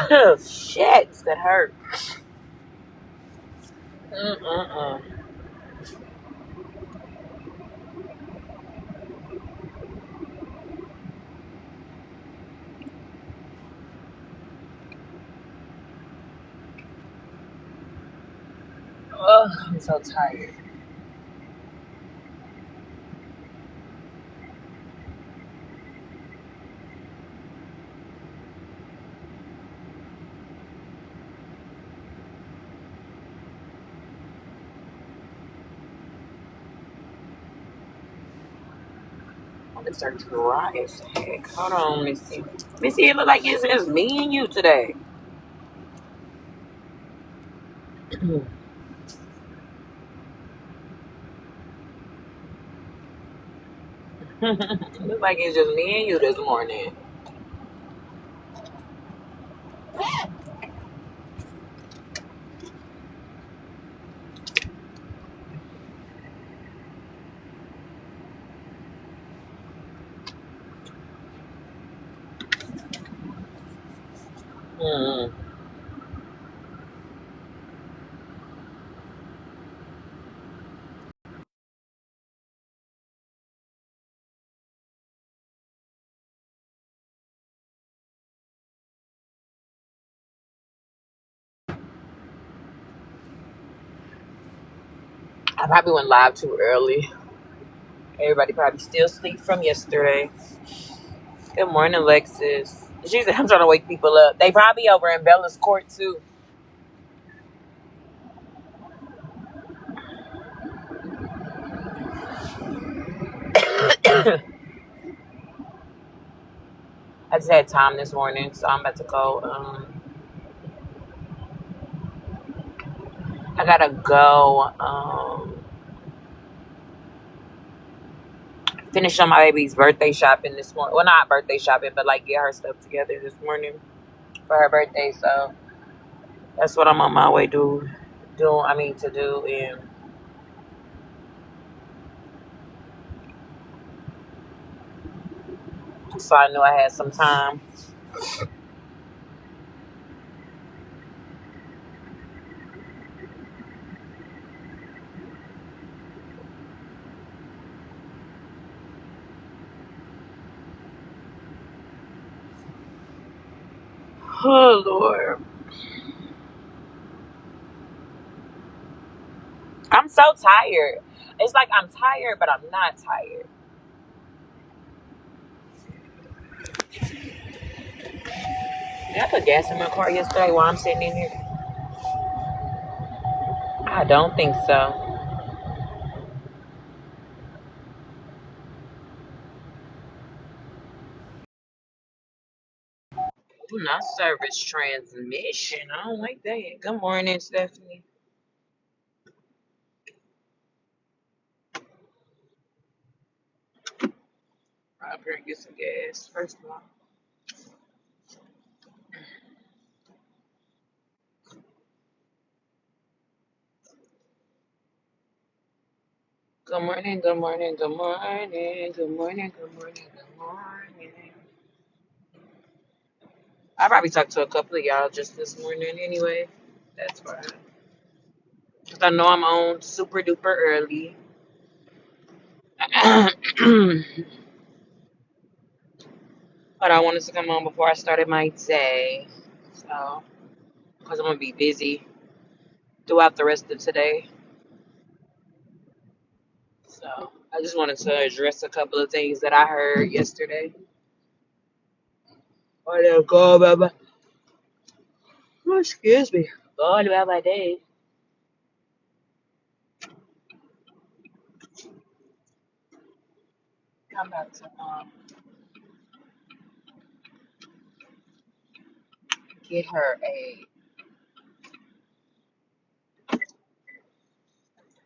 Shit, that hurt. Mm-mm-mm. Ugh, I'm so tired. I'm starting to dry as heck. Hold on, Missy. Missy, it look like it's just me and you today. It look like it's just me and you this morning. Mm. I probably went live too early. Everybody probably still asleep from yesterday. Good morning, Alexis. She said, I'm trying to wake people up. They probably over in Bella's court, too. I just had time this morning, so I'm about to go. I gotta go finish on my baby's birthday shopping this morning. Well, not birthday shopping, but like get her stuff together this morning for her birthday. So that's what I'm on my way to do. And so I knew I had some time. Oh, Lord. I'm so tired. It's like I'm tired, but I'm not tired. Did I put gas in my car yesterday while I'm sitting in here? I don't think so. Do not service transmission. I don't like that. Good morning, Stephanie. I'm gonna get some gas. First of all. Good morning, good morning, good morning, good morning, good morning, good morning. I probably talked to a couple of y'all just this morning anyway. That's fine. Cause I know I'm on super duper early. But I wanted to come on before I started my day. So, because I'm going to be busy throughout the rest of today. So, I just wanted to address a couple of things that I heard yesterday. Oh, yeah, go about my, oh, excuse me. Go about my day. I'm about to get her a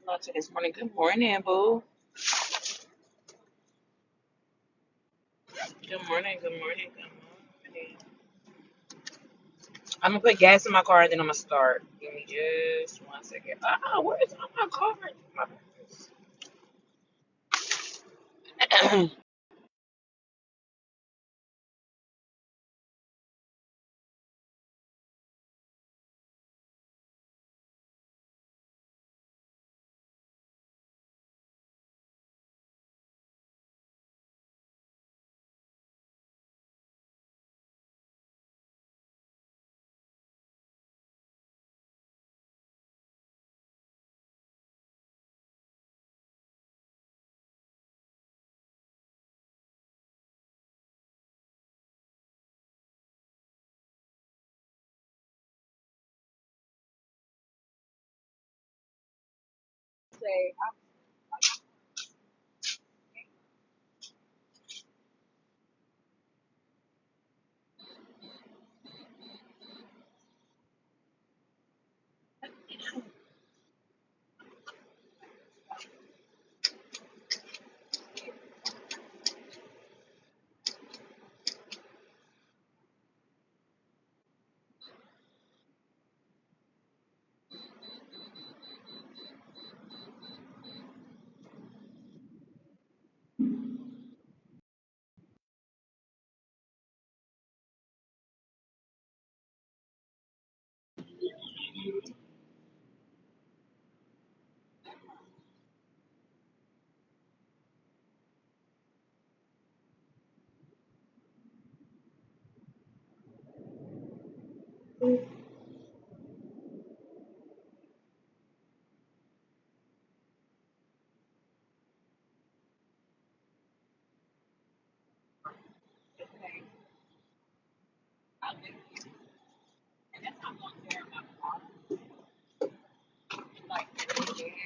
lunch this morning. Good morning, boo. Good morning, good morning, good morning. I'm going to put gas in my car and then I'm going to start. Give me just 1 second. Where's my car? My Like,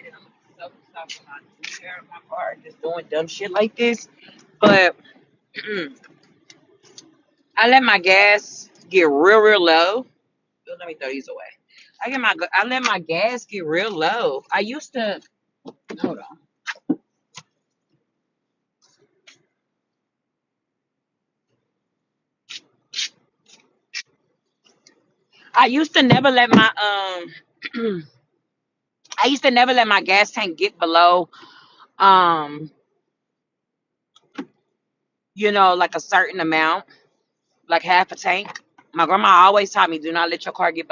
and I'm so stuck in my chair in my car, just doing dumb shit like this. But I let my gas get real low. Let me throw these away. I let my gas get real low. I used to hold on. I used to never let my I used to never let my gas tank get below um like a certain amount, like half a tank. My grandma always taught me do not let your car get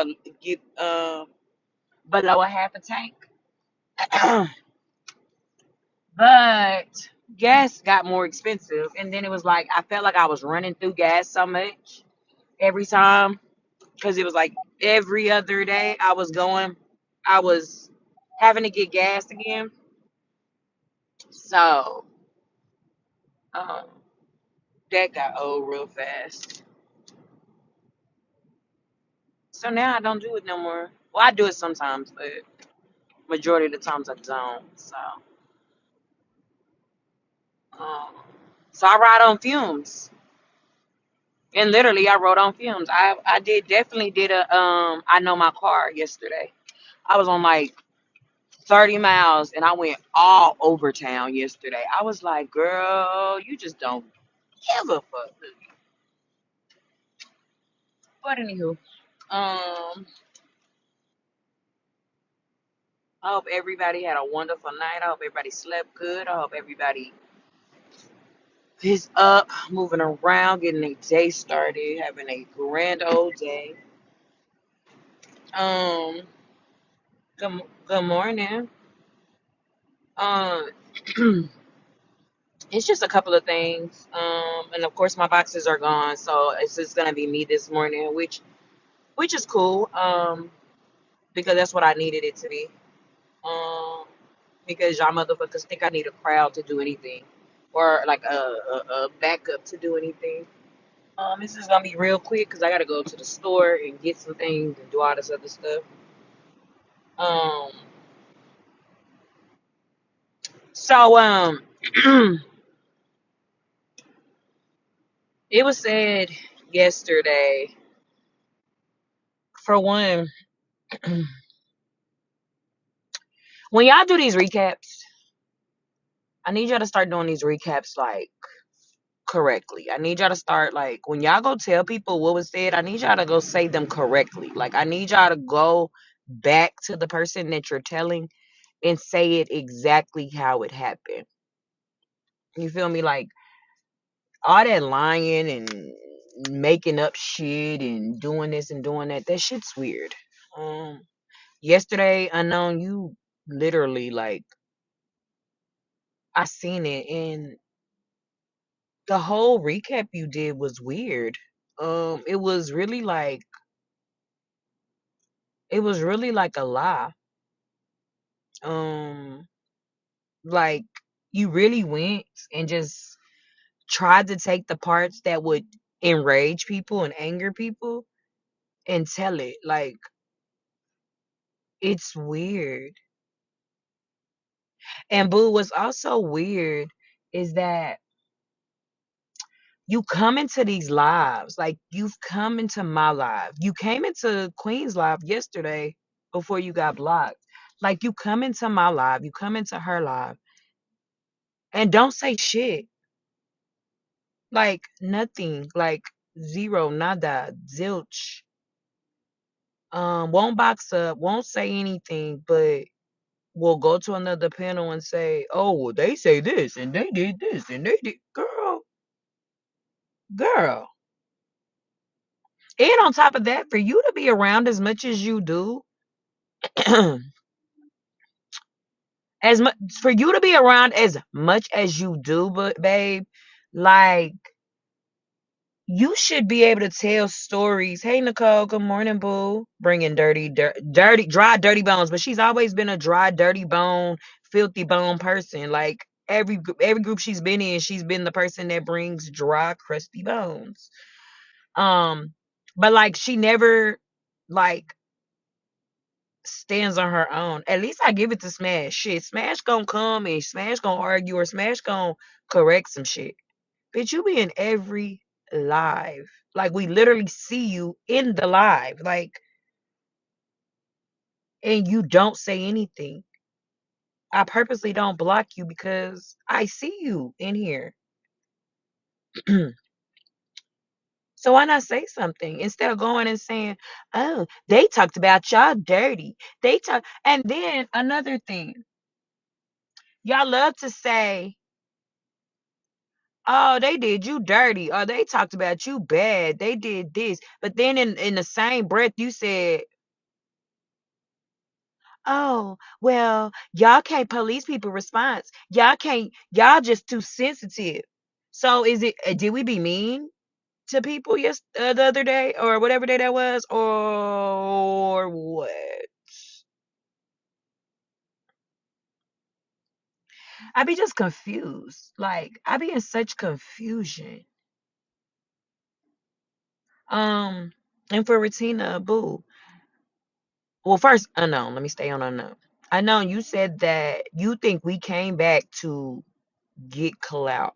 below a half a tank. But gas got more expensive, and then it was like I felt like I was running through gas so much every time because it was like every other day I was having to get gas again. So um, that got old real fast. So now I don't do it no more. Well, I do it sometimes, but majority of the times I don't. Um, so I ride on fumes, and literally I rode on fumes. I definitely did a I know my car yesterday. I was on like 30 miles and I went all over town yesterday. I was like, girl, you just don't give a fuck. But anywho, I hope everybody had a wonderful night. I hope everybody slept good. I hope everybody is up, moving around, getting a day started, having a grand old day. Um, good morning. Um, it's just a couple of things. And of course my boxes are gone, so it's just gonna be me this morning, which is cool. Because that's what I needed it to be. Um, because y'all motherfuckers think I need a crowd to do anything, or like a backup to do anything. This is gonna be real quick because I gotta go to the store and get some things and do all this other stuff. Um, so it was said yesterday. For one, when y'all do these recaps, I need y'all to start doing these recaps like correctly. I need y'all to start like when y'all go tell people what was said, I need y'all to go say them correctly. Like I need y'all to go back to the person that you're telling and say it exactly how it happened. You feel me? Like all that lying and making up shit and doing this and doing that, that shit's weird. Um Yesterday, unknown, you literally like I seen it and the whole recap you did was weird. It was really like it was really like a lie. Um, like you really went and just tried to take the parts that would enrage people and anger people and tell it. Like it's weird. And boo, what's also weird is that you come into these lives, like you've come into my live. You came into Queen's live yesterday before you got blocked. Like you come into my live, you come into her live, and don't say shit. Like nothing. Like zero, nada, zilch. Won't box up, won't say anything, but will go to another panel and say, "Oh, well, they say this and they did this and they did." Girl. And on top of that, for you to be around as much as you do, as much for you to be around as much as you do, but babe, like you should be able to tell stories. Hey Nicole, good morning, boo. Bringing dirty, dry, dirty bones, but she's always been a dry, dirty bone, filthy bone person. Like every group she's been in, she's been the person that brings dry, crusty bones. Um, but like she never like stands on her own. At least I give it to Smash. Shit, Smash gonna come and Smash gonna argue or Smash gonna correct some shit. Bitch, you be in every live. Like we literally see you in the live. Like, and you don't say anything. I purposely don't block you because I see you in here. So why not say something instead of going and saying, "Oh, they talked about y'all dirty." They talk, and then another thing, y'all love to say, "Oh, they did you dirty," or "They talked about you bad. They did this," but then in the same breath you said, "Oh, well, y'all can't police people response. Y'all can't. Y'all just too sensitive." So is it? Did we be mean to people the other day or whatever day that was, or what? I be just confused. Like I be in such confusion. Um, and for Retina, boo. Well, first, unknown. Let me stay on unknown. Unknown, you said that you think we came back to get clout.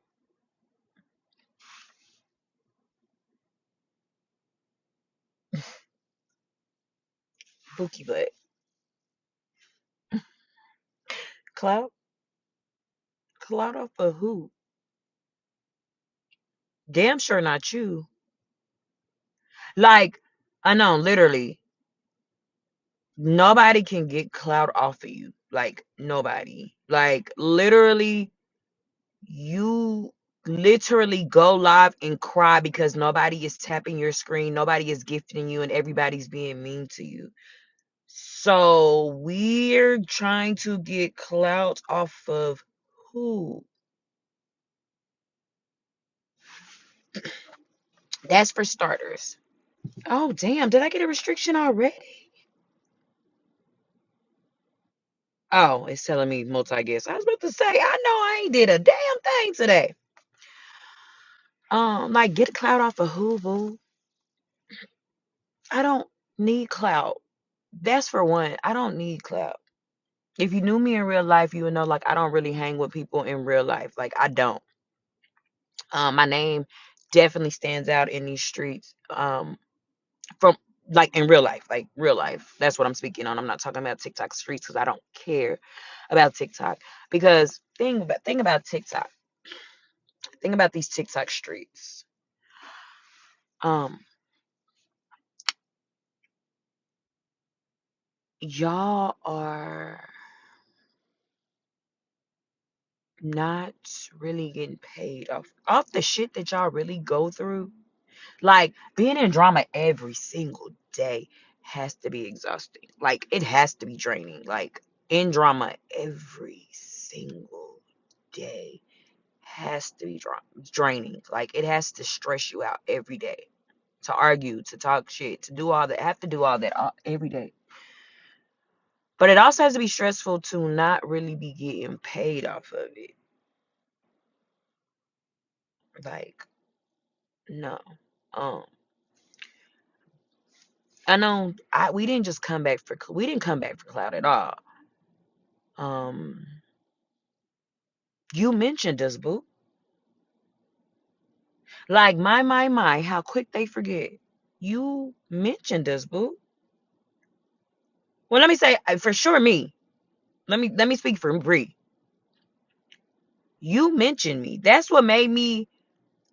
Bookie butt. Clout? Clout off of who? Damn sure not you. Like, unknown, literally, nobody can get clout off of you. Like, nobody. Like, literally, you literally go live and cry because nobody is tapping your screen, nobody is gifting you, and everybody's being mean to you. So we're trying to get clout off of who? That's for starters. Oh damn, did I get a restriction already? Oh, it's telling me multi-guest. I was about to say, I know I ain't did a damn thing today. Like get clout off of who, boo? I don't need clout. That's for one. I don't need clout. If you knew me in real life, you would know like I don't really hang with people in real life. Like I don't. My name definitely stands out in these streets. From like in real life, like real life. That's what I'm speaking on. I'm not talking about TikTok streets because I don't care about TikTok. Because thing about TikTok, thing about these TikTok streets. Um, y'all are not really getting paid off the shit that y'all really go through. Like being in drama every single day has to be exhausting. Like it has to be draining. Like in drama every single day has to be draining. Like it has to stress you out every day to argue, to talk shit, to do all that. Have to do all that every day. But it also has to be stressful to not really be getting paid off of it. Like no. Um I know we didn't just come back for we didn't come back for cloud at all. Um You mentioned us, boo. Like my, how quick they forget. You mentioned us, boo. Well, let me say for sure me. Let me speak for Bree. You mentioned me. That's what made me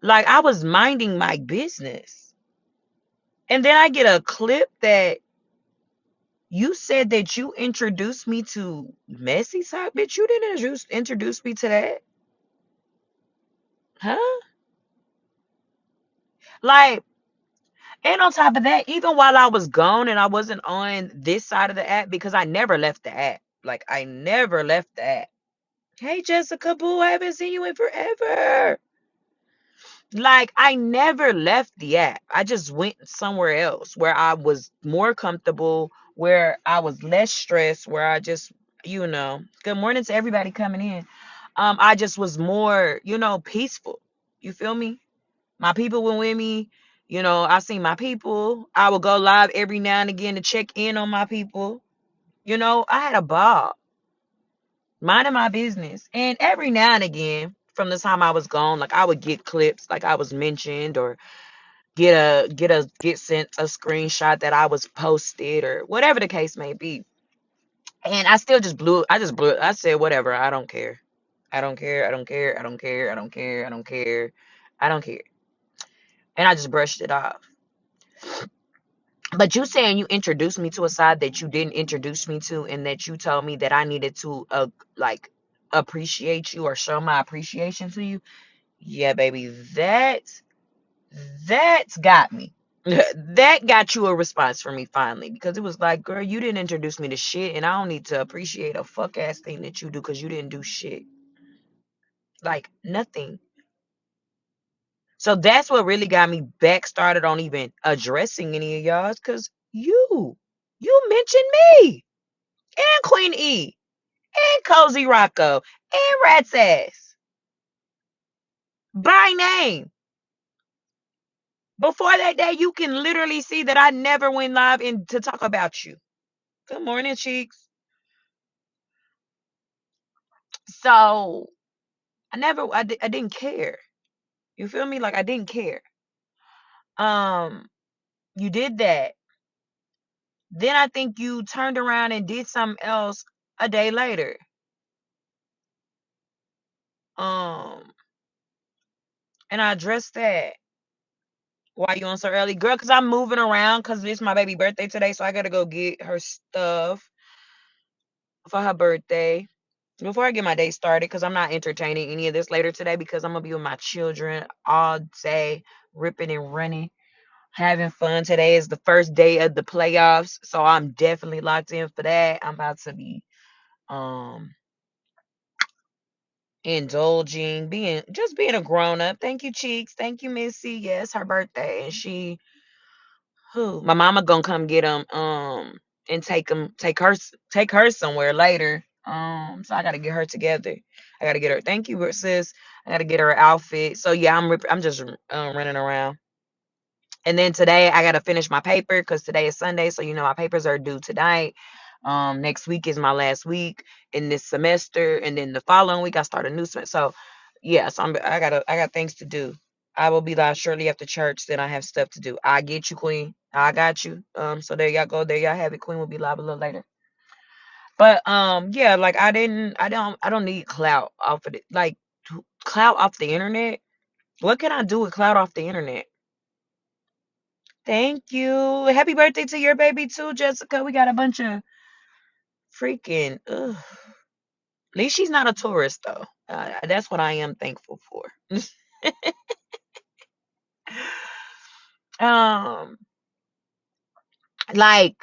like I was minding my business. And then I get a clip that you said that you introduced me to messy side. Bitch, you didn't introduce me to that. Huh? Like, and on top of that, even while I was gone and I wasn't on this side of the app, because I never left the app. Like, I never left the app. Hey, Jessica Boo, I haven't seen you in forever. Like, I never left the app. I just went somewhere else where I was more comfortable, where I was less stressed, where I just, good morning to everybody coming in. I just was more, peaceful. You feel me? My people were with me. I seen my people. I would go live every now and again to check in on my people. I had a ball, minding my business. And every now and again, from the time I was gone, like I would get clips, like I was mentioned, or get sent a screenshot that I was posted, or whatever the case may be. And I still just blew it. I just blew it. I said, whatever. I don't care. I don't care. I don't care. I don't care. I don't care. I don't care. I don't care. And I just brushed it off. But you saying you introduced me to a side that you didn't introduce me to, and that you told me that I needed to like appreciate you or show my appreciation to you. Yeah, baby, that's got me. That got you a response from me finally, because it was like, girl, you didn't introduce me to shit, and I don't need to appreciate a fuck ass thing that you do because you didn't do shit. Like nothing. So that's what really got me back started on even addressing any of y'all, because you mentioned me and Queen E and Cozy Rocco and Rat's Ass by name. Before that day, you can literally see that I never went live in to talk about you. Good morning, cheeks. So I didn't care. You feel me? Like I didn't care. Um, you did that. Then I think you turned around and did something else a day later. Um, and I addressed that. Why you on so early, girl? Cause I'm moving around. Cause it's my baby birthday today, so I gotta go get her stuff for her birthday before I get my day started. Cause I'm not entertaining any of this later today because I'm gonna be with my children all day, ripping and running, having fun. Today is the first day of the playoffs, so I'm definitely locked in for that. I'm about to be um indulging, being a grown up. Thank you, Cheeks. Thank you, Missy. Yes, her birthday, and who my mama gonna come get them and take her somewhere later. So I gotta get her together. I gotta get her. Thank you, sis. I gotta get her an outfit. So yeah, I'm just running around. And then today I gotta finish my paper because today is Sunday, so my papers are due tonight. Next week is my last week in this semester, and then the following week I start a new semester. So yeah, so I got things to do. I will be live shortly after church. Then I have stuff to do. I get you, Queen. I got you. So there y'all go. There y'all have it. Queen will be live a little later. But yeah, like I don't need clout off of it. Like clout off the internet. What can I do with clout off the internet? Thank you. Happy birthday to your baby too, Jessica. We got a bunch of freaking. Ugh. At least she's not a tourist though. That's what I am thankful for. um, like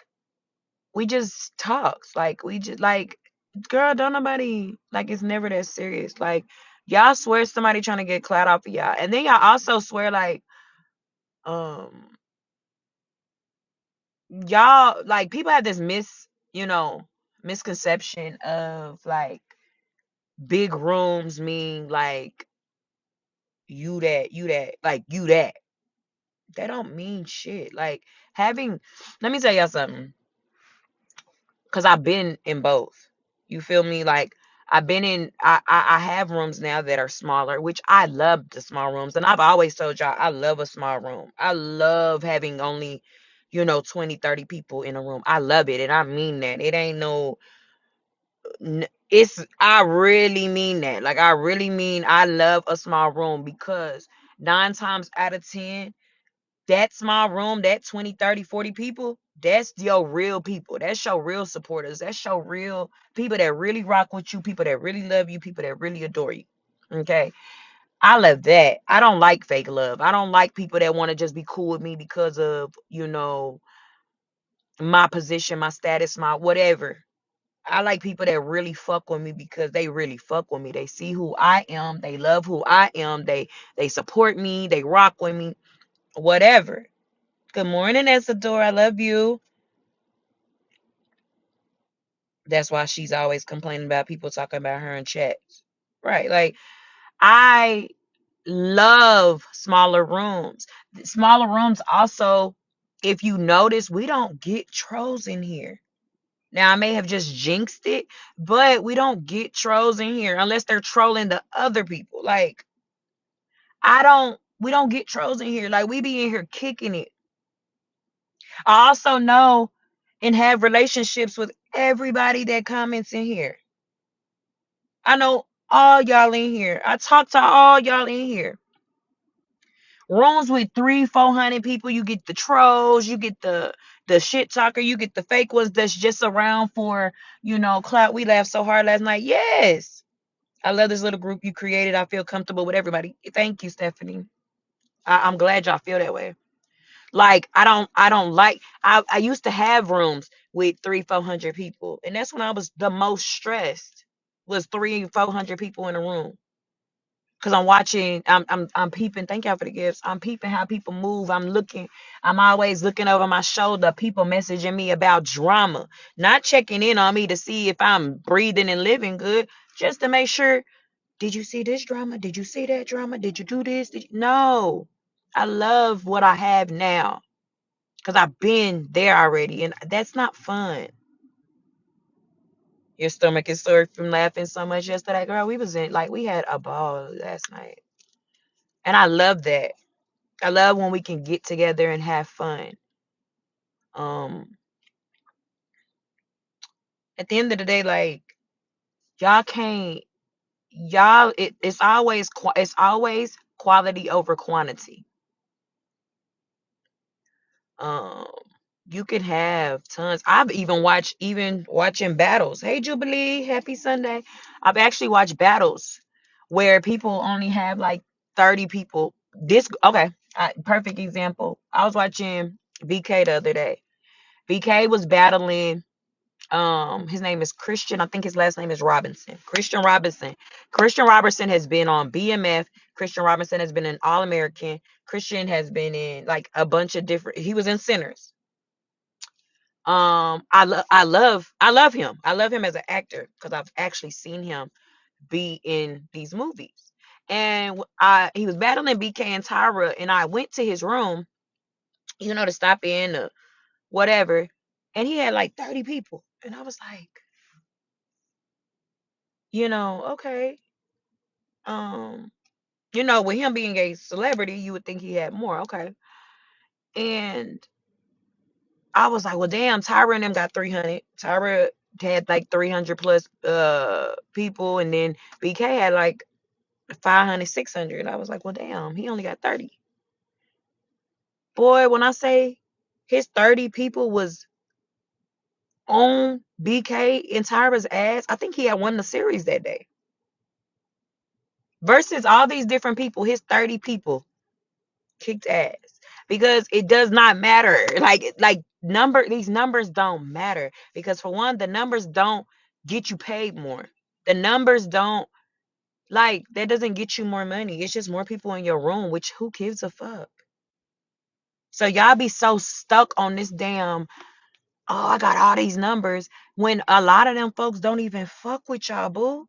we just talks. Like we just like, girl, don't nobody like. It's never that serious. Like y'all swear somebody trying to get clout off of y'all, and then y'all also swear like, um, y'all like people have this misconception of like big rooms mean like you that don't mean shit. Like having, let me tell y'all something, because I've been in both. You feel me? Like I've been in I have rooms now that are smaller, which I love the small rooms. And I've always told y'all I love a small room. I love having only, 20, 30 people in a room. I love it. And I mean that. It ain't no it's I really mean that. Like I really mean I love a small room because 9 times out of 10, that small room, that 20, 30, 40 people, that's your real people. That's your real supporters. That's your real people that really rock with you, people that really love you, people that really adore you. Okay. I love that. I don't like fake love. I don't like people that want to just be cool with me because of, my position, my status, my whatever. I like people that really fuck with me because they really fuck with me. They see who I am. They love who I am. They support me. They rock with me. Whatever. Good morning, Esador. I love you. That's why she's always complaining about people talking about her in chats. Right. Like I love smaller rooms. Smaller rooms also, if you notice, we don't get trolls in here. Now I may have just jinxed it, but we don't get trolls in here unless they're trolling the other people. Like we don't get trolls in here. Like we be in here kicking it. I also know and have relationships with everybody that comments in here. I know all y'all in here. I talk to all y'all in here. Rooms with 300-400 people, you get the trolls, you get the shit talker, you get the fake ones that's just around for, clout. We laughed so hard last night. Yes. I love this little group you created. I feel comfortable with everybody. Thank you, Stephanie. I'm glad y'all feel that way. Like I don't like I used to have rooms with 300-400 people. And that's when I was the most stressed. Was 300-400 people in a room. Cause I'm watching, I'm peeping. Thank y'all for the gifts. I'm peeping how people move. I'm always looking over my shoulder. People messaging me about drama, not checking in on me to see if I'm breathing and living good, just to make sure. Did you see this drama? Did you see that drama? Did you do this? No, I love what I have now because I've been there already, and that's not fun. Your stomach is sore from laughing so much yesterday, girl. We had a ball last night, and I love that. I love when we can get together and have fun. Um, at the end of the day, like y'all can't, y'all. It's always quality over quantity. Um, you can have tons. I've even watching battles. Hey Jubilee, happy Sunday. I've actually watched battles where people only have like 30 people. This okay, perfect example. I was watching BK the other day. BK was battling. His name is Christian. I think his last name is Robinson. Christian Robinson. Christian Robinson has been on BMF. Christian Robinson has been an All American. Christian has been in like a bunch of different. He was in Sinners. I love him. I love him as an actor because I've actually seen him be in these movies. And he was battling BK and Tyra, and I went to his room, to stop in or whatever, and he had like 30 people, and I was like, okay, um, with him being a celebrity, you would think he had more, okay, and I was like, well, damn, Tyra and them got 300. Tyra had like 300 plus people, and then BK had like 500, 600. I was like, well, damn, he only got 30. Boy, when I say his 30 people was on BK and Tyra's ass, I think he had won the series that day. Versus all these different people, his 30 people kicked ass. Because it does not matter. These numbers don't matter. Because for one, the numbers don't get you paid more. The numbers don't that doesn't get you more money. It's just more people in your room, which who gives a fuck? So y'all be so stuck on this damn, oh, I got all these numbers when a lot of them folks don't even fuck with y'all, boo.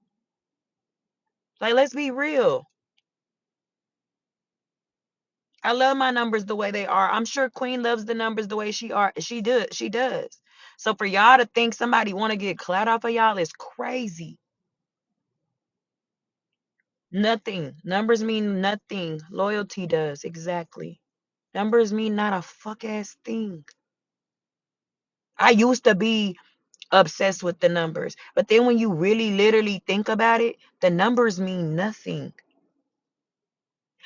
Like, let's be real. I love my numbers the way they are. I'm sure Queen loves the numbers the way she does. So for y'all to think somebody want to get clout off of y'all is crazy. Nothing. Numbers mean nothing. Loyalty does. Exactly. Numbers mean not a fuck ass thing. I used to be obsessed with the numbers, but then when you really literally think about it, the numbers mean nothing.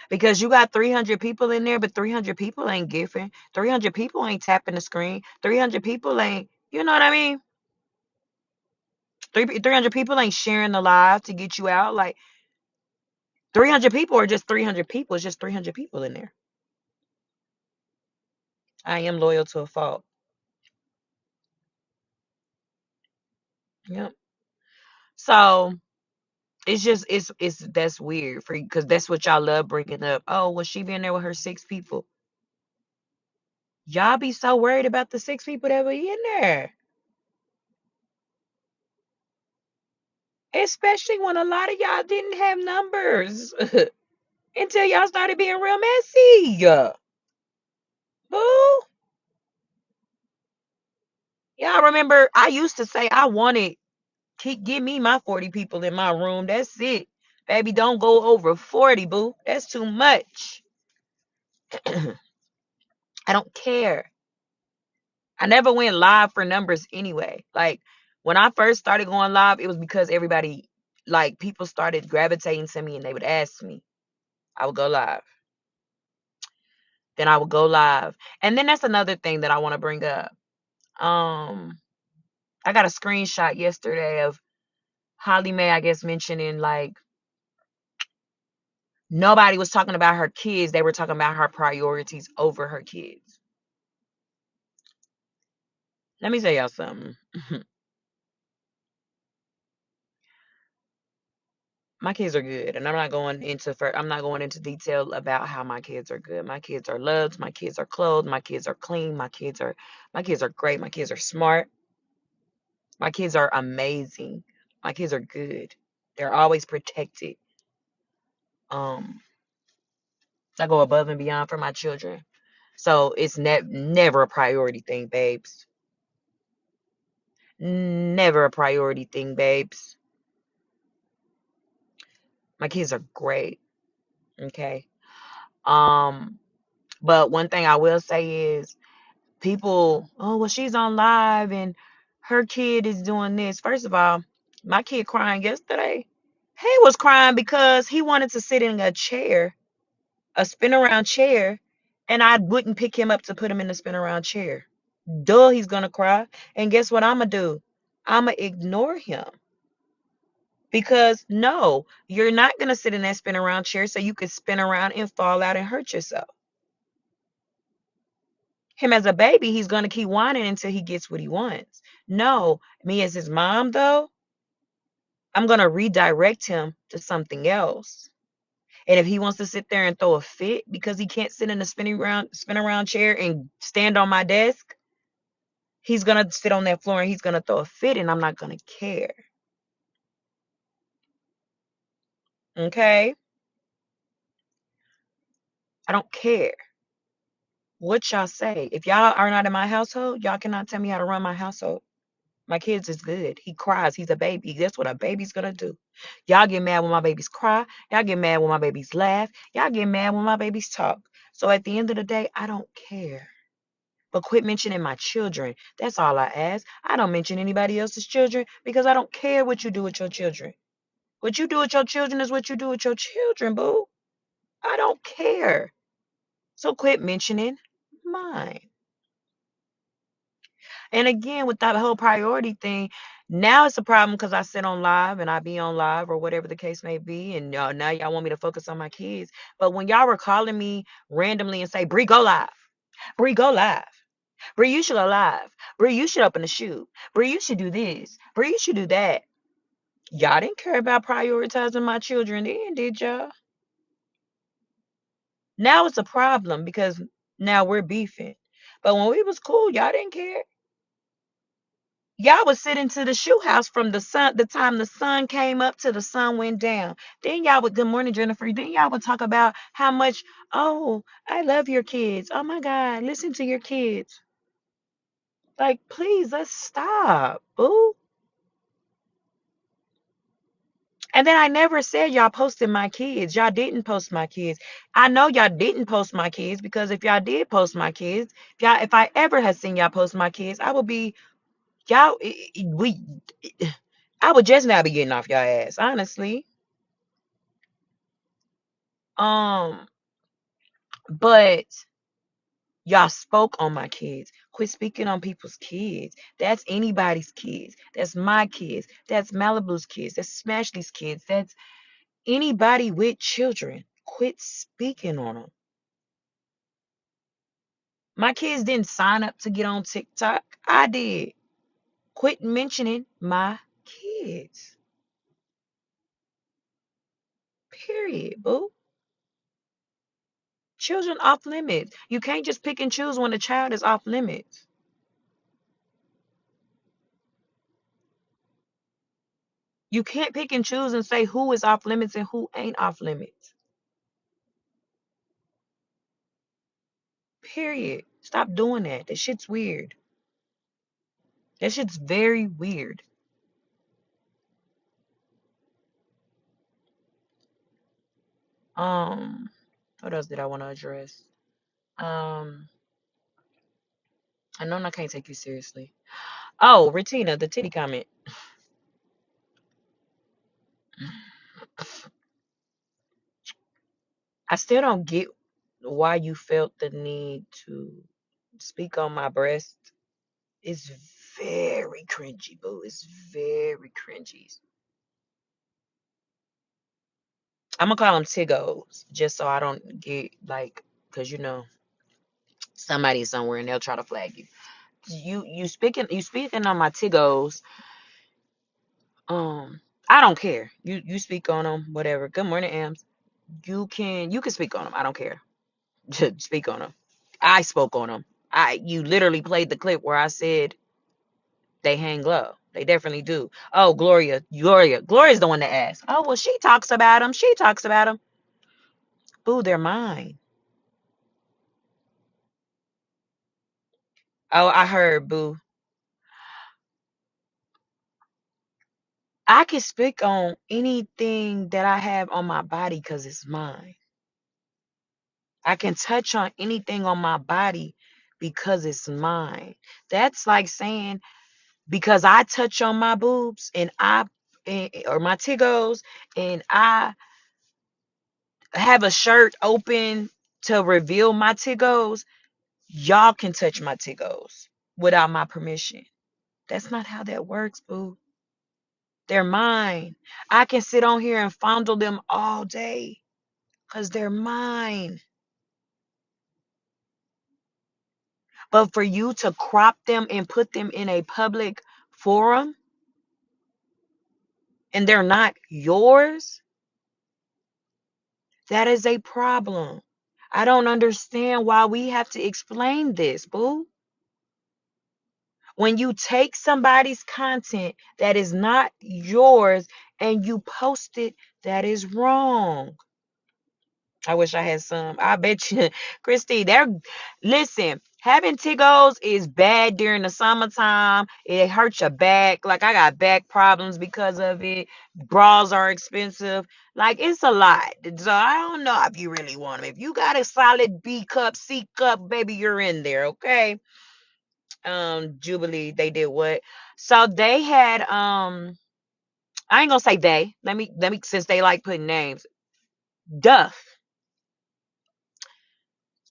Because you got 300 people in there, but 300 people ain't gifting. 300 people ain't tapping the screen. 300 people ain't, you know what I mean? 300 people ain't sharing the live to get you out. Like 300 people are just 300 people. It's just 300 people in there. I am loyal to a fault. Yep. So it's that's weird for you because that's what y'all love bringing up. Oh, was she being there with her 6 people? Y'all be so worried about the 6 people that were in there, especially when a lot of y'all didn't have numbers until y'all started being real messy. Boo. Y'all remember I used to say I wanted give me my 40 people in my room. That's it. Baby, don't go over 40, boo. That's too much. I don't care. I never went live for numbers anyway. Like when I first started going live, it was because everybody, like people started gravitating to me and they would ask me. I would go live. Then I would go live. And then that's another thing that I want to bring up. Um, I got a screenshot yesterday of Holly Mae, I guess, mentioning like nobody was talking about her kids. They were talking about her priorities over her kids. Let me tell y'all something. My kids are good, and I'm not going into detail about how my kids are good. My kids are loved, my kids are clothed, my kids are clean, my kids are great, my kids are smart, my kids are amazing, my kids are good. They're always protected. Um, I go above and beyond for my children. So it's never a priority thing, babes. Never a priority thing, babes. My kids are great. Okay. Um, but one thing I will say is people, oh, well, she's on live and her kid is doing this. First of all, my kid crying yesterday. He was crying because he wanted to sit in a chair, a spin around chair, and I wouldn't pick him up to put him in the spin around chair. Duh, he's gonna cry. And guess what I'm gonna do? I'm gonna ignore him. Because no, you're not gonna sit in that spin around chair so you could spin around and fall out and hurt yourself. Him as a baby, he's gonna keep whining until he gets what he wants. No, me as his mom though, I'm gonna redirect him to something else. And if he wants to sit there and throw a fit because he can't sit in a spin around chair and stand on my desk, he's gonna sit on that floor and he's gonna throw a fit and I'm not gonna care. Okay? I don't care what y'all say. If y'all are not in my household, y'all cannot tell me how to run my household. My kids is good. He cries. He's a baby. That's what a baby's gonna do. Y'all get mad when my babies cry. Y'all get mad when my babies laugh. Y'all get mad when my babies talk. So at the end of the day, I don't care. But quit mentioning my children. That's all I ask. I don't mention anybody else's children because I don't care what you do with your children. What you do with your children is what you do with your children, boo. I don't care. So quit mentioning mine. And again, with that whole priority thing, now it's a problem because I sit on live and I be on live or whatever the case may be. And now y'all want me to focus on my kids. But when y'all were calling me randomly and say, Bree, go live. Bree, go live. Bree, you should go live. Bree, you should open the shoot. Bree, you should do this. Bree, you should do that. Y'all didn't care about prioritizing my children then, did y'all? Now it's a problem because now we're beefing. But when we was cool, y'all didn't care. Y'all would sit into the shoe house from the time the sun came up till the sun went down. Then y'all would, good morning, Jennifer. Then y'all would talk about how much, oh, I love your kids. Oh my God, listen to your kids. Like, please, let's stop, boo. And then I never said y'all posted my kids. Y'all didn't post my kids. I know y'all didn't post my kids because if y'all did post my kids, if I ever had seen y'all post my kids, I would be y'all we I would just now be getting off y'all ass, honestly. Um, but y'all spoke on my kids. Quit speaking on people's kids. That's anybody's kids. That's my kids. That's Malibu's kids. That's Smashley's kids. That's anybody with children. Quit speaking on them. My kids didn't sign up to get on TikTok. I did. Quit mentioning my kids. Period, boo. Children off limits. You can't just pick and choose when a child is off limits. You can't pick and choose and say who is off limits and who ain't off limits. Period. Stop doing that. That shit's weird. That shit's very weird. Um, what else did I want to address? Um, I know I can't take you seriously. Oh, Retina, the titty comment. I still don't get why you felt the need to speak on my breast. It's very cringy, boo. It's very cringy. I'm gonna call them Tigos just so I don't get like, cause somebody somewhere and they'll try to flag you. You speaking on my Tigos. Um, I don't care. You speak on them, whatever. Good morning, Ams. You can speak on them. I don't care. Speak on them. I spoke on them. You literally played the clip where I said they hang low. They definitely do. Oh, Gloria's the one that asked. Oh, well, she talks about them. She talks about them. Boo, they're mine. Oh, I heard, boo. I can speak on anything that I have on my body because it's mine. I can touch on anything on my body because it's mine. That's like saying because I touch on my boobs or my tigos and I have a shirt open to reveal my tigos, y'all can touch my tigos without my permission. That's not how that works, boo. They're mine. I can sit on here and fondle them all day because they're mine. But for you to crop them and put them in a public forum and they're not yours, that is a problem. I don't understand why we have to explain this, boo. When you take somebody's content that is not yours and you post it, that is wrong. I wish I had some. I bet you, Christy, listen, having Tigos is bad during the summertime. It hurts your back. Like, I got back problems because of it. Bras are expensive. Like, it's a lot. So, I don't know if you really want them. If you got a solid B cup, C cup, baby, you're in there, okay? Jubilee, they did what? So, they had, I ain't gonna say they. Let me, since they like putting names. Duff.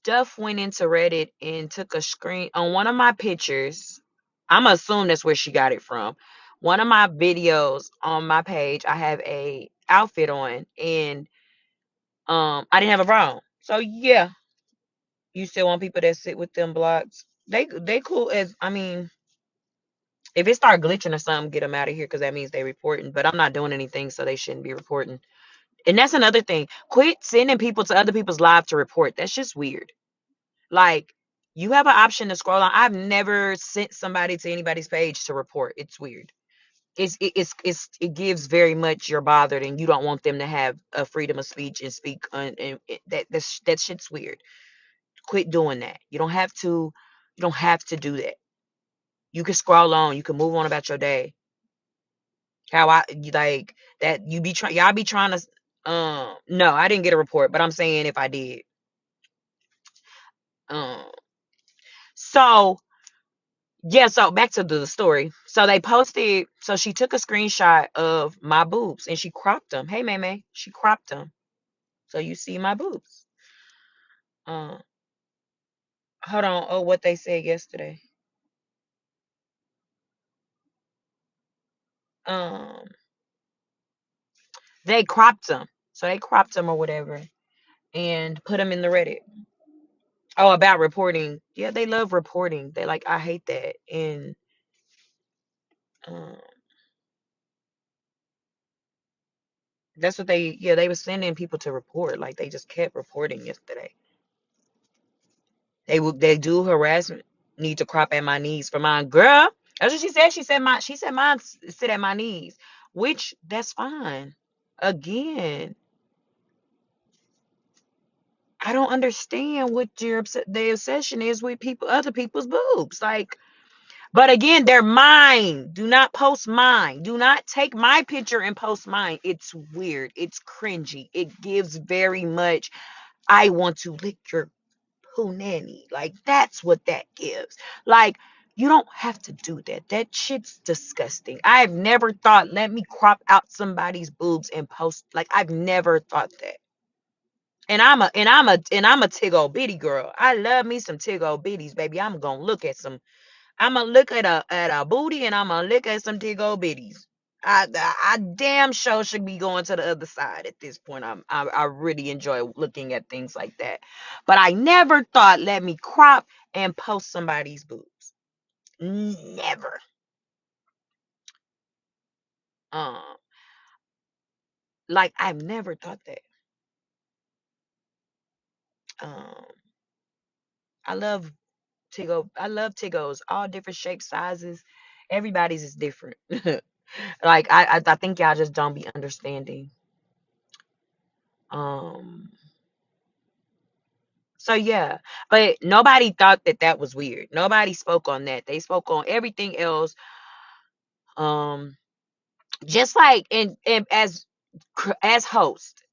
Duff went into Reddit and took a screen on one of my pictures. I'm assuming that's where she got it from. One of my videos on my page, I have a outfit on, and I didn't have a bra on. So yeah, you still want people that sit with them blocks? They cool as I mean, if it start glitching or something, get them out of here because that means they reporting. But I'm not doing anything, so they shouldn't be reporting. And that's another thing. Quit sending people to other people's live to report. That's just weird. Like, you have an option to scroll on. I've never sent somebody to anybody's page to report. It's weird. It gives very much you're bothered and you don't want them to have a freedom of speech and speak that shit's weird. Quit doing that. You don't have to do that. You can scroll on, you can move on about your day. How I like that you be trying y'all be trying to no, I didn't get a report, but I'm saying if I did. Um so yeah, so back to the story. So they posted, so she took a screenshot of my boobs and she cropped them. Hey, May, she cropped them. So you see my boobs. Um, hold on. Oh, what they said yesterday. Um, they cropped them. So they cropped them or whatever and put them in the Reddit. Oh, about reporting. Yeah, they love reporting. They like, I hate that. And um, that's what yeah, they were sending people to report. Like they just kept reporting yesterday. They do harassment. Need to crop at my knees for mine, girl. That's what she said. She said mine sit at my knees, which that's fine. Again, I don't understand what the obsession is with other people's boobs. Like, but again, they're mine. Do not post mine. Do not take my picture and post mine. It's weird. It's cringy. It gives very much. I want to lick your nanny. Like that's what that gives. Like you don't have to do that. That shit's disgusting. I've never thought let me crop out somebody's boobs and post. Like I've never thought that. And I'm a tig bitty girl. I love me some tig bitties, baby. I'm gonna look at a booty and I'm gonna look at some tig bitties. I damn sure should be going to the other side at this point. I really enjoy looking at things like that, but I never thought let me crop and post somebody's boobs. Never. Um, like I've never thought that. Um, I love I love Tigos, all different shapes, sizes. Everybody's is different. Like I think y'all just don't be understanding. Um. So yeah, but nobody thought that that was weird. Nobody spoke on that. They spoke on everything else. Um, just like and as host,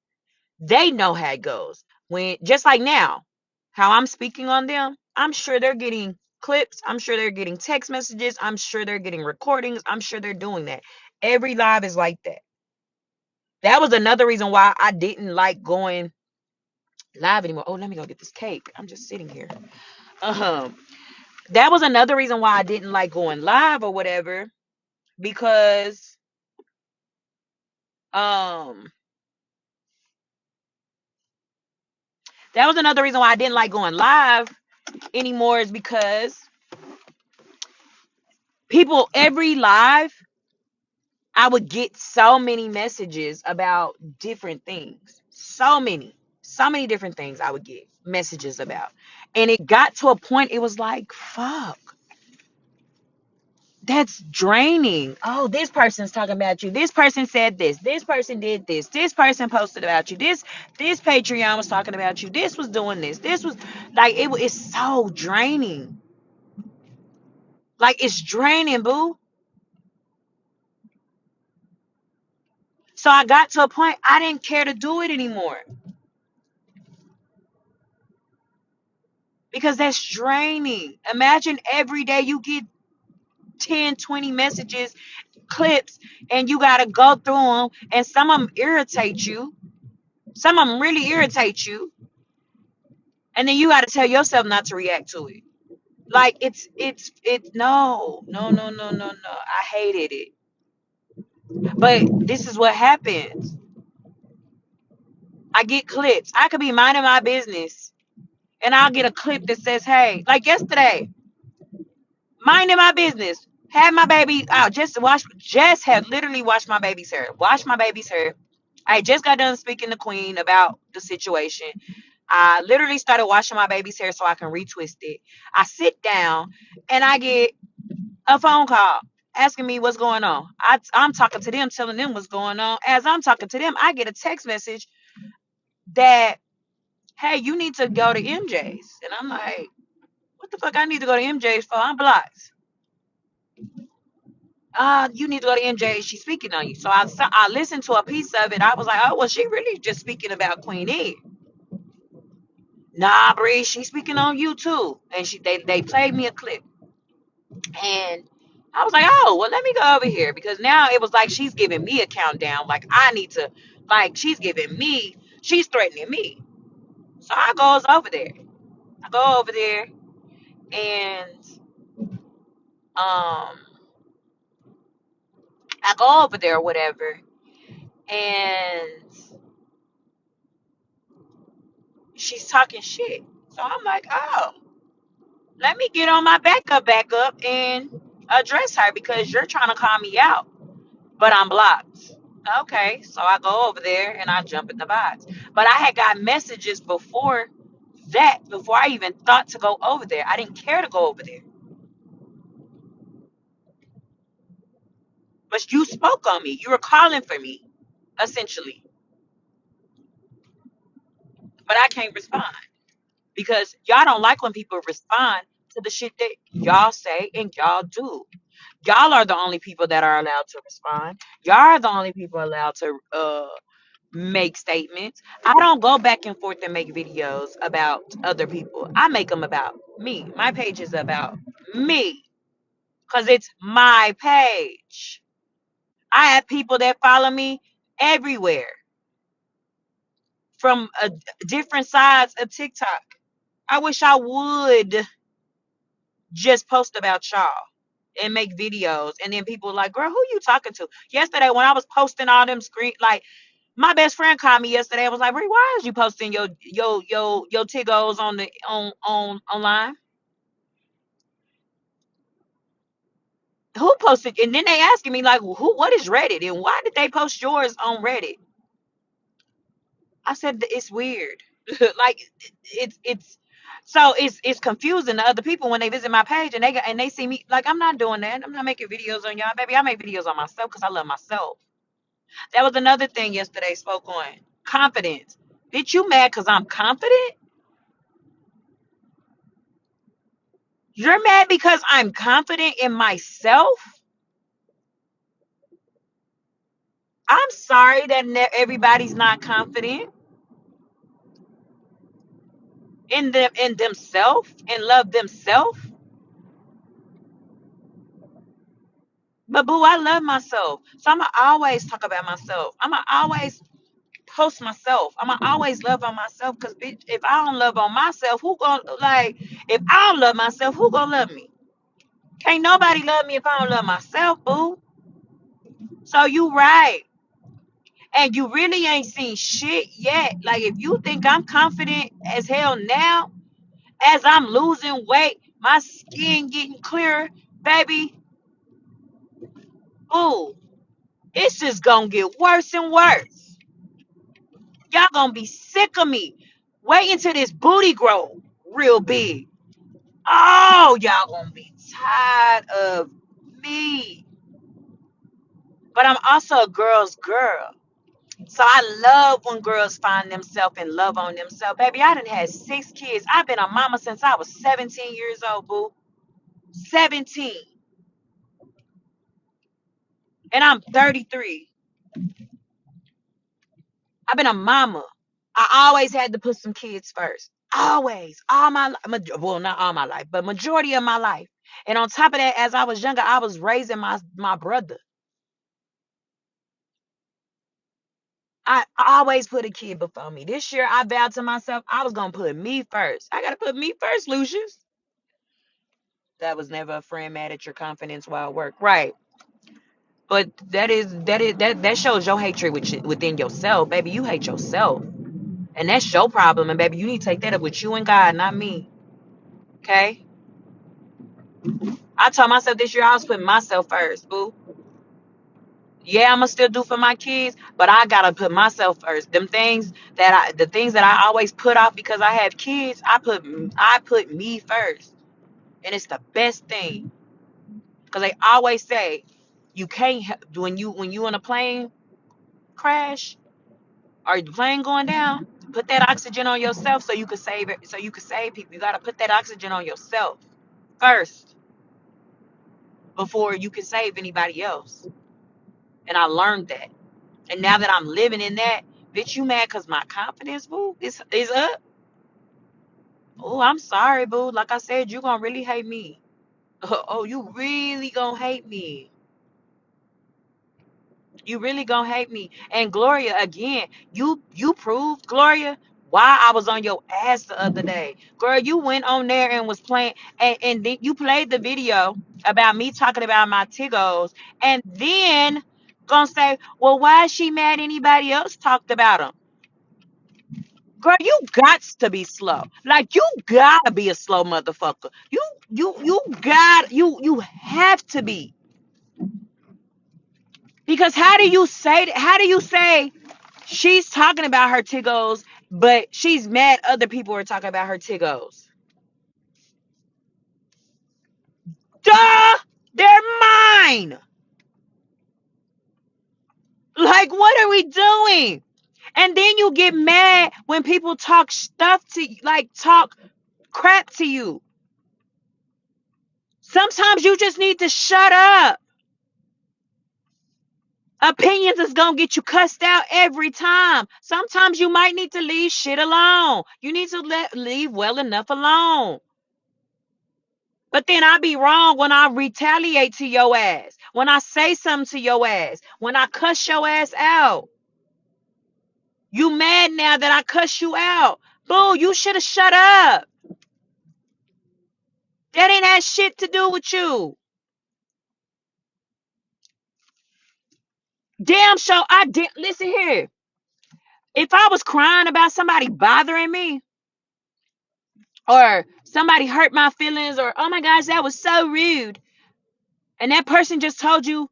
they know how it goes. When just like now, how I'm speaking on them, I'm sure they're getting clips. I'm sure they're getting text messages. I'm sure they're getting recordings. I'm sure they're doing that. Every live is like that. That was another reason why I didn't like going live anymore. Oh, let me go get this cake. I'm just sitting here. Um, that was another reason why I didn't like going live or whatever because um that was another reason why I didn't like going live anymore is because people every live I would get so many messages about different things. So many different things I would get messages about. And it got to a point it was like, fuck. That's draining. Oh, this person's talking about you. This person said this. This person did this. This person posted about you. This Patreon was talking about you. This was doing this. This was like it's so draining. Like it's draining, boo. So I got to a point I didn't care to do it anymore because that's draining. Imagine every day you get 10, 20 messages, clips, and you got to go through them, and some of them irritate you. Some of them really irritate you. And then you got to tell yourself not to react to it. Like no. I hated it. But this is what happens. I get clips. I could be minding my business and I'll get a clip that says, hey, like yesterday, minding my business. Had my baby out, just had literally washed my baby's hair. Washed my baby's hair. I just got done speaking to Queen about the situation. I literally started washing my baby's hair so I can retwist it. I sit down and I get a phone call asking me what's going on. I'm talking to them, telling them what's going on. As I'm talking to them, I get a text message that, hey, you need to go to MJ's. And I'm like, what the fuck I need to go to MJ's for? I'm blocked. You need to go to MJ. She's speaking on you. So I listened to a piece of it. I was like, oh, well, she really just speaking about Queen Ed. Nah, Bree, she's speaking on you too. And they played me a clip. And I was like, oh, well, let me go over here because now it was like she's giving me a countdown. Like I need to, like she's threatening me. So I goes over there. I go over there and I go over there or whatever. And she's talking shit. So I'm like, oh, let me get on my back up and address her because you're trying to call me out, but I'm blocked. Okay, so I go over there and I jump in the box. But I had got messages before that, before I even thought to go over there. I didn't care to go over there. But you spoke on me. You were calling for me, essentially. But I can't respond because y'all don't like when people respond to the shit that y'all say and y'all do. Y'all are the only people that are allowed to respond. Y'all are the only people allowed to make statements. I don't go back and forth and make videos about other people. I make them about me. My page is about me because it's my page. I have people that follow me everywhere from different sides of TikTok. I wish I would just post about y'all and make videos. And then people like, girl, who you talking to? Yesterday when I was posting all them screen, like my best friend called me yesterday. I was like, Brie, why is you posting your tigos on the on online? Who posted? And then they asking me like, who? What is Reddit? And why did they post yours on Reddit? I said it's weird. Like it's so it's confusing to other people when they visit my page and they see me like I'm not doing that. I'm not making videos on y'all, baby. I make videos on myself because I love myself. That was another thing yesterday spoke on. Confidence. Bitch, you mad because I'm confident? You're mad because I'm confident in myself? I'm sorry that everybody's not confident in themselves and love themselves. But boo, I love myself. So I'ma always talk about myself. I'ma always post myself. I'ma always love on myself. Cause bitch, if I don't love on myself, who gonna like if I don't love myself, who gonna love me? Can't nobody love me if I don't love myself, boo. So you right. And you really ain't seen shit yet. Like if you think I'm confident as hell now, as I'm losing weight, my skin getting clearer, baby, boo, it's just gonna get worse and worse. Y'all gonna be sick of me. Wait until this booty grow real big. Oh, y'all gonna be tired of me. But I'm also a girl's girl. So I love when girls find themselves and love on themselves. Baby, I done had 6 kids. I've been a mama since I was 17 years old, boo. 17. And I'm 33. I've been a mama. I always had to put some kids first. Always. All my life. Well, not all my life, but majority of my life. And on top of that, as I was younger, I was raising my brother. I always put a kid before me. This year, I vowed to myself I was going to put me first. I got to put me first, Lucius. That was never a friend mad at your confidence while work. Right. But that shows your hatred within yourself. Baby, you hate yourself. And that's your problem. And baby, you need to take that up with you and God, not me. Okay? I told myself this year I was putting myself first, boo. Yeah, I'ma still do for my kids, but I gotta put myself first. The things that I always put off because I have kids, I put me first, and it's the best thing. Cause they always say, you can't when you in a plane crash or the plane going down, put that oxygen on yourself so you can save it, so you can save people. You gotta put that oxygen on yourself first. before you can save anybody else. And I learned that. And now that I'm living in that, bitch, you mad because my confidence, boo, is up? Oh, I'm sorry, boo. Like I said, you gonna really hate me. Oh, you really gonna hate me. You really gonna hate me. And Gloria, again, you proved, Gloria, why I was on your ass the other day. Girl, you went on there and was playing, and then you played the video about me talking about my Tigos, and then gonna say, well, why is she mad anybody else talked about them? Girl, you got to be slow. Like you gotta be a slow motherfucker. You have to be. Because how do you say she's talking about her Tigos, but she's mad other people are talking about her Tigos? Duh! They're mine! Like, what are we doing? And then you get mad when people talk stuff to you, like talk crap to you. Sometimes you just need to shut up. Opinions is gonna get you cussed out every time. Sometimes you might need to leave shit alone. You need to leave well enough alone. But then I be wrong when I retaliate to your ass, when I say something to your ass, when I cuss your ass out. You mad now that I cuss you out. Boo, you should have shut up. That ain't had shit to do with you. Damn sure I did. Listen here. If I was crying about somebody bothering me or somebody hurt my feelings or, oh my gosh, that was so rude. And that person just told you,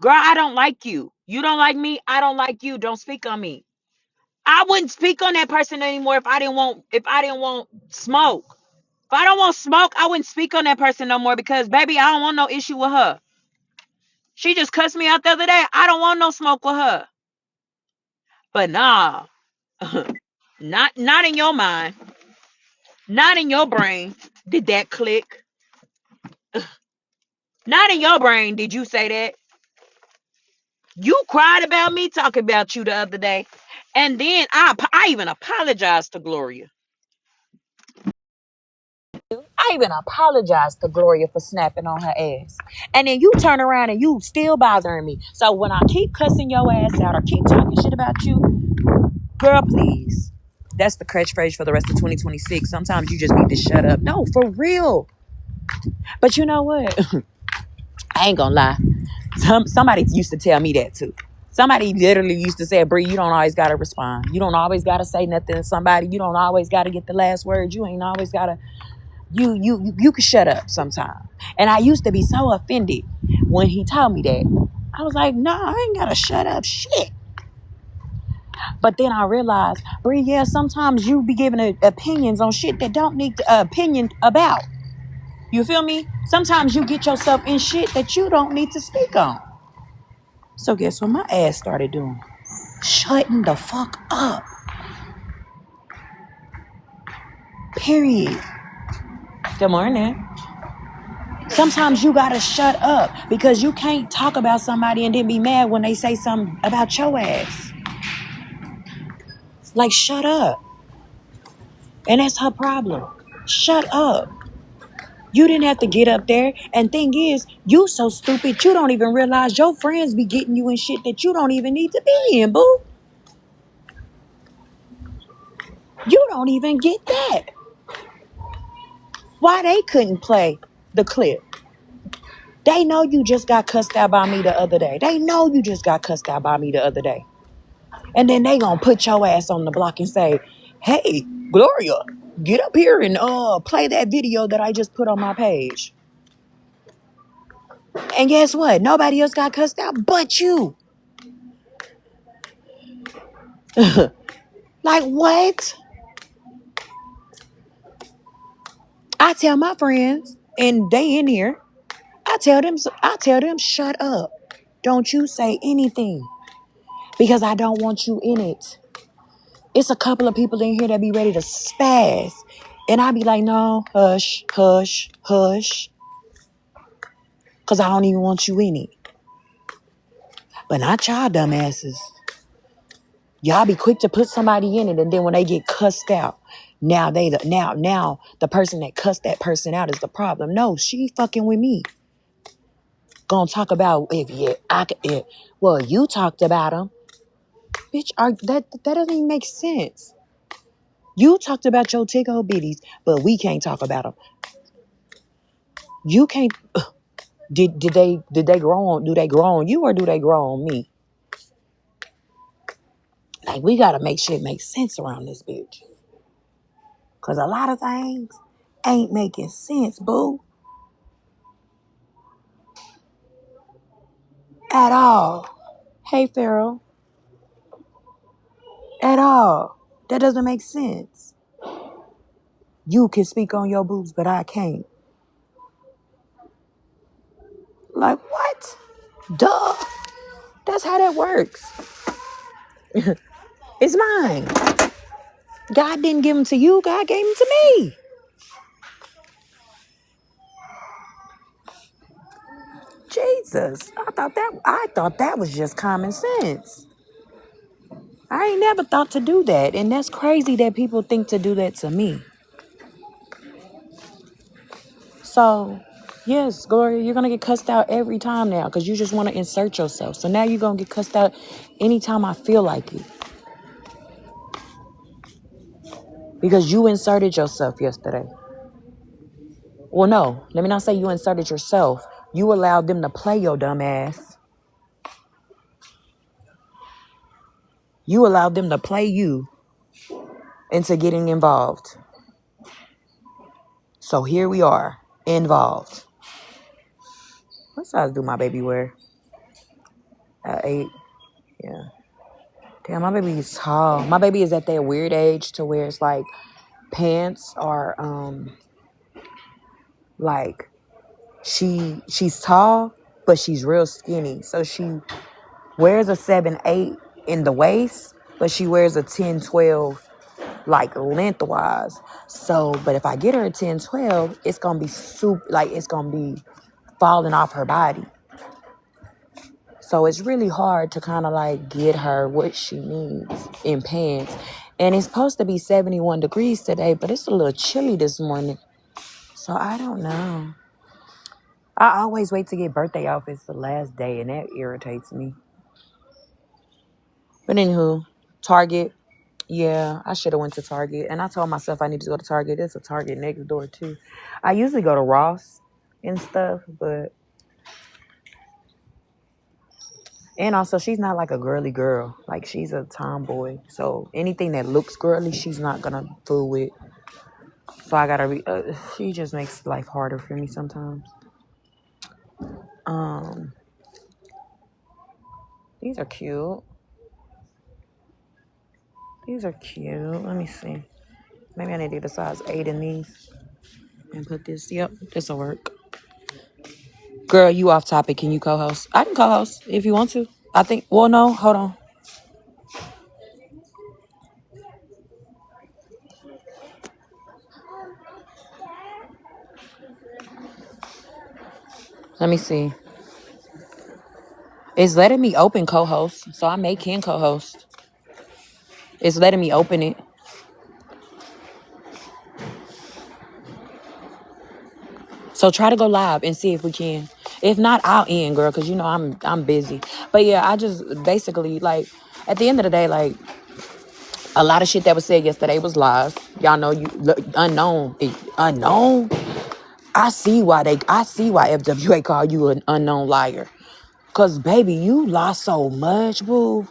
girl, I don't like you. You don't like me. I don't like you. Don't speak on me. I wouldn't speak on that person anymore if I didn't want smoke. If I don't want smoke, I wouldn't speak on that person no more because baby, I don't want no issue with her. She just cussed me out the other day. I don't want no smoke with her. But nah. not in your mind. Not in your brain. Did that click? Not in your brain did you say that. You cried about me talking about you the other day. And then I even apologized to Gloria. I even apologized to Gloria for snapping on her ass. And then you turn around and you still bothering me. So when I keep cussing your ass out or keep talking shit about you, girl, please. That's the catchphrase for the rest of 2026. Sometimes you just need to shut up. No, for real. But you know what? I ain't gonna lie. Somebody used to tell me that too. Somebody literally used to say, Bree, you don't always gotta respond. You don't always gotta say nothing to somebody. You don't always gotta get the last word. You ain't always gotta. You can shut up sometime. And I used to be so offended when he told me that. I was like, no, I ain't gotta shut up shit. But then I realized, Bree, yeah, sometimes you be giving opinions on shit that don't need opinion about. You feel me? Sometimes you get yourself in shit that you don't need to speak on. So guess what my ass started doing? Shutting the fuck up. Period. Good morning. Sometimes you gotta shut up because you can't talk about somebody and then be mad when they say something about your ass. Like, shut up. And that's her problem. Shut up. You didn't have to get up there. And thing is, you so stupid, you don't even realize your friends be getting you in shit that you don't even need to be in, boo. You don't even get that. Why they couldn't play the clip? They know you just got cussed out by me the other day. They know you just got cussed out by me the other day. And then they gonna put your ass on the block and say, hey, Gloria, get up here and play that video that I just put on my page. And guess what? Nobody else got cussed out but you. Like, what? I tell my friends, and they in here, I tell them, shut up. Don't you say anything. Because I don't want you in it. It's a couple of people in here that be ready to spaz. And I be like, no, hush, hush, hush. Because I don't even want you in it. But not y'all dumbasses. Y'all be quick to put somebody in it, and then when they get cussed out, now the person that cussed that person out is the problem. No, she fucking with me. Gonna talk about well, you talked about him. Bitch, that doesn't even make sense. You talked about your tickle bitties, but we can't talk about them. You can't. Did they grow on? Do they grow on you or do they grow on me? Like, we gotta make shit make sense around this bitch. Cause a lot of things ain't making sense, boo. At all. Hey, Pharaoh. At all. That doesn't make sense. You can speak on your boobs, but I can't. Like, what? Duh. That's how that works. It's mine. God didn't give them to you. God gave them to me. Jesus. I thought that was just common sense. I ain't never thought to do that. And that's crazy that people think to do that to me. So, yes, Gloria, you're going to get cussed out every time now because you just want to insert yourself. So now you're going to get cussed out anytime I feel like it. Because you inserted yourself yesterday. Well, no, let me not say you inserted yourself. You allowed them to play your dumb ass. You allowed them to play you into getting involved. So here we are, involved. What size do my baby wear? 8. Yeah. Damn, my baby is tall. My baby is at that weird age to where it's like pants are like she's tall, but she's real skinny. So she wears a 7-8 in the waist, but she wears a 10-12 like lengthwise. So, but if I get her a 10-12, it's gonna be it's gonna be falling off her body. So it's really hard to kind of like get her what she needs in pants. And it's supposed to be 71 degrees today, but it's a little chilly this morning. So I don't know. I always wait to get birthday outfits the last day, and that irritates me. But anywho, Target. Yeah, I should have went to Target. And I told myself I need to go to Target. There's a Target next door, too. I usually go to Ross and stuff, but... And also, she's not like a girly girl. Like, she's a tomboy. So, anything that looks girly, she's not gonna fool with. So, I gotta she just makes life harder for me sometimes. These are cute. These are cute. Let me see. Maybe I need to get a size 8 in these. And put this. Yep, this'll work. Girl, you off topic. Can you co-host? I can co-host if you want to. I think... Well, no. Hold on. Let me see. It's letting me open co-host. So I can co-host. It's letting me open it. So try to go live and see if we can. If not, I'll end, girl, because you know I'm busy. But yeah, I just basically, like, at the end of the day, like, a lot of shit that was said yesterday was lies. Y'all know unknown. I see why FWA call you an unknown liar. Cause baby, you lie so much, boo.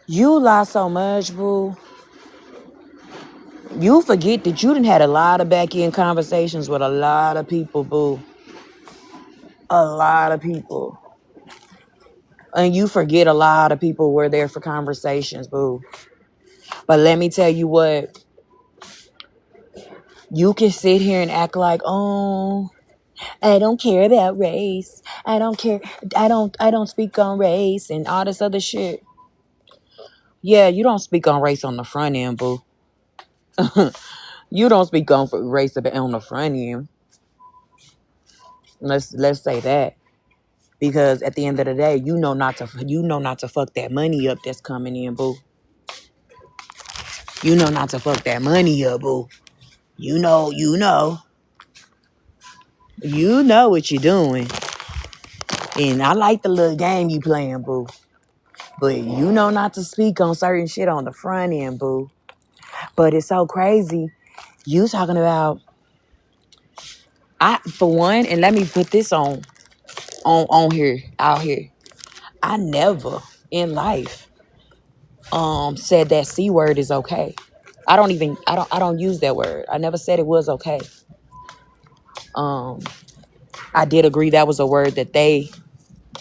You lie so much, boo. You forget that you done had a lot of back end conversations with a lot of people, boo. A lot of people. And you forget a lot of people were there for conversations, boo. But let me tell you what. You can sit here and act like, oh, I don't care about race. I don't care. I don't speak on race and all this other shit. Yeah, you don't speak on race on the front end, boo. You don't speak on race on the front end. Let's say that. Because at the end of the day, you know not to fuck that money up that's coming in, boo. You know not to fuck that money up, boo. You know what you're doing. And I like the little game you playing, boo. But you know not to speak on certain shit on the front end, boo. But it's so crazy. You talking about for one, and let me put this on here, out here. I never in life said that C word is okay. I don't use that word. I never said it was okay. I did agree that was a word that they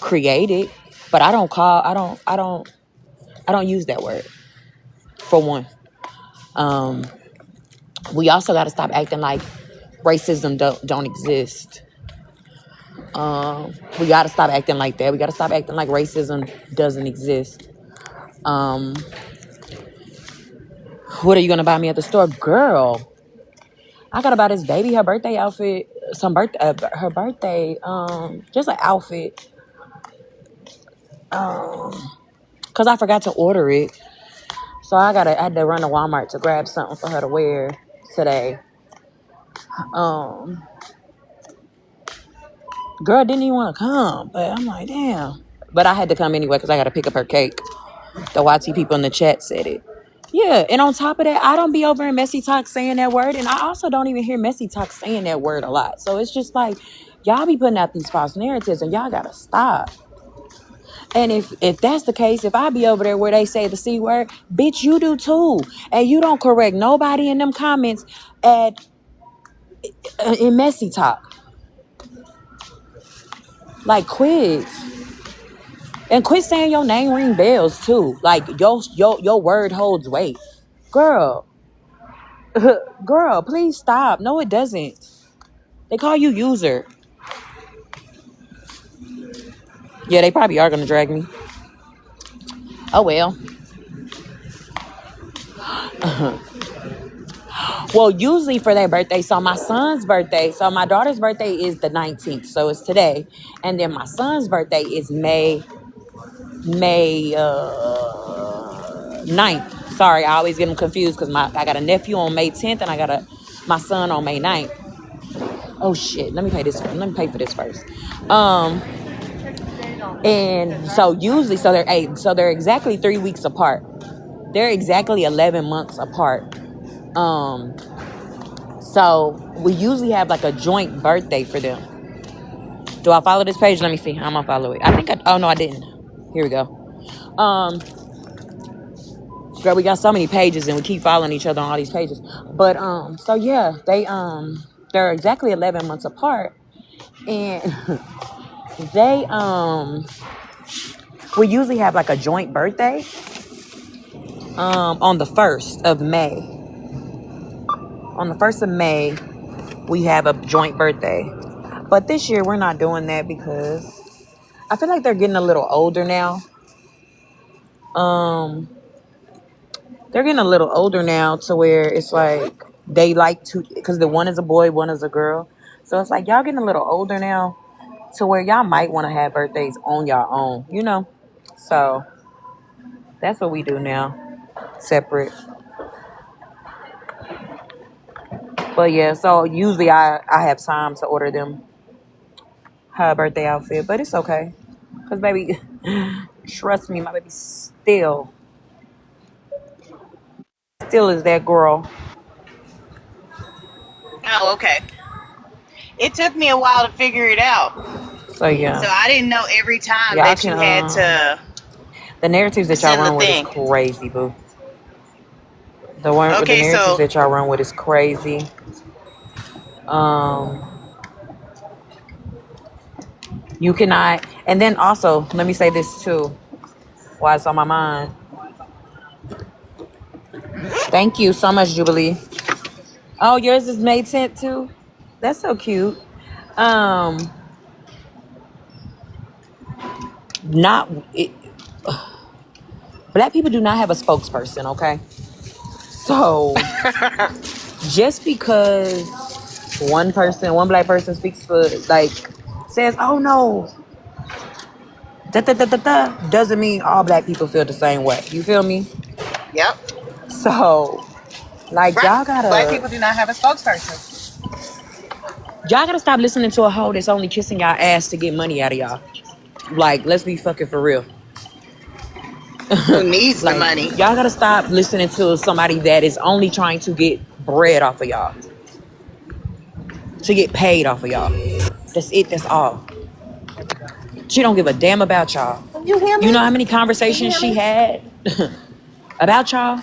created, but I don't use that word, for one. We also got to stop acting like racism don't exist. We got to stop acting like that. We got to stop acting like racism doesn't exist. What are you gonna buy me at the store, girl? I gotta buy this baby her birthday outfit, her birthday, just an outfit, cause I forgot to order it, so I had to run to Walmart to grab something for her to wear today. Girl didn't even want to come, but I'm like, damn. But I had to come anyway because I got to pick up her cake. The YT people in the chat said it. Yeah, and on top of that, I don't be over in Messy Talk saying that word, and I also don't even hear Messy Talk saying that word a lot. So it's just like, y'all be putting out these false narratives, and y'all gotta stop. And if that's the case, if I be over there where they say the C word, bitch, you do too. And you don't correct nobody in them comments in Messy Talk. Like, quit. And quit saying your name ring bells too. Like your word holds weight. Girl, please stop. No, it doesn't. They call you user. Yeah, they probably are gonna drag me. Oh well. Well, usually for their birthday. So my son's birthday. So my daughter's birthday is the 19th. So it's today. And then my son's birthday is May 9th. Sorry, I always get them confused because I got a nephew on May 10th and I got my son on May 9th. Oh shit, let me pay for this first. And so usually they're exactly 3 weeks apart. They're exactly 11 months apart. So we usually have like a joint birthday for them. Do I follow this page? Let me see. I'm gonna follow it. Oh no, I didn't. Here we go. Girl, we got so many pages and we keep following each other on all these pages. But so yeah, they're exactly 11 months apart. And they we usually have like a joint birthday on the 1st of May. On the 1st of May, we have a joint birthday. But this year we're not doing that because I feel like they're getting a little older now. They're getting a little older now to where it's like they like to, because the one is a boy, one is a girl. So it's like y'all getting a little older now to where y'all might want to have birthdays on your own, you know? So that's what we do now, separate. But yeah, so usually I have time to order them her birthday outfit, but it's okay. Because baby, trust me, my baby still is that girl. Oh, okay. It took me a while to figure it out. So yeah. So I didn't know every time that you had to. The narratives that y'all run with is crazy, boo. The narratives that y'all run with is crazy. You cannot, and then also let me say this too, while it's on my mind. Thank you so much, Jubilee. Oh, yours is May 10th too? That's so cute. Black people do not have a spokesperson, okay? So just because one black person speaks for, like, says, oh no, da, da, da, da, da, doesn't mean all black people feel the same way. You feel me? Yep. So, like, Right. Black people do not have a spokesperson. y'all gotta stop listening to a hoe that's only kissing y'all ass to get money out of y'all. Like, let's be fucking for real. Who needs the Like, money? y'all gotta stop listening to somebody that is only trying to get bread off of y'all, to get paid off of y'all. That's it. That's all. She don't give a damn about y'all. You hear You me? know how many conversations she had about y'all?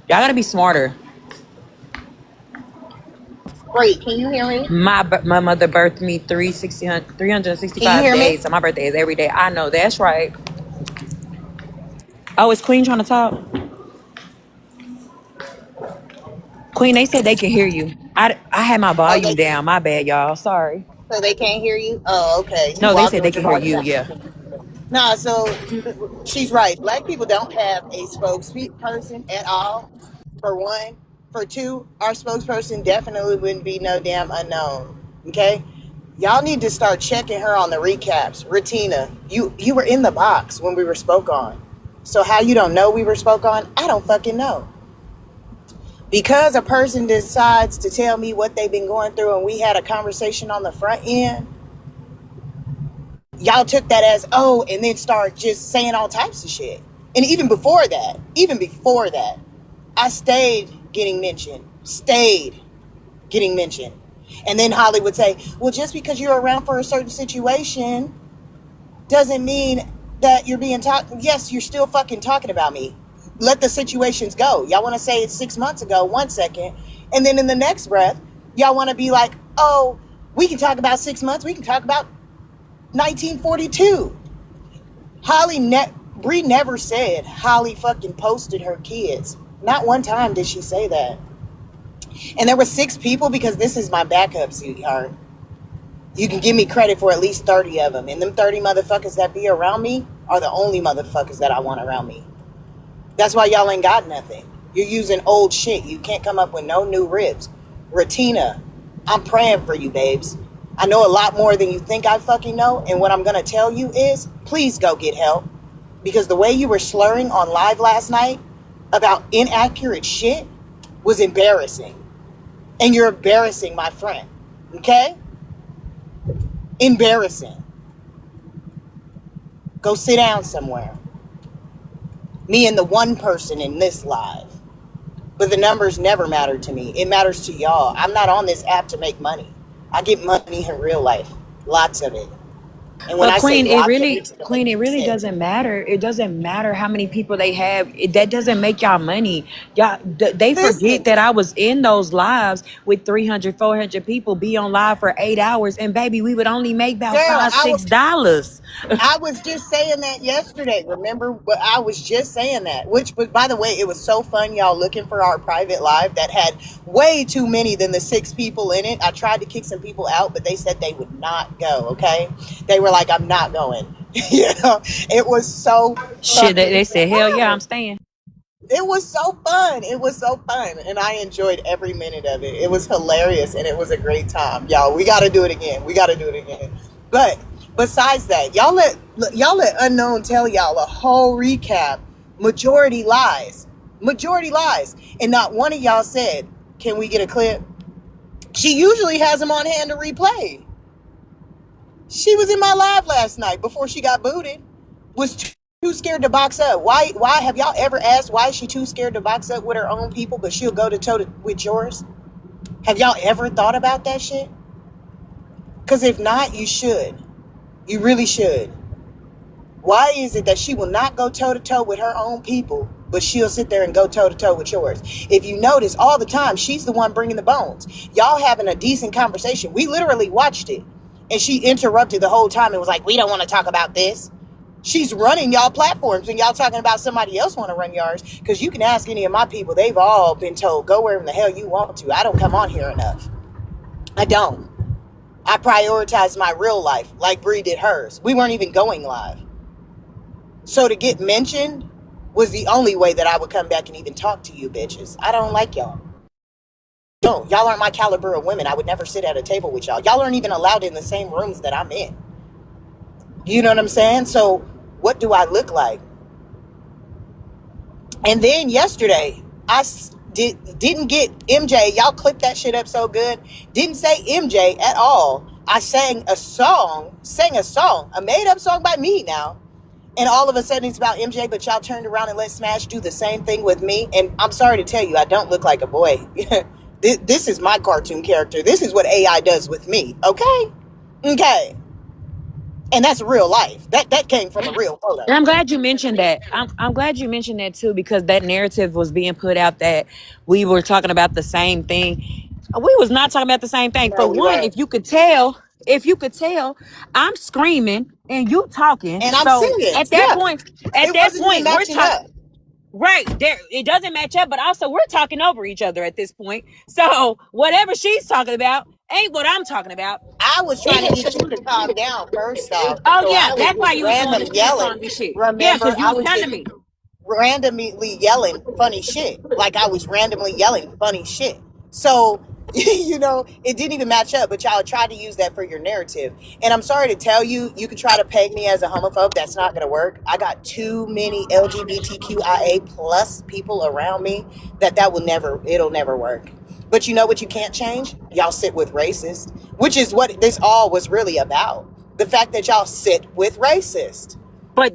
Y'all gotta be smarter. Wait, can you hear me? My mother birthed me Can you 365 hear me? days, so my birthday is every day. I know that's right. Oh, is Queen trying to talk? Queen, they said they can hear you. I had my Oh, volume down. My bad, y'all. Sorry. so they can't hear you? Oh, okay. You No, they said walking they with can your hear walkie you. talkie. Yeah. Nah, so she's right. Black people don't have a spokesperson at all, for one. For two, our spokesperson definitely wouldn't be no damn unknown. Okay? Y'all need to start checking her on the recaps. Retina, you were in the box when we were spoke on. So how you don't know we were spoke on? I don't fucking know. Because a person decides to tell me what they've been going through and we had a conversation on the front end, y'all took that as, oh, and then start just saying all types of shit. And even before that, I stayed getting mentioned. And then Holly would say, well, just because you're around for a certain situation doesn't mean that you're being talked. Yes, you're still fucking talking about me. Let the situations go. Y'all want to say it's 6 months ago, 1 second. And then in the next breath, y'all want to be like, oh, we can talk about 6 months. We can talk about 1942. Bree never said Holly fucking posted her kids. Not one time did she say that. And there were 6 people because this is my backup, sweetheart. You can give me credit for at least 30 of them. And them 30 motherfuckers that be around me are the only motherfuckers that I want around me. That's why y'all ain't got nothing. You're using old shit. You can't come up with no new ribs. Retina, I'm praying for you, babes. I know a lot more than you think I fucking know. And what I'm going to tell you is, please go get help. Because the way you were slurring on live last night about inaccurate shit was embarrassing. And you're embarrassing my friend. Okay? Embarrassing. Go sit down somewhere. Me and the one person in this live. But the numbers never matter to me. It matters to y'all. I'm not on this app to make money. I get money in real life. Lots of it. And when But I say Queen, it lots of really, it, it Queen, it makes really sense. doesn't matter. It doesn't matter how many people they have. That doesn't make y'all money. Y'all, they forget Listen, that I was in those lives with 300, 400 people, be on live for 8 hours, and baby, we would only make about girl, $5, $6. I was just saying that yesterday. Remember? But I was just saying that. Which, but by the way, it was so fun, y'all, looking for our private live that had way too many than the 6 people in it. I tried to kick some people out, but they said they would not go. Okay, they were like, "I'm not going." You know, it was so Shit, fucking they said, hell yeah, I'm fun. staying. It was so fun. It was so fun. And I enjoyed every minute of it. It was hilarious and it was a great time. Y'all, we gotta do it again. We gotta do it again. But besides that, y'all let Unknown tell y'all a whole recap. Majority lies. Majority lies. And not one of y'all said, can we get a clip? She usually has them on hand to replay. She was in my live last night before she got booted. Was too scared to box up. Why have y'all ever asked why is she too scared to box up with her own people, but she'll go to toe with yours? Have y'all ever thought about that shit? Because if not, you should. You really should. Why is it that she will not go toe to toe with her own people, but she'll sit there and go toe to toe with yours? If you notice, all the time, she's the one bringing the bones. Y'all having a decent conversation. We literally watched it. And she interrupted the whole time and was like, we don't want to talk about this. She's running y'all platforms and y'all talking about somebody else want to run yours. Because you can ask any of my people. They've all been told, go wherever the hell you want to. I don't come on here enough. I don't. I prioritize my real life like Bree did hers. We weren't even going live. So to get mentioned was the only way that I would come back and even talk to you bitches. I don't like y'all. don't. Y'all aren't my caliber of women. I would never sit at a table with y'all. Y'all aren't even allowed in the same rooms that I'm in. You know what I'm saying? So what do I look like? And then yesterday, didn't get MJ. Y'all clipped that shit up so good. Didn't say MJ at all. I sang a song, a made up song by me now. And all of a sudden it's about MJ, but y'all turned around and let Smash do the same thing with me. And I'm sorry to tell you, I don't look like a boy. This is my cartoon character. This is what AI does with me. Okay? Okay. And that's real life. That came from a real photo. And I'm glad you mentioned that. I'm glad you mentioned that too, because that narrative was being put out that we were talking about the same thing. We was not talking about the same thing. For one, if you could tell, I'm screaming and you talking. And I'm so singing. at that point, we're talking. up. Right there, it doesn't match up, but also we're talking over each other at this point. So whatever she's talking about ain't what I'm talking about. I was trying to get you to calm down first off. Oh So yeah, I was that's why just you was doing random this yelling. song shit. Remember, Yeah, because you I was was telling just me. randomly yelling funny shit. Like I was randomly yelling funny shit. So, you know, it didn't even match up, but y'all tried to use that for your narrative. And I'm sorry to tell you, you could try to peg me as a homophobe. That's not going to work. I got too many LGBTQIA plus people around me it'll never work. But you know what you can't change? Y'all sit with racists, which is what this all was really about. The fact that y'all sit with racists. But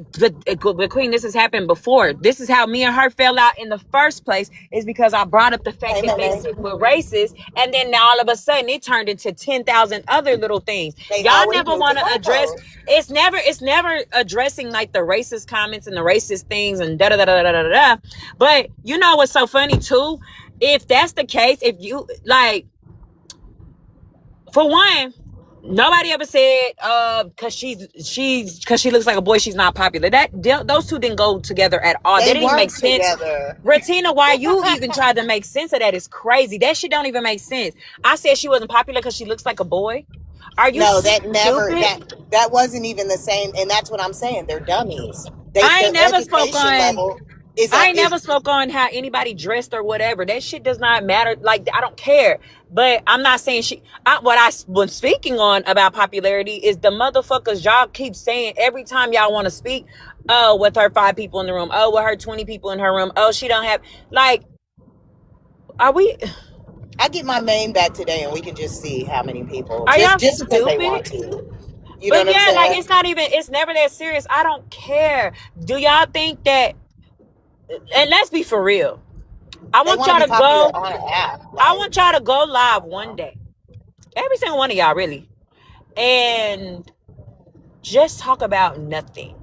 Queen, this has happened before. This is how me and her fell out in the first place, is because I brought up the fact that they sit with racists, and then now all of a sudden it turned into 10,000 other little things. Y'all never want to address. It's never addressing like the racist comments and the racist things and da da da da da da da. But you know what's so funny too? If that's the case, if you like, for one, nobody ever said because she looks like a boy, she's not popular. Those two didn't go together at all. They didn't even make sense. Ratina, why you even tried to make sense of that is crazy. That shit don't even make sense. I said she wasn't popular because she looks like a boy. Are you stupid? That wasn't even the same, and that's what I'm saying. They're dummies. I never spoke on how anybody dressed or whatever. That shit does not matter. Like, I don't care. But I'm not saying what I was speaking on about popularity is the motherfuckers y'all keep saying every time y'all want to speak. Oh, with her 5 people in the room. Oh, with her 20 people in her room. Oh, she don't have, like, are we? I get my main back today and we can just see how many people. Are y'all just because they want to. You know what I'm saying? Like, it's never that serious. I don't care. Do y'all think that, and let's be for real, I want y'all to go on an app. I want y'all to go live one day, every single one of y'all, really, and just talk about nothing.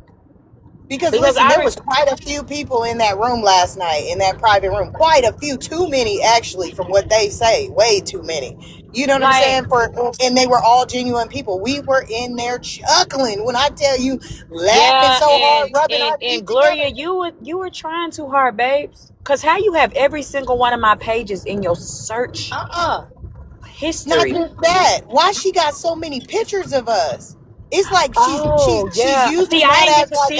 Because listen, there was quite a few people in that room last night, in that private room. Quite a few, too many actually, from what they say. Way too many. You know what I'm saying? And they were all genuine people. We were in there chuckling. When I tell you, laughing so hard, rubbing our feet Gloria, together. you were trying too hard, babes. Because how you have every single one of my pages in your search history? Not just that. Why she got so many pictures of us? It's like she's using that as like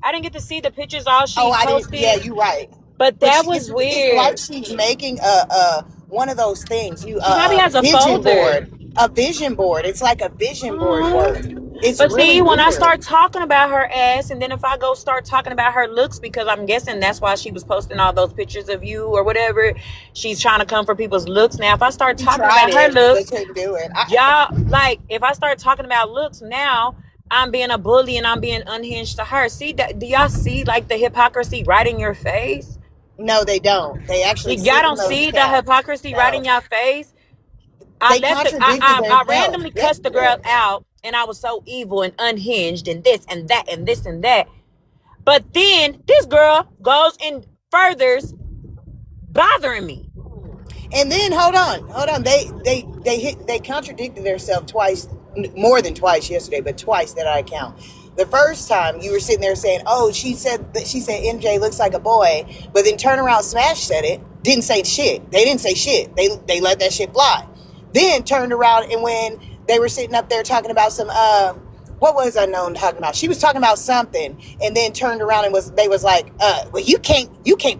I didn't get to see the pictures all she posted. Yeah, you're right. But that was weird. It's like she's making a one of those things. She probably has a folder. A vision board. It's like a vision board work. But really see, when I start talking about her ass, and then if I go start talking about her looks, because I'm guessing that's why she was posting all those pictures of you or whatever, she's trying to come for people's looks. Now, if I start talking about her looks, y'all, like, if I start talking about looks now, I'm being a bully and I'm being unhinged to her. See, do y'all see, like, the hypocrisy right in your face? No, they don't. They actually y'all don't see the hypocrisy right in your face? I randomly cussed the girl out, and I was so evil and unhinged and this and that and this and that. But then this girl goes and furthers bothering me. And then hold on. They contradicted themselves twice, more than twice yesterday, but twice that I count. The first time you were sitting there saying, "Oh, she said MJ looks like a boy," but then turn around, Smash said it. Didn't say shit. They didn't say shit. They let that shit fly. Then turned around, and when they were sitting up there talking about some what was Unknown talking about? She was talking about something, and then turned around and they was like, well, you can't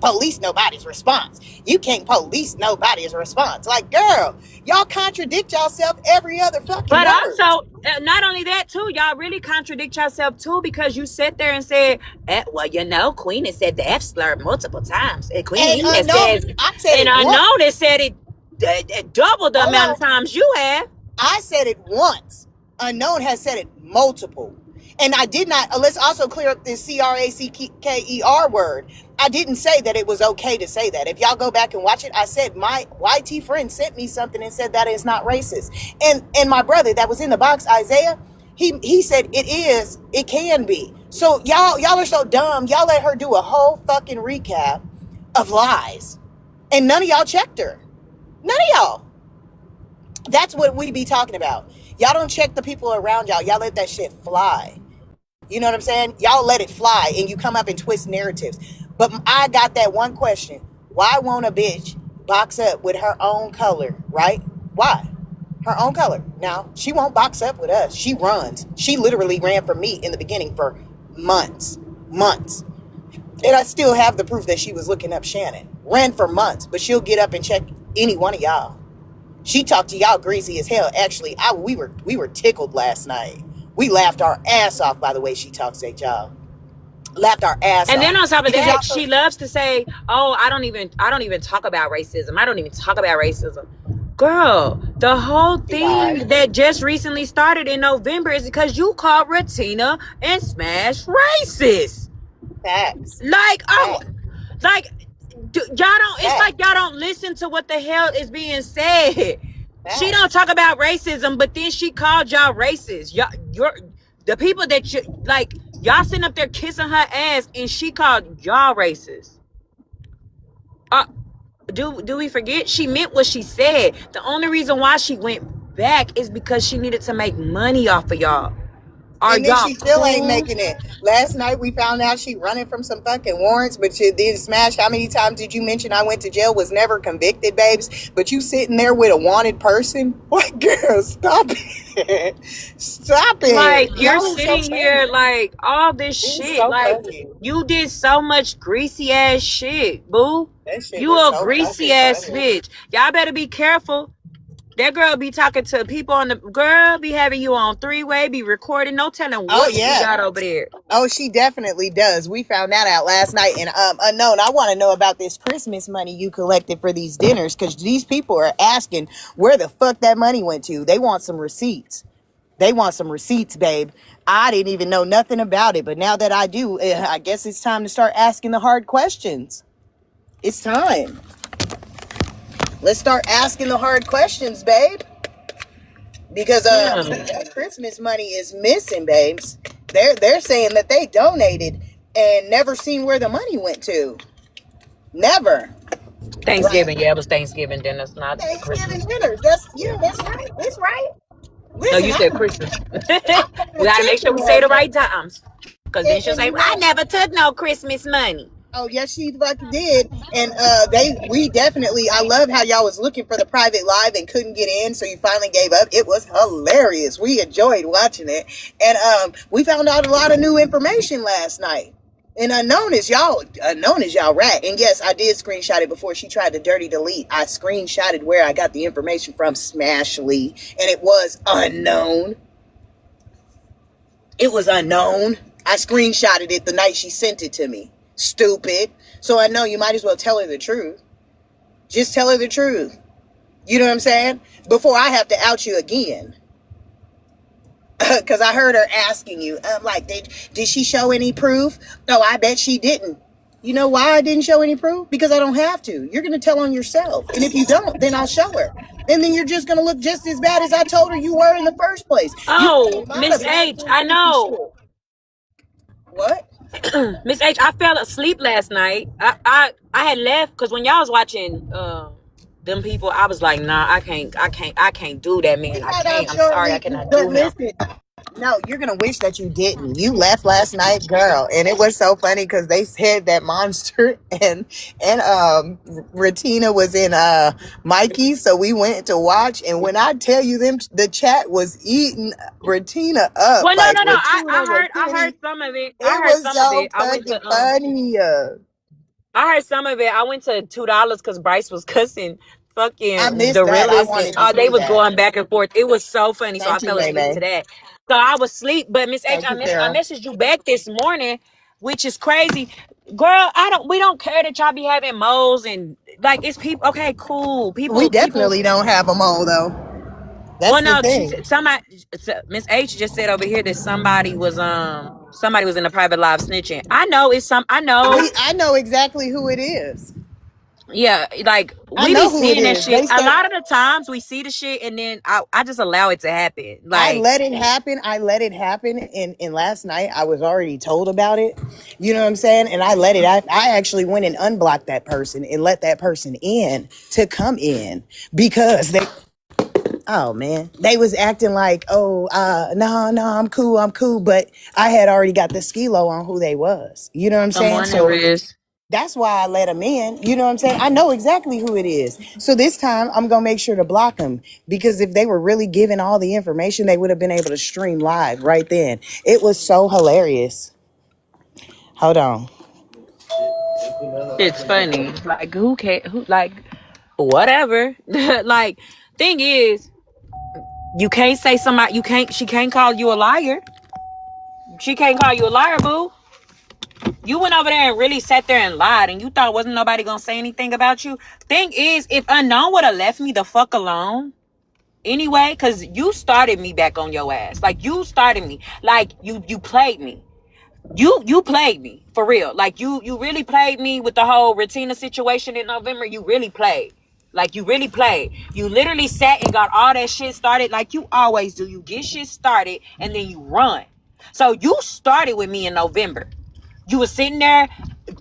police nobody's response. You can't police nobody's response. Like, girl, y'all contradict yourself every other fucking But word. also, not only that too, y'all really contradict yourself too, because you sat there and said, well, you know, Queen has said the F slur multiple times. And Queen And Unknown, I said and it once. Unknown has said it double the Hold amount on. of times you have. I said it once. Unknown has said it multiple. And I did not, let's also clear up this CRACKER word. I didn't say that it was okay to say that. If y'all go back and watch it, I said my YT friend sent me something and said that is not racist. And my brother that was in the box, Isaiah, he said it can be. So y'all are so dumb. Y'all let her do a whole fucking recap of lies. And none of y'all checked her. None of y'all. That's what we be talking about. Y'all don't check the people around y'all. Y'all let that shit fly. You know what I'm saying? Y'all let it fly and you come up and twist narratives. But I got that one question. Why won't a bitch box up with her own color, right? Why? Her own color. Now, she won't box up with us. She runs. She literally ran for me in the beginning for months. Months. And I still have the proof that she was looking up Shannon. Ran for months, but she'll get up and check any one of y'all. She talked to y'all greasy as hell. Actually, we were tickled last night. We laughed our ass off by the way she talks at y'all. Laughed our ass off. And then on top of Because that, she loves to say, "Oh, I don't even talk about racism. I don't even talk about racism." Girl, the whole thing that just recently started in November is because you called Ratina and Smash racist. Facts. Like, oh, Facts. like y'all don't. It's like y'all don't listen to what the hell is being said. Facts. She don't talk about racism, but then she called y'all racist. You're the people that you like. Y'all sitting up there kissing her ass, and she called y'all racist. Do we forget? She meant what she said. The only reason why she went back is because she needed to make money off of y'all. And then she still ain't making it. Last night we found out she running from some fucking warrants, but she did Smash. How many times did you mention I went to jail, was never convicted, babes? But you sitting there with a wanted person? What, girl, stop it. Stop it. Like, you're Y'all sitting so here funny. like all this shit. So like, funny. you did so much greasy ass shit, boo. That shit You was a so greasy fucking ass funny. bitch. Y'all better be careful. That girl be talking to people on the girl, be having you on three-way, be recording, no telling what you got over there. Oh, she definitely does. We found that out last night. And Unknown, I want to know about this Christmas money you collected for these dinners, because these people are asking where the fuck that money went to. They want some receipts. They want some receipts, babe. I didn't even know nothing about it, but now that I do, I guess it's time to start asking the hard questions. It's time. Let's start asking the hard questions, babe. Because that Christmas money is missing, babes. They're saying that they donated and never seen where the money went to. Never. Thanksgiving, yeah, it was Thanksgiving dinners, not Thanksgiving Christmas. dinners. That's right. That's right. No, you said Christmas. We gotta make sure we say the right times. Because then she'll say, I never took no Christmas money. Oh, yes, she fucking did. And we definitely, I love how y'all was looking for the private live and couldn't get in, so you finally gave up. It was hilarious. We enjoyed watching it. And we found out a lot of new information last night. And unknown is y'all rat. And yes, I did screenshot it before she tried to dirty delete. I screenshotted where I got the information from, Smashly, and it was unknown. It was unknown. I screenshotted it the night she sent it to me. Stupid. So I know you might as well tell her the truth. Just tell her the truth. You know what I'm saying? Before I have to out you again. Because I heard her asking you. I'm like, did she show any proof? No, I bet she didn't. You know why I didn't show any proof? Because I don't have to. You're going to tell on yourself. And if you don't, then I'll show her. And then you're just going to look just as bad as I told her you were in the first place. Oh, Miss H, I know. What? Miss H, I fell asleep last night. I had left because when y'all was watching them people, I was like, nah, I can't do that, man. I can't. I'm sorry, I cannot do that. No, you're gonna wish that you didn't. You left last night, girl, and it was so funny because they said that Monster and Retina was in Mikey, so we went to watch. And when I tell you them, the chat was eating Retina up, Well, no, like no, no. Retina, I heard Retini. some of it. I It heard was some of so it. I went fucking to funny. I heard some of it. I went to $2 because Bryce was cussing I fucking missed the that. I realest, and wanted to they see was that. going back and forth. It was so funny. So I Thank you, fell May asleep May. to that. So I was asleep. But Miss H, Thank you, I Carol. messaged you back this morning, which is crazy. Girl, we don't care that y'all be having moles and like it's people. Okay, cool. We People. definitely don't have them all though. Well, That's the no, thing. Miss H just said over here that somebody was in a private live snitching. I know it's some. I know. I know exactly who it is. Yeah, like I we be know who it seeing that is. shit. They A said lot of the times we see the shit and then I just allow it to happen. I Like let it happen. I let it happen. And last night I was already told about it. You know what I'm saying? And I let it. I actually went and unblocked that person and let that person in to come in because they. Oh man, they was acting like, oh, no, I'm cool. But I had already got the skilo on who they was. You know what I'm good saying? morning, So Riz. that's why I let them in. You know what I'm saying? I know exactly who it is. So this time I'm going to make sure to block them because if they were really giving all the information, they would have been able to stream live right then. It was so hilarious. Hold on. It's funny. Like who can who like whatever. Like thing is, you can't say somebody she can't call you a liar. She can't call you a liar, boo. You went over there and really sat there and lied and you thought wasn't nobody gonna say anything about you. Thing is, if Unknown would have left me the fuck alone anyway, because you started me back on your ass. Like you started me. Like you played me. You played me for real. Like you really played me with the whole Retina situation in November. You really played. Like you really played. You literally sat and got all that shit started like you always do. You get shit started and then you run. So you started with me in November. You was sitting there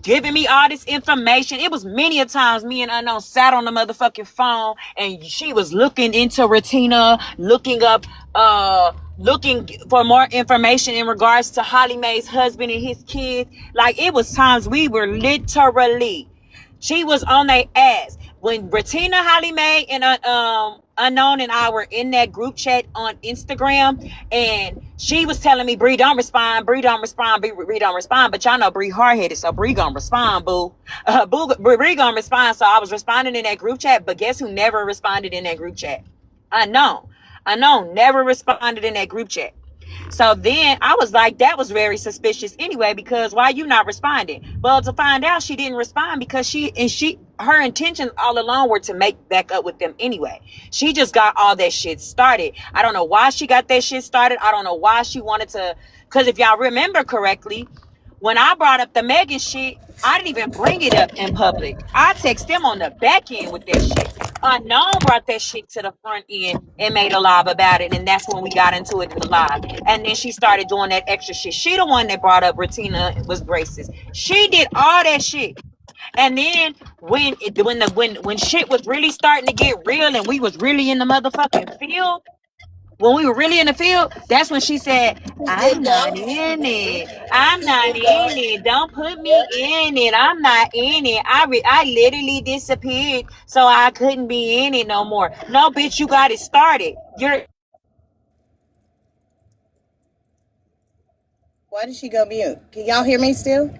giving me all this information. It was many a times me and Unknown sat on the motherfucking phone and she was looking into Retina, looking up, looking for more information in regards to Holly Mae's husband and his kids. Like it was times we were literally, she was on their ass. When Retina, Holly Mae, and Unknown and I were in that group chat on Instagram, and she was telling me, Bree, don't respond, Bree, don't respond, Bree, don't respond. But y'all know Bree hard-headed, so Bree gonna respond, boo. Bree gonna respond, so I was responding in that group chat, but guess who never responded in that group chat? Unknown never responded in that group chat. So then I was like, that was very suspicious anyway, because why you not responding? Well, to find out she didn't respond because her intentions all along were to make back up with them anyway. She just got all that shit started. I don't know why she got that shit started. I don't know why she wanted to, because if y'all remember correctly, when I brought up the Megan shit, I didn't even bring it up in public. I text them on the back end with that shit. Unknown brought that shit to the front end and made a live about it, and that's when we got into it in the live. And then she started doing that extra shit. She the one that brought up Retina was racist. She did all that shit. And then when shit was really starting to get real and we was really in the motherfucking field, when we were really in the field, that's when she said, I'm not in it. I'm not in it. Don't put me in it. I'm not in it. I literally disappeared so I couldn't be in it no more. No, bitch, you got it started. Why did she go mute? Can y'all hear me still?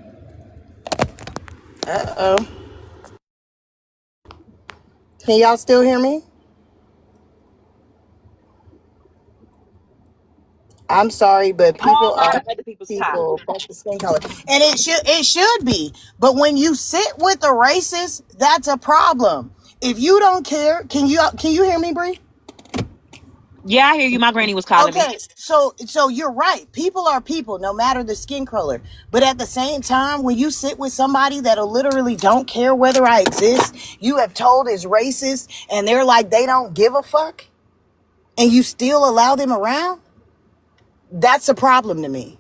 Uh-oh. Can y'all still hear me? I'm sorry, but people whole lot are of other people's top. people fuck the skin color, and it should be. But when you sit with a racist, that's a problem. If you don't care, can you hear me, Bree? Yeah, I hear you. My granny was calling me. Okay, so you're right. People are people, no matter the skin color. But at the same time, when you sit with somebody that'll literally don't care whether I exist, you have told is racist, and they're like they don't give a fuck, and you still allow them around, that's a problem to me.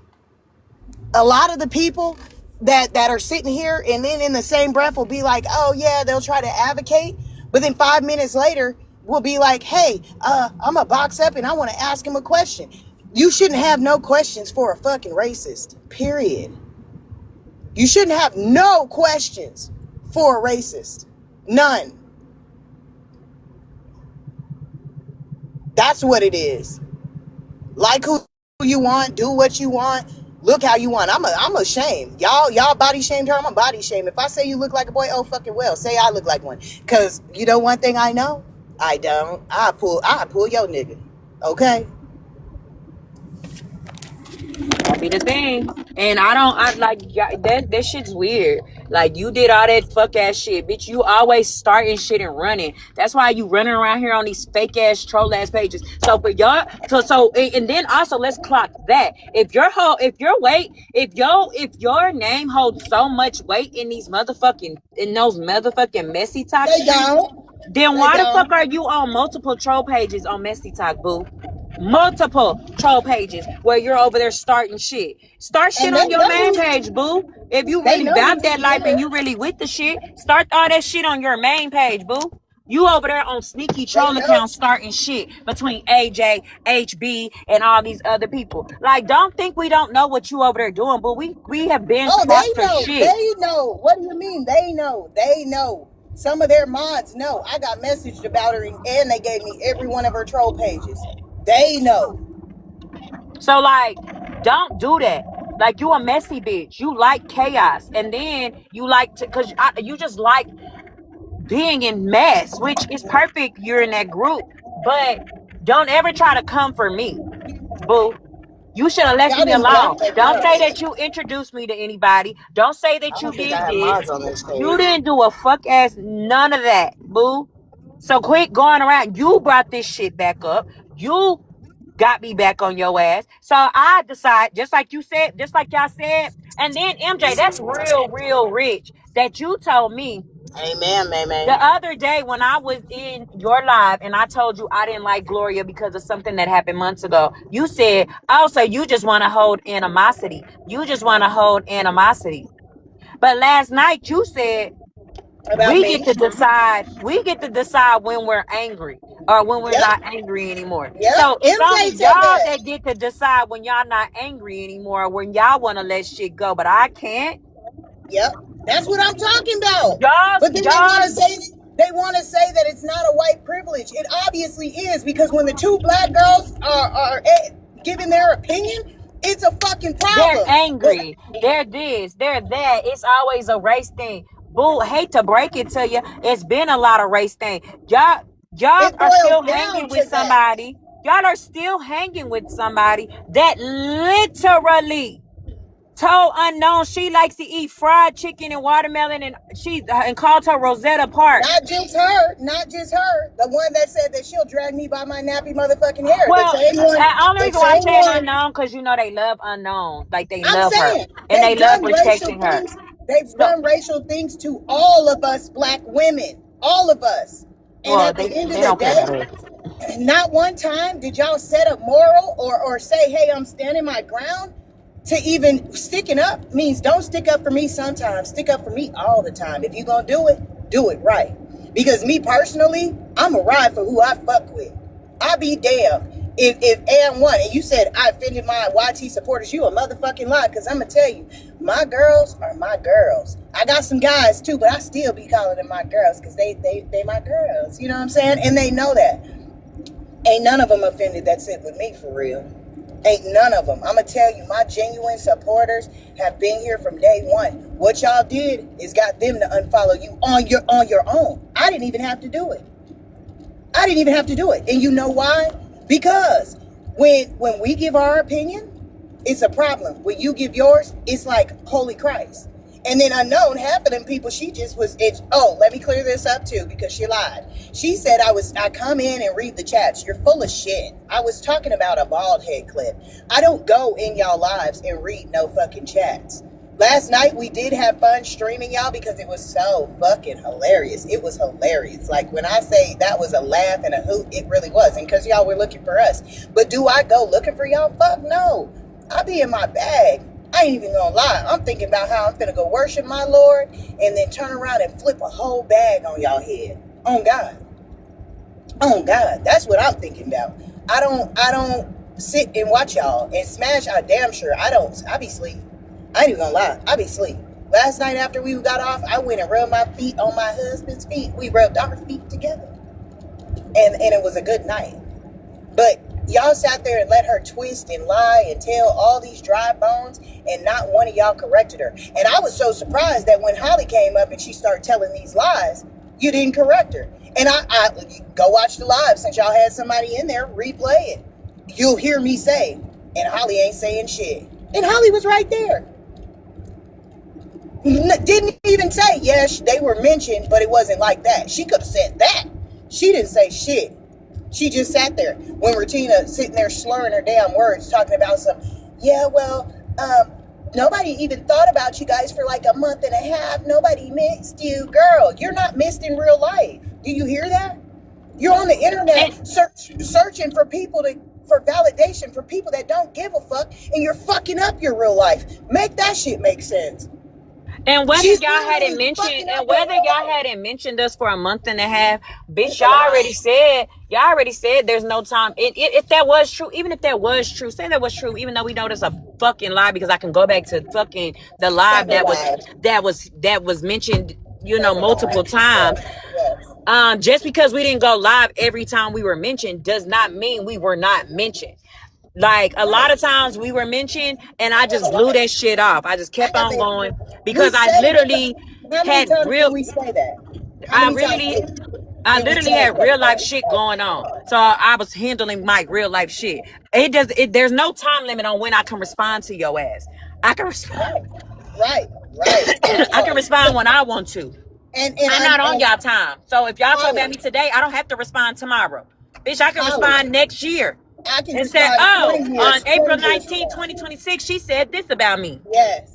A lot of the people that are sitting here and then in the same breath will be like, oh yeah, they'll try to advocate, but then 5 minutes later will be like, hey, I'm a box up and I want to ask him a question. You shouldn't have no questions for a fucking racist. Period. You shouldn't have no questions for a racist. None. That's what it is. Like who you want, do what you want, look how you want. I'm ashamed. Y'all body shamed her. I'm a body shame. If I say you look like a boy, oh fucking well. Say I look like one. Cause you know one thing I know? I don't. I pull your nigga. Okay? That be the thing. And I like that shit's weird. Like, you did all that fuck ass shit, bitch. You always starting shit and running. That's why you running around here on these fake ass troll ass pages. So for y'all, and then also let's clock that. If your name holds so much weight in those motherfucking messy talk They shit, don't. then why the fuck are you on multiple troll pages on messy talk, boo? Multiple troll pages where you're over there starting shit. Start shit on your main page, boo. If you really about that life and you really with the shit, start all that shit on your main page, boo. You over there on sneaky troll accounts starting shit between AJ, HB, and all these other people. Like, don't think we don't know what you over there doing, but we have been they know. shit. They know. What do you mean? They know. They know. Some of their mods know. I got messaged about her and they gave me every one of her troll pages. They know. So, like, don't do that. Like, you a messy bitch. You like chaos. And then you like to, because you just like being in mess, which is perfect. You're in that group. But don't ever try to come for me, boo. You should have left me alone. Don't say that you introduced me to anybody. Don't say that you did this. You didn't do a fuck ass none of that, boo. So quit going around. You brought this shit back up. You got me back on your ass. So I decide, just like y'all said, and then MJ, that's real rich that you told me. Amen, man. The other day when I was in your live and I told you I didn't like Gloria because of something that happened months ago, you said, oh, so you just want to hold animosity. But last night you said, we get to decide when we're angry or when we're not angry anymore. So it's only y'all that get to decide when y'all not angry anymore, when y'all want to let shit go, but I can't. Yep, that's what I'm talking about. But then they want to say that it's not a white privilege. It obviously is, because when the two black girls are giving their opinion, it's a fucking problem. They're angry. They're this. They're that. It's always a race thing. Boo, hate to break it to you. It's been a lot of race thing. Y'all are still hanging with somebody. Y'all are still hanging with somebody that literally told Unknown she likes to eat fried chicken and watermelon, and called her Rosetta Parks. Not just her. The one that said that she'll drag me by my nappy motherfucking hair. Well, the only reason why I say Unknown, because you know they love Unknown. Like, they love her. And they love protecting her. They've done racial things to all of us black women. All of us. And at the end of the day, not one time did y'all set up moral or say, hey, I'm standing my ground. To even sticking up means don't stick up for me sometimes. Stick up for me all the time. If you're going to do it right. Because me personally, I'm a ride for who I fuck with. I be damned. If Ann won and you said I offended my YT supporters, you a motherfucking lie. Because I'm going to tell you, my girls are my girls. I got some guys too, but I still be calling them my girls because they my girls. You know what I'm saying? And they know that. Ain't none of them offended that sit with me for real. Ain't none of them. I'm going to tell you, my genuine supporters have been here from day one. What y'all did is got them to unfollow you on your own. I didn't even have to do it. And you know why? Because when we give our opinion, it's a problem. When you give yours, it's like, holy Christ. And then Unknown, half of them people, she just was, let me clear this up too, because she lied. She said I come in and read the chats. You're full of shit. I was talking about a bald head clip. I don't go in y'all lives and read no fucking chats. Last night we did have fun streaming y'all because it was so fucking hilarious. It was hilarious. Like, when I say that was a laugh and a hoot, it really was. And because y'all were looking for us. But do I go looking for y'all? Fuck no. I be in my bag. I ain't even gonna lie. I'm thinking about how I'm finna go worship my Lord and then turn around and flip a whole bag on y'all head. On God. That's what I'm thinking about. I don't sit and watch y'all and smash. I damn sure I be sleep. I ain't even gonna lie, I be sleep. Last night after we got off, I went and rubbed my feet on my husband's feet. We rubbed our feet together, and it was a good night. But y'all sat there and let her twist and lie and tell all these dry bones, and not one of y'all corrected her. And I was so surprised that when Holly came up and she started telling these lies, you didn't correct her. And I go watch the live since y'all had somebody in there, replay it. You'll hear me say, and Holly ain't saying shit. And Holly was right there. Didn't even say, yes, they were mentioned, but it wasn't like that. She could have said that. She didn't say shit. She just sat there. When Regina sitting there slurring her damn words, talking about some, nobody even thought about you guys for like a month and a half. Nobody missed you. Girl, you're not missed in real life. Do you hear that? You're on the internet searching for people for validation for people that don't give a fuck, and you're fucking up your real life. Make that shit make sense. And whether y'all hadn't mentioned us for a month and a half, bitch, y'all already said there's no time. If that was true, even if that was true, say that was true, even though we know there's a fucking lie, because I can go back to fucking the live that was mentioned, multiple times. Just because we didn't go live every time we were mentioned does not mean we were not mentioned. Like, a lot of times we were mentioned and I just blew that shit off. I just kept on going because I literally had real. We say that. I literally had real life shit going on. So I was handling my real life shit. There's no time limit on when I can respond to your ass. I can respond. Right. I can respond when I want to. And I'm not on y'all time. So if y'all talk about me today, I don't have to respond tomorrow. Bitch, I can respond next year. And said, on April 19, 2026, she said this about me. Yes.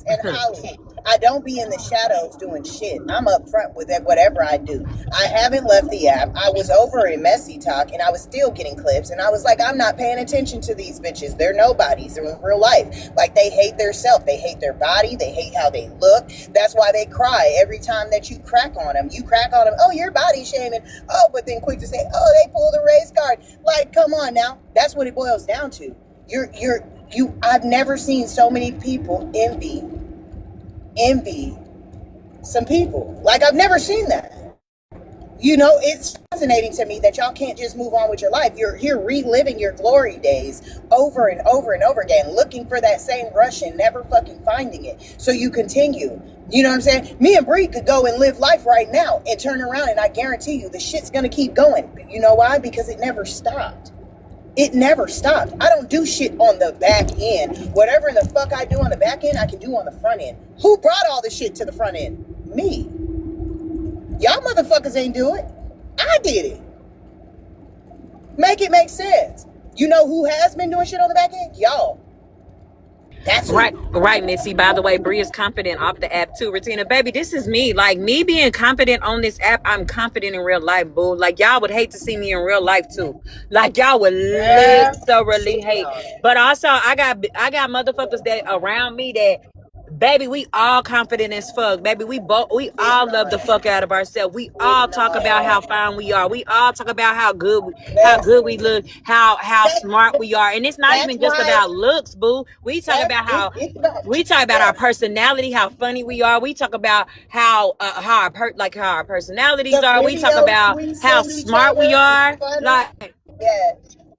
And Holly, I don't be in the shadows doing shit. I'm up front with it, whatever I do. I haven't left the app. I was over in Messy Talk, and I was still getting clips. And I was like, I'm not paying attention to these bitches. They're nobodies in real life. Like, they hate their self. They hate their body. They hate how they look. That's why they cry every time that you crack on them. You crack on them. Oh, you're body shaming. Oh, but then quick to say, oh, they pulled a race card. Like, come on now. That's what it boils down to. I've never seen so many people envy some people. Like, I've never seen that. It's fascinating to me that y'all can't just move on with your life. You're here reliving your glory days over and over and over again, looking for that same rush and never fucking finding it. So you continue. You know what I'm saying? Me and Bree could go and live life right now and turn around, and I guarantee you the shit's gonna keep going. You know why? Because it never stopped. It never stopped. I don't do shit on the back end. Whatever the fuck I do on the back end, I can do on the front end. Who brought all the shit to the front end? Me. Y'all motherfuckers ain't do it. I did it. Make it make sense. You know who has been doing shit on the back end? Y'all. That's right, Missy. By the way, Bree is confident off the app too. Regina, baby, this is me. Like, me being confident on this app, I'm confident in real life, boo. Like, y'all would hate to see me in real life too. Like, y'all would literally hate. But also, I got motherfuckers that around me that, baby, we all confident as fuck. Baby, we all love the fuck out of ourselves. We all talk about how fine we are. We all talk about how good we look, how smart we are. And it's not even just about looks, boo. We talk about our personality, how funny we are. We talk about how our personalities are. We talk about how smart we are. Like, yeah,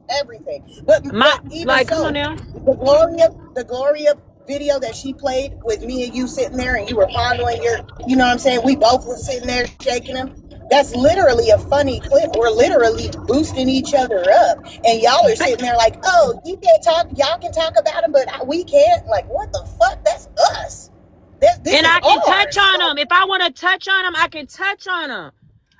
everything. But even like, come on now. The Gloria video that she played with me and you sitting there and you were fondling your, you know what I'm saying? We both were sitting there shaking them. That's literally a funny clip. We're literally boosting each other up. And y'all are sitting there like, oh, you can't talk. Y'all can talk about them, but we can't. Like, what the fuck? That's us. And I can touch on them. If I want to touch on them, I can touch on them.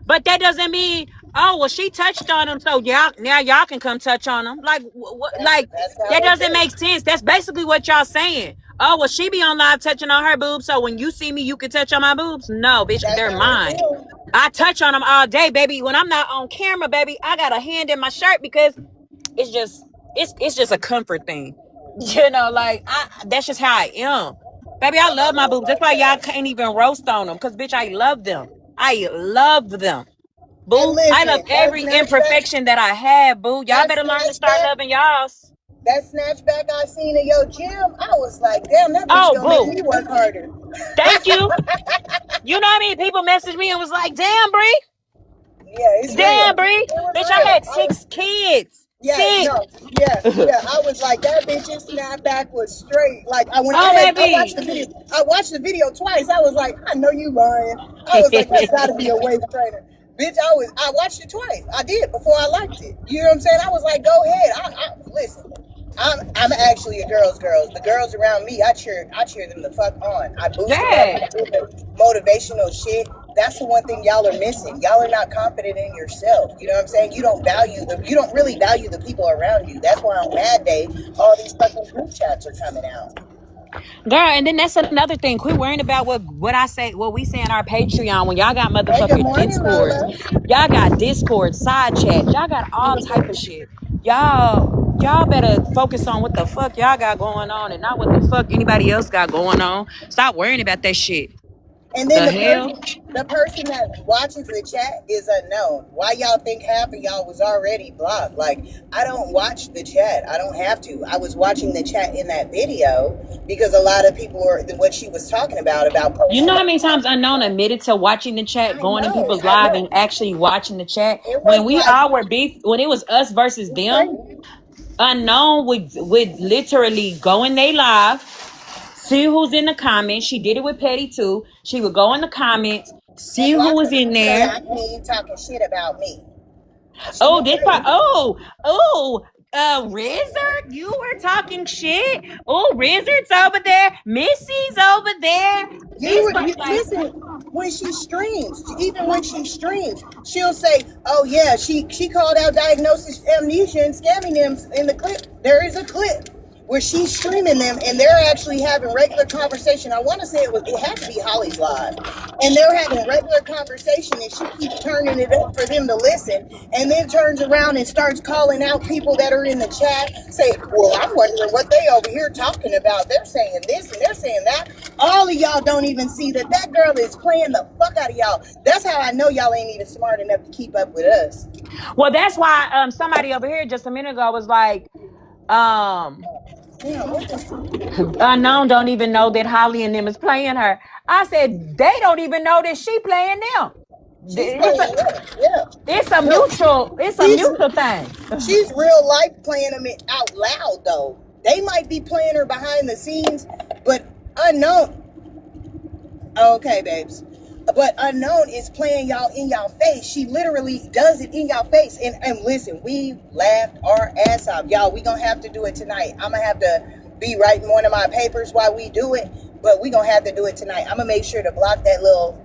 But that doesn't mean, oh, well, she touched on them, so y'all can come touch on them. Like, that doesn't make sense. That's basically what y'all saying. Oh, well, she be on live touching on her boobs, so when you see me, you can touch on my boobs? No, bitch, they're mine. I touch on them all day, baby. When I'm not on camera, baby, I got a hand in my shirt because it's just a comfort thing. Like, that's just how I am. Baby, I love my boobs. That's why y'all can't even roast on them, because, bitch, I love them. I love them. And Boo, I love listen, that every Snapchat, imperfection that I have, boo. Y'all that better learn to start Snapchat, loving y'all's. that Snapback I seen in your gym, I was like, damn, that bitch Oh, gonna make boo. me work harder. Thank you. You know what I mean? People messaged me and was like, damn, Bree. Yeah, it's real. Damn, Bree. It was Bitch, I real. had 6 kids. Yeah, 6. no, yeah, yeah. I was like, that bitch's snapback was straight. Like Oh, I watched baby. the video. I watched the video twice. I was like, I know you lying. I was like, that's got to be a waist trainer, bitch. I watched it twice. I did before I liked it. You know what I'm saying? I was like, go ahead. Listen. I'm actually a girl's girl. The girls around me, I cheer them the fuck on. I boost them up. Yeah. I give them motivational shit. That's the one thing y'all are missing. Y'all are not confident in yourself. You know what I'm saying? You don't really value the people around you. That's why on Mad Day, all these fucking group chats are coming out. Girl, and then that's another thing. Quit worrying about what I say, what we say in our Patreon when y'all got Hey, good motherfucking morning, Discords. Lola. Y'all got Discord, side chats. Y'all got all type of shit. Y'all better focus on what the fuck y'all got going on and not what the fuck anybody else got going on. Stop worrying about that shit. And then The hell? the person that watches the chat is unknown. Why y'all think half of y'all was already blocked? Like, I don't watch the chat. I don't have to. I was watching the chat in that video because a lot of people were what she was talking about You know posting. how many times Unknown admitted to watching the chat, going in people's live and actually watching the chat? It When was we like, all were beef, when it was us versus them, Unknown would literally go in they live, see who's in the comments. She did it with Petty too. She would go in the comments, see and who block was them in and say, there. I need you talking shit about me. She Oh, was this part. crazy. Rizard, you were talking shit. Oh, Rizard's over there. Missy's over there. This part, like, Listen, when she streams, even when she streams, she'll say, "Oh yeah, she called out diagnosis amnesia and scamming them in the clip." There is a clip where she's streaming them and they're actually having regular conversation. I want to say it had to be Holly's live, and they're having regular conversation, and she keeps turning it up for them to listen, and then turns around and starts calling out people that are in the chat, say, "Well, I'm wondering what they over here talking about. They're saying this and they're saying that." All of y'all don't even see that girl is playing the fuck out of y'all. That's how I know y'all ain't even smart enough to keep up with us. well, that's why somebody over here just a minute ago was like, Unknown don't even know that Holly and them is playing her. I said they don't even know that she playing them. She's playing it. Yeah. It's a No, she's mutual thing. she's real life playing them out loud though. They might be playing her behind the scenes, but unknown. Okay, babes. But unknown is playing y'all in y'all face. She literally does it in y'all face. And listen, we laughed our ass off. Y'all, we gonna have to do it tonight. I'm gonna have to be writing one of my papers while we do it, but we gonna have to do it tonight. I'm gonna make sure to block that little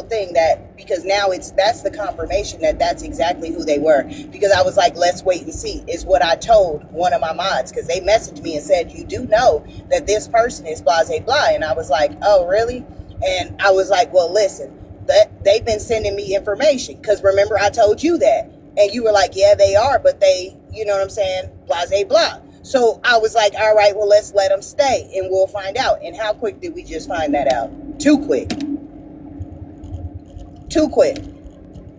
thing, that because now that's the confirmation that that's exactly who they were. Because I was like, let's wait and see, is what I told one of my mods, because they messaged me and said, you do know that this person is blah blah, and I was like, oh really? And I was like, well, listen, that they've been sending me information, because remember I told you that, and you were like, yeah, they are, but they, you know what I'm saying, blah blah. So I was like, all right, well, let's let them stay and we'll find out. And how quick did we just find that out? Too quick.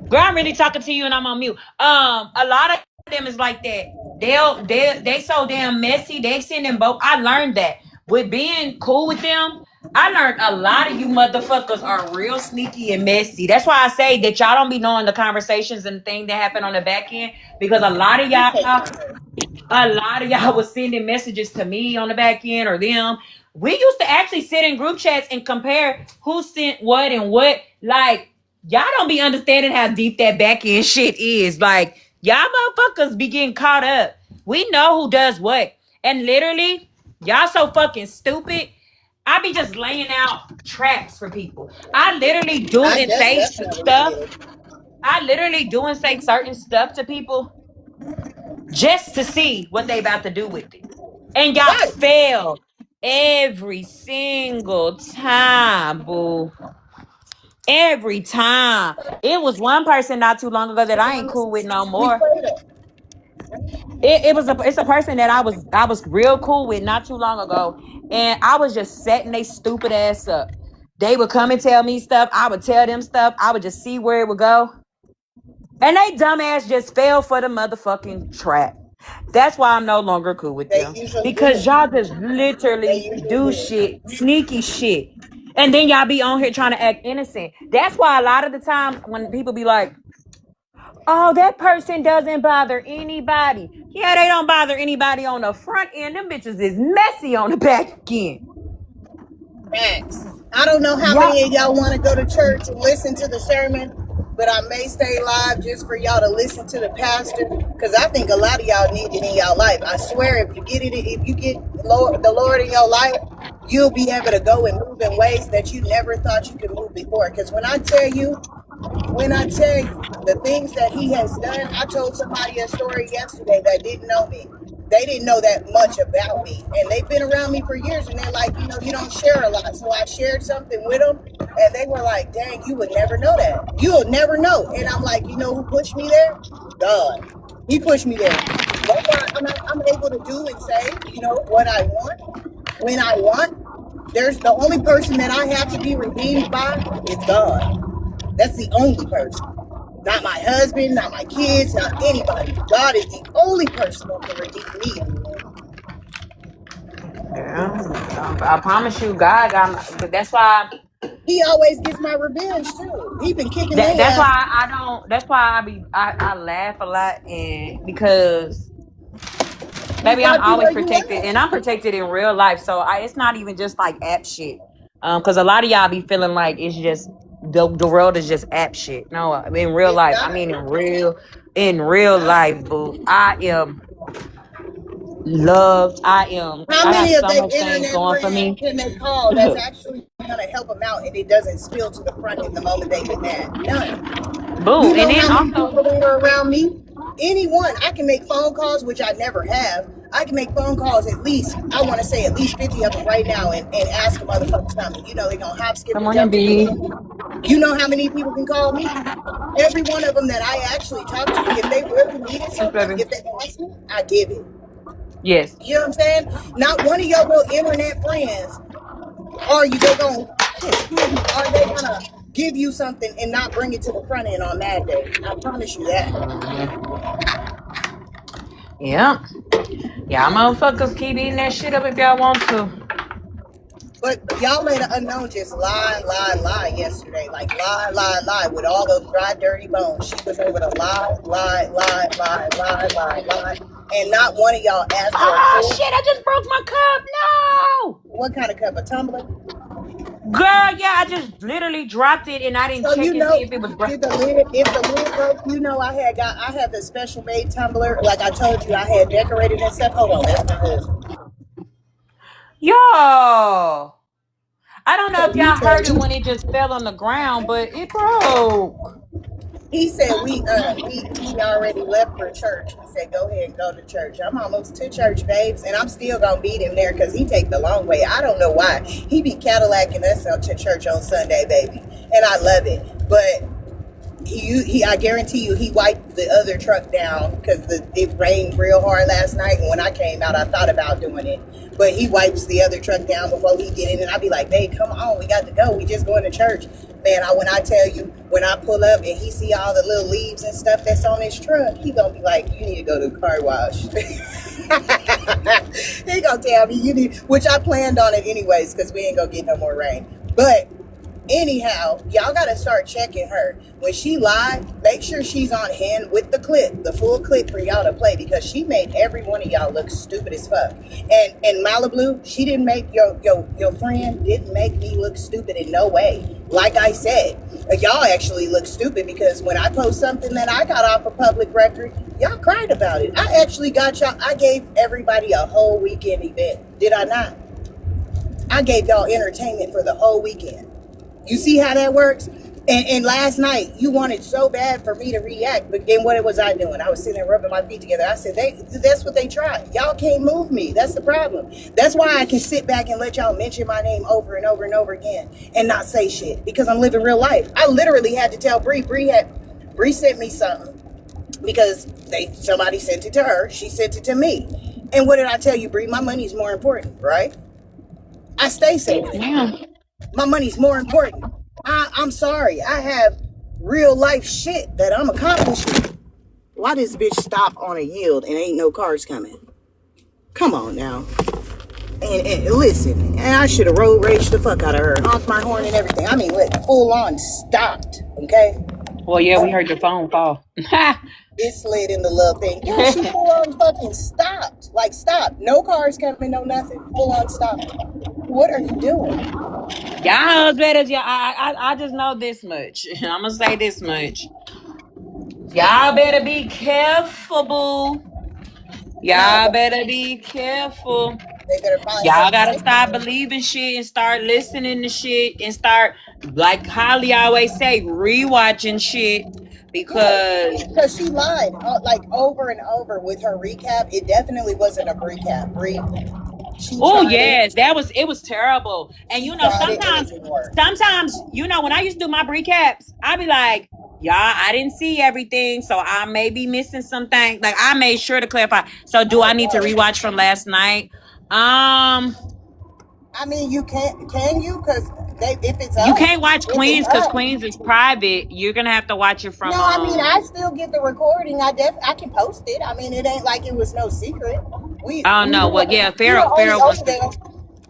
Girl, I'm really talking to you and I'm on mute. A lot of them is like that. They so damn messy. They send them both. I learned that with being cool with them. I learned a lot of you motherfuckers are real sneaky and messy. That's why I say that y'all don't be knowing the conversations and things that happen on the back end, because a lot of y'all was sending messages to me on the back end or them. We used to actually sit in group chats and compare who sent what and what. Like, y'all don't be understanding how deep that back end shit is. Like, y'all motherfuckers be getting caught up. We know who does what. And literally, y'all so fucking stupid. I be just laying out traps for people. I literally do and say stuff. I literally do and say certain stuff to people just to see what they about to do with it. And y'all fail every single time, boo. Every time. It was one person not too long ago that I ain't cool with no more. It's a person that I was real cool with not too long ago, and I was just setting they stupid ass up. They would come and tell me stuff. I would tell them stuff. I would just see where it would go. And they dumbass just fell for the motherfucking trap. That's why I'm no longer cool with They them. usually Because do. y'all just They literally usually do do. shit, sneaky shit. And then y'all be on here trying to act innocent. That's why a lot of the time when people be like, oh, that person doesn't bother anybody. Yeah, they don't bother anybody on the front end. Them bitches is messy on the back end. Facts. I don't know how Y'all, many of y'all want to go to church and listen to the sermon, but I may stay live just for y'all to listen to the pastor, because I think a lot of y'all need it in y'all life. I swear, if you get the Lord in your life, you'll be able to go and move in ways that you never thought you could move before. Because when I tell you the things that he has done, I told somebody a story yesterday that didn't know me. They didn't know that much about me, and they've been around me for years, and they're like, you don't share a lot. So I shared something with them, and they were like, dang, you would never know that. You'll never know. And I'm like, you know who pushed me there? God. He pushed me there. That's why I'm able to do and say, what I want when I want. There's the only person that I have to be redeemed by is God. That's the only person. Not my husband, not my kids, not anybody. God is the only person that can redeem me. yeah, I promise you, God. That's why. He always gets my revenge too. He been kicking their That's ass. why I don't. That's why I laugh a lot, and because He baby, I'm brought you always where you protected, and at. I'm protected in real life. So it's not even just like app shit. Because a lot of y'all be feeling like it's just the world is just app shit. No, in real It's life, I not. mean in real life, boo. I am loved. How I have many of so their much things internet going for friends me. can they call that's actually gonna help them out and it doesn't spill to the front in the moment they get mad? None. Boo, You and know then how many also, people that are around me? Anyone. I can make phone calls, which I never have. I can make phone calls at least, I want to say at least 50 of them right now and ask a motherfucker something. They're going to hop, skip, good and morning, jump to the B. end. You know how many people can call me? Every one of them that I actually talk to, if they really needed Yes, something, baby. if they asked me, I give it. Yes. You know what I'm saying? Not one of your little internet friends are they gonna give you something and not bring it to the front end on that day. I promise you that. Yeah. Y'all motherfuckers keep eating that shit up if y'all want to. But y'all let an unknown just lie yesterday. Like lie with all those dry, dirty bones. She was able to lie. And not one of y'all asked for a Oh full. shit, I just broke my cup. No. What kind of cup? A tumbler? Girl, yeah, I just literally dropped it and I didn't So check and see if it was broke. if the lid broke, I have the special made tumbler. Like I told you, I had decorated and stuff. Hold on, that's my husband. Yo. I don't know So if y'all heard it when it just fell on the ground, but it broke. he said he already left for church. He said go ahead and go to church. I'm almost to church, babes, and I'm still gonna beat him there because he take the long way. I don't know why he be Cadillacing us out to church on Sunday, baby, and I love it. But I guarantee you, he wiped the other truck down because it rained real hard last night. And when I came out, I thought about doing it, but he wipes the other truck down before he get in, and I'd be like, "Babe, come on, we got to go. We just going to church." Man, when I tell you, when I pull up and he see all the little leaves and stuff that's on his truck, he gonna be like, "You need to go to the car wash." He gonna tell me you need, which I planned on it anyways because we ain't gonna get no more rain, but. Anyhow, y'all gotta start checking her. When she live, make sure she's on hand with the clip, the full clip for y'all to play, because she made every one of y'all look stupid as fuck. And Malibu, she didn't make your friend didn't make me look stupid in no way. Like I said, y'all actually look stupid because when I post something that I got off a public record, y'all cried about it. I actually got y'all. I gave everybody a whole weekend event. Did I not? I gave y'all entertainment for the whole weekend. You see how that works? And last night, you wanted so bad for me to react, but then what was I doing? I was sitting there rubbing my feet together. I said, that's what they tried. Y'all can't move me. That's the problem. That's why I can sit back and let y'all mention my name over and over and over again and not say shit, because I'm living real life. I literally had to tell Bree. Bree sent me something because somebody sent it to her. She sent it to me. And what did I tell you, Bree? My money's more important, right? I stay safe. Yeah. My money's more important. I'm sorry. I have real life shit that I'm accomplishing. Why this bitch stop on a yield and ain't no cars coming? Come on now. And listen, and I should have road raged the fuck out of her, honked my horn and everything. I mean, full on stopped, okay? Well, yeah, we heard your phone fall. It slid in the little thing. Yeah, she full on fucking stopped. Like, stop. No cars coming, no nothing. Full on stopped. What are you doing? Y'all better, I just know this much. I'm gonna say this much. Y'all better be careful, boo. Y'all better be careful. They better find Y'all something. gotta stop believing shit and start listening to shit and start, like Holly always say, rewatching shit because she lied like over and over with her recap. It definitely wasn't a recap. Oh yes, it was terrible. And you know, sometimes you know, when I used to do my recaps, I'd be like, y'all, I didn't see everything, so I may be missing something. Like I made sure to clarify. So do I need to rewatch from last night? I mean, you can you? Because if it's you up, can't watch Queens because Queens is private. You're gonna have to watch it from. No, I mean, I still get the recording. I can post it. I mean, it ain't like it was no secret. No. Well, yeah, Pharaoh wants to.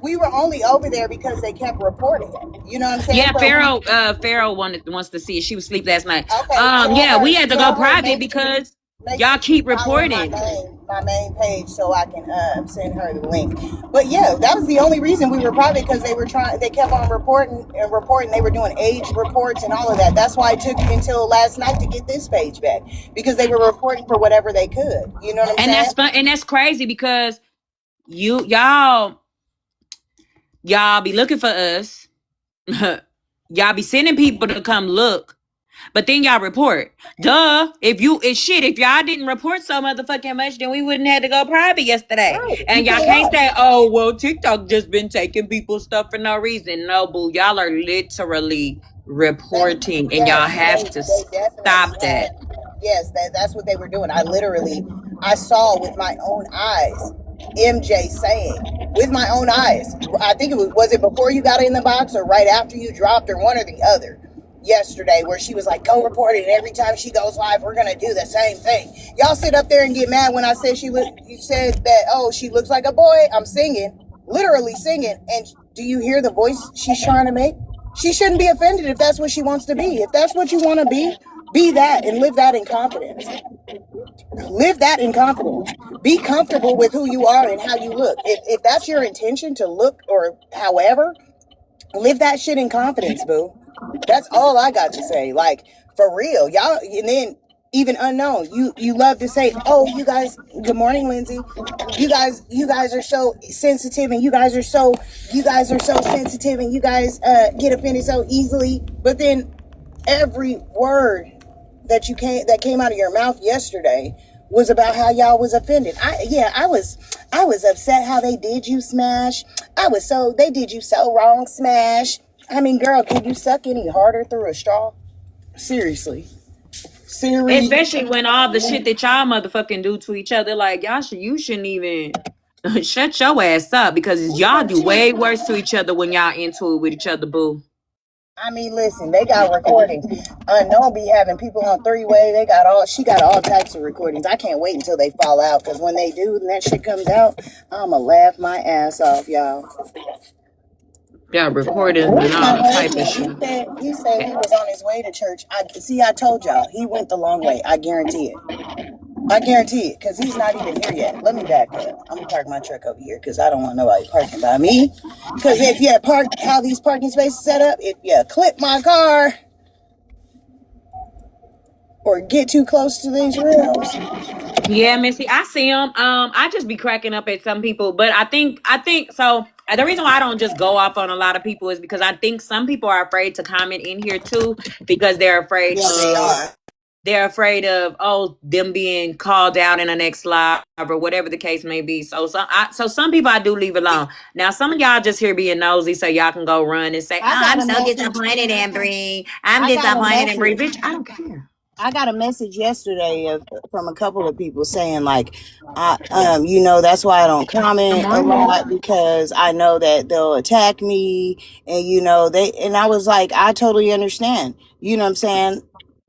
We were only over there because they kept reporting it. You know what I'm saying? Yeah, Pharaoh wants to see it. She was asleep last night. Okay, we had to go private because y'all keep reporting. My main page so I can send her the link. But yeah, that was the only reason we were private, because they kept on reporting. They were doing age reports and all of that. That's why it took until last night to get this page back, because they were reporting for whatever they could. You know what I'm saying? And that's fun, and that's crazy because y'all be looking for us. Y'all be sending people to come look. But then y'all report. Duh. If y'all didn't report so motherfucking much, then we wouldn't have to go private yesterday. Right. And y'all can't say, oh, well, TikTok just been taking people's stuff for no reason. No, boo. Y'all are literally reporting, and y'all have to stop that. Yes, that's what they were doing. I saw with my own eyes MJ saying, with my own eyes, I think was it before you got in the box or right after you dropped, or one or the other, yesterday, where she was like, go report it, and every time she goes live, we're gonna do the same thing. Y'all sit up there and get mad when I said you said that, oh, she looks like a boy. I'm singing, literally singing, and do you hear the voice she's trying to make? She shouldn't be offended if that's what she wants to be. If that's what you want to be that, and live that in confidence. Live that in confidence. Be comfortable with who you are and how you look. If that's your intention to look, or however, live that shit in confidence, boo. That's all I got to say. Like, for real, y'all. And then even unknown, you love to say, oh, you guys, good morning, Lindsay. You guys are so sensitive, and you guys are so sensitive, and you guys get offended so easily. But then every word that came out of your mouth yesterday was about how y'all was offended. I was upset how they did you, Smash. They did you so wrong, Smash. I mean, girl, can you suck any harder through a straw? Seriously. Especially when all the shit that y'all motherfucking do to each other, like, you shouldn't even shut your ass up, because y'all do way worse to each other when y'all into it with each other, boo. I mean, listen, they got recordings. Unknown be having people on three-way. She got all types of recordings. I can't wait until they fall out, because when they do and that shit comes out, I'ma laugh my ass off, y'all. Yeah, recordings and all type of shit. He said he was on his way to church. I told y'all, he went the long way. I guarantee it, because he's not even here yet. Let me back up. I'm going to park my truck over here, because I don't want nobody parking by me. Because if you park how these parking spaces set up, if you clip my car or get too close to these rails. Yeah, Missy, I see them. I just be cracking up at some people, but I think so. The reason why I don't just go off on a lot of people is because I think some people are afraid to comment in here too, because they're afraid. They're afraid of them being called out in the next live or whatever the case may be. So some people I do leave alone. Now some of y'all just here being nosy, so y'all can go run and say, I'm so disappointed in Bree. I'm disappointed in Bree. Bitch, I don't care. I got a message yesterday from a couple of people saying, like, that's why I don't comment a lot, because I know that they'll attack me, and and I was like, I totally understand. You know what I'm saying?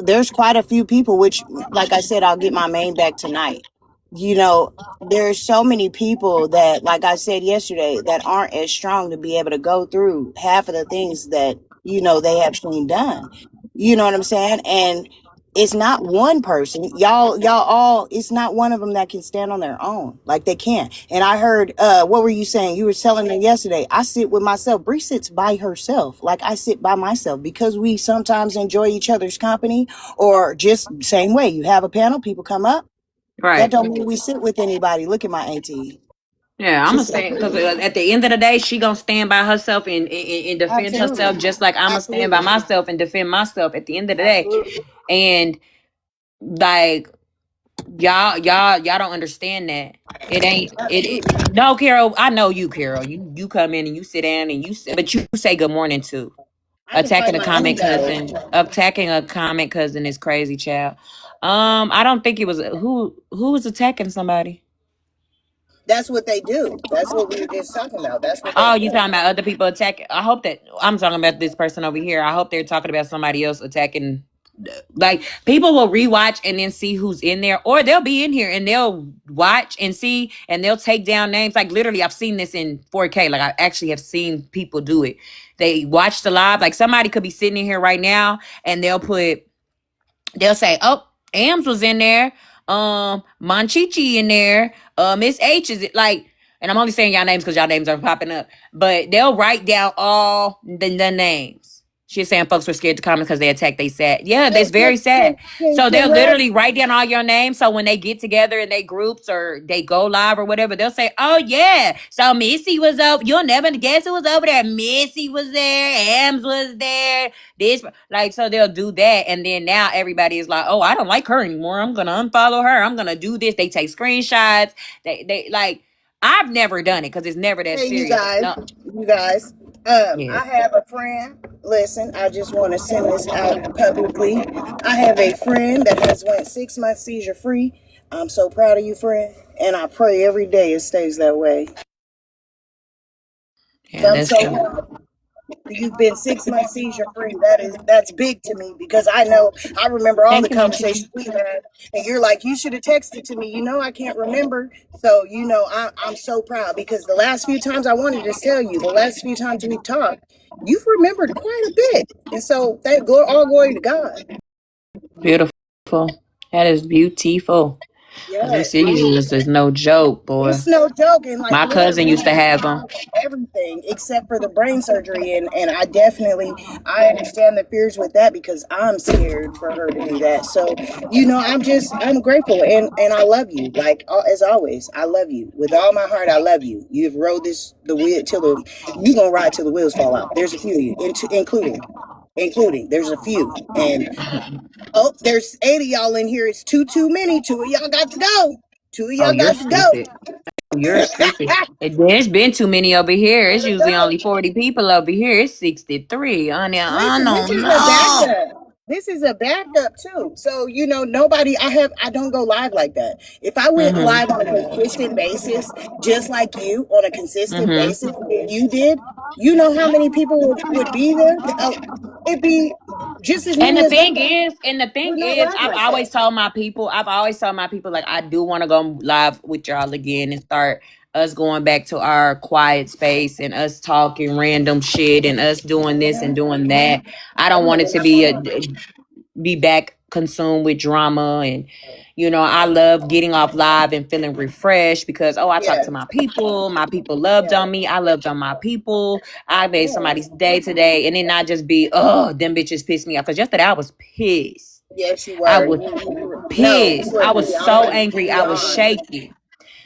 there's quite a few people, which, like I said, I'll get my main back tonight. You know, there's so many people that, like I said yesterday, that aren't as strong to be able to go through half of the things that, they have seen done. You know what I'm saying? And it's not one person. Y'all all, it's not one of them that can stand on their own. Like they can't. And I heard, what were you saying? You were telling me yesterday, I sit with myself. Bree sits by herself. Like I sit by myself because we sometimes enjoy each other's company, or just same way. You have a panel, people come up. That Right. don't mean we sit with anybody. Look at my auntie. Yeah, I'm She gonna said, stand because at the end of the day, she gonna stand by herself and defend herself, absolutely. just like I'm gonna stand by Absolutely. myself and defend myself at the end of the day. Absolutely. And like y'all don't understand that. It ain't it. No, Carol, I know you, Carol. You come in and you sit down and but you say good morning too. I can fight my own battle. Attacking a comment cousin is crazy, child. I don't think it was who was attacking somebody. That's what they do. That's what we were just talking about. That's what they Oh, you do. talking about other people attacking? I hope that I'm talking about this person over here. I hope they're talking about somebody else attacking. Like people will rewatch and then see who's in there, or they'll be in here and they'll watch and see, and they'll take down names. Like literally, I've seen this in 4K. Like I actually have seen people do it. They watch the live. Like somebody could be sitting in here right now, and they'll say, "Oh, Ams was in there. Monchichi in there. Miss H is it like?" And I'm only saying y'all names because y'all names are popping up. But they'll write down all the names. She's saying folks were scared to comment because they attacked. They sad. Yeah, that's very sad. So they'll literally write down all your names. So when they get together in their groups or they go live or whatever, they'll say, "Oh yeah, so Missy was up. You'll never guess who was over there. Missy was there. Ams was there. This like so they'll do that, and then now everybody is like, oh, I don't like her anymore. I'm gonna unfollow her. I'm gonna do this. They take screenshots. They like. I've never done it because it's never that Hey, you serious. guys, No, you guys. yeah. I have a friend. Listen, I just want to send this out publicly. I have a friend that has went 6 months seizure free. I'm so proud of you, friend, and I pray every day it stays that way. Yeah, I'm that's so true. proud. You've been 6 months seizure free. That's big to me because I remember all the Thank you, Monchichi. conversations we had, and you're like, you should have texted to me. I can't remember. So I'm so proud because the last few times I wanted to tell you, the last few times we've talked, you've remembered quite a bit, and so all glory to God. Beautiful. That is beautiful. These Yes. seizures is no joke, boy. It's no joke, and like My cousin literally used to have them. everything except for the brain surgery, and I understand the fears with that because I'm scared for her to do that. So I'm grateful, and I love you, like as always. I love you with all my heart. I love you. You've rode the wheel till you gonna ride till the wheels fall out. There's a few of you, including there's a few, and there's 8 of y'all in here. It's too many. 2 of y'all got to go. 2 of Oh, y'all you're got to go. stupid. You're stupid. There's been too many over here. It's usually only 40 people over here. It's 63 on there. I Listen, this don't is a know. backup. This is a backup too. So nobody. I don't go live like that. If I went live on a consistent basis, just like you on a consistent basis, you did. You know how many people would be there? It'd be just as And many the as thing that. is, We're not live I've like always that. told my people, like I do want to go live with y'all again and start us going back to our quiet space and us talking random shit and us doing this and doing that. I don't want it to be back consumed with drama and I love getting off live and feeling refreshed because I talked Yeah. to my people loved on me, I loved on my people, I made somebody's day today, and then not just be them bitches pissed me off because yesterday I was pissed. Yes, you I were. was No, you pissed. were I was so beyond, angry. I was shaking.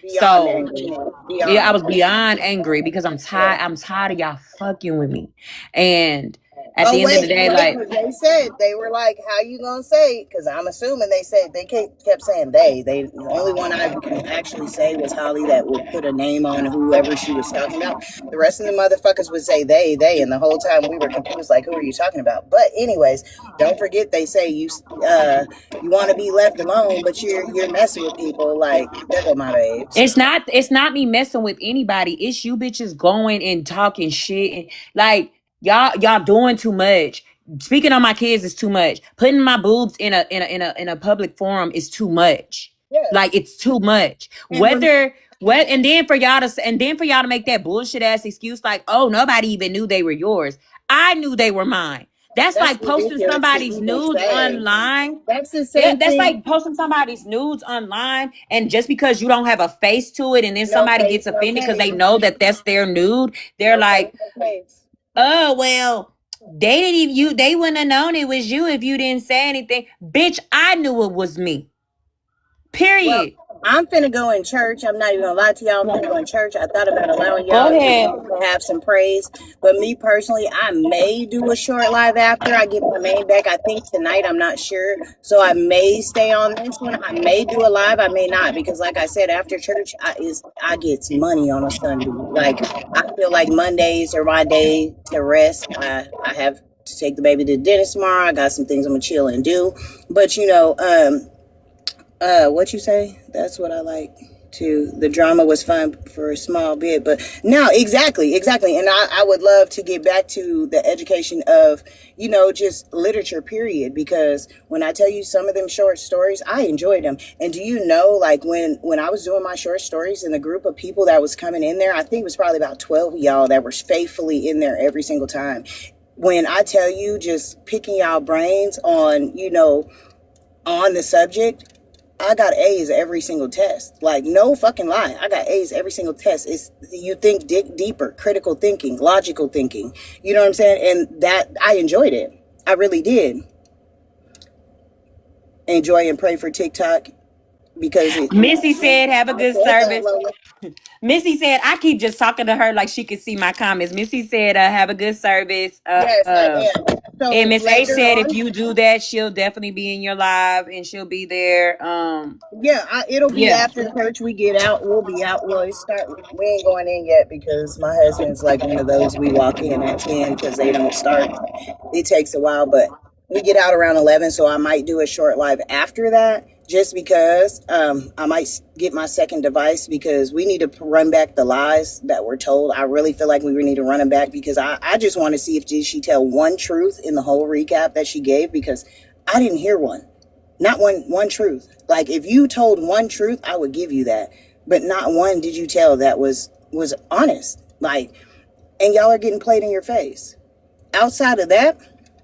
beyond So angry, yeah, I beyond. was beyond angry because I'm tired. Yeah. I'm tired of y'all fucking with me. And at Oh the end of the wait, day, wait! like, Because they said they were like, "How you gonna say?" Because I'm assuming they said they kept saying they. The only one I can actually say was Holly that would put a name on whoever she was talking about. The rest of the motherfuckers would say they, and the whole time we were confused, like, who are you talking about? But anyways, don't forget they say you want to be left alone, but you're messing with people. Like, there go my babes. it's not me messing with anybody. It's you bitches going and talking shit and like y'all doing too much. speaking on my kids is too much. Putting my boobs in a public forum is too much. Yeah. Like it's too much. And And then for y'all to make that bullshit ass excuse like, oh, nobody even knew they were yours. I knew they were mine. That's like posting ridiculous somebody's to even nudes say. online. That's the same That's thing. like posting somebody's nudes online, and just because you don't have a face to it, and then No somebody face, gets no offended because they case. know that that's their nude, they're No like, face, no case. oh well, they didn't even they wouldn't have known it was you if you didn't say anything. Bitch, I knew it was me. Period. Well, I'm finna go in church. I'm not even gonna lie to y'all. I'm finna go in church. I thought about allowing y'all Go ahead. to have some praise. But me personally, I may do a short live after I get my main back. I think tonight, I'm not sure. So I may stay on this one. I may do a live. I may not. Because like I said, after church, I get some money on a Sunday. Like, I feel like Mondays are my day to rest. I have to take the baby to the dentist tomorrow. I got some things I'm gonna chill and do. But, what you say? That's what I like too. The drama was fun for a small bit, but no, exactly. And I would love to get back to the education of, just literature, period. Because when I tell you some of them short stories, I enjoyed them. And do you know, like when I was doing my short stories and the group of people that was coming in there, I think it was probably about 12 of y'all that were faithfully in there every single time. When I tell you, just picking y'all brains on, on the subject, I got A's every single test. Like, no fucking lie. I got A's every single test. You think deeper, critical thinking, logical thinking. You know what I'm saying? And that, I enjoyed it. I really did. Enjoy and pray for TikTok because Missy said, have a good service. Missy said, I keep just talking to her like she could see my comments. Missy said, have a good service. Yes, I am. So and Miss H said, on, if you do that, she'll definitely be in your live and she'll be there. It'll be after church. We get out. We'll be out. Well, we ain't going in yet because my husband's like one of those we walk in at 10 because they don't start. It takes a while, but we get out around 11. So I might do a short live after that. Just because I might get my second device because we need to run back the lies that were told. I really feel like we need to run them back because I just want to see if she tell one truth in the whole recap that she gave because I didn't hear one. Not one truth. Like if you told one truth, I would give you that. But not one did you tell that was honest. Like, and y'all are getting played in your face. Outside of that,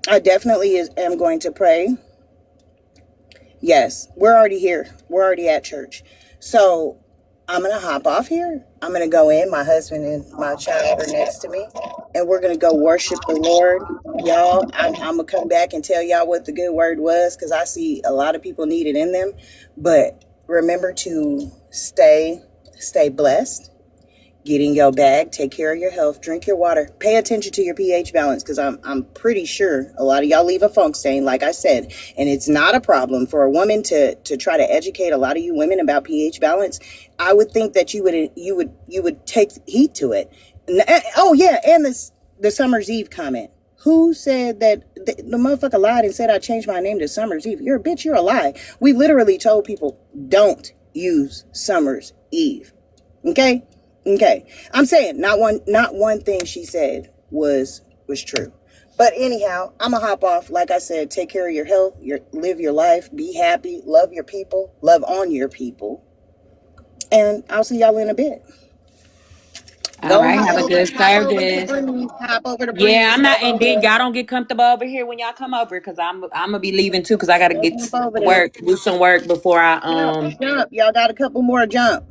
I definitely am going to pray. Yes, we're already here. We're already at church. So I'm going to hop off here. I'm going to go in. My husband and my child are next to me. And we're going to go worship the Lord. Y'all, I'm going to come back and tell y'all what the good word was because I see a lot of people need it in them. But remember to stay blessed. Get in your bag, take care of your health, drink your water, pay attention to your pH balance because I'm pretty sure a lot of y'all leave a funk stain, like I said, and it's not a problem for a woman to try to educate a lot of you women about pH balance. I would think that you would take heed to it. Oh yeah, and the Summer's Eve comment. Who said that the motherfucker lied and said I changed my name to Summer's Eve? You're a bitch. You're a lie. We literally told people don't use Summer's Eve. Okay. I'm saying not one thing she said was true. But anyhow, I'm gonna hop off. Like I said, take care of your health, live your life, be happy, love your people, love on your people. And I'll see y'all in a bit. All right, have a good service. Yeah, I'm not, and then y'all don't get comfortable over here when y'all come over because I'm gonna be leaving too because I gotta get to do some work before I jump. Y'all got a couple more jump.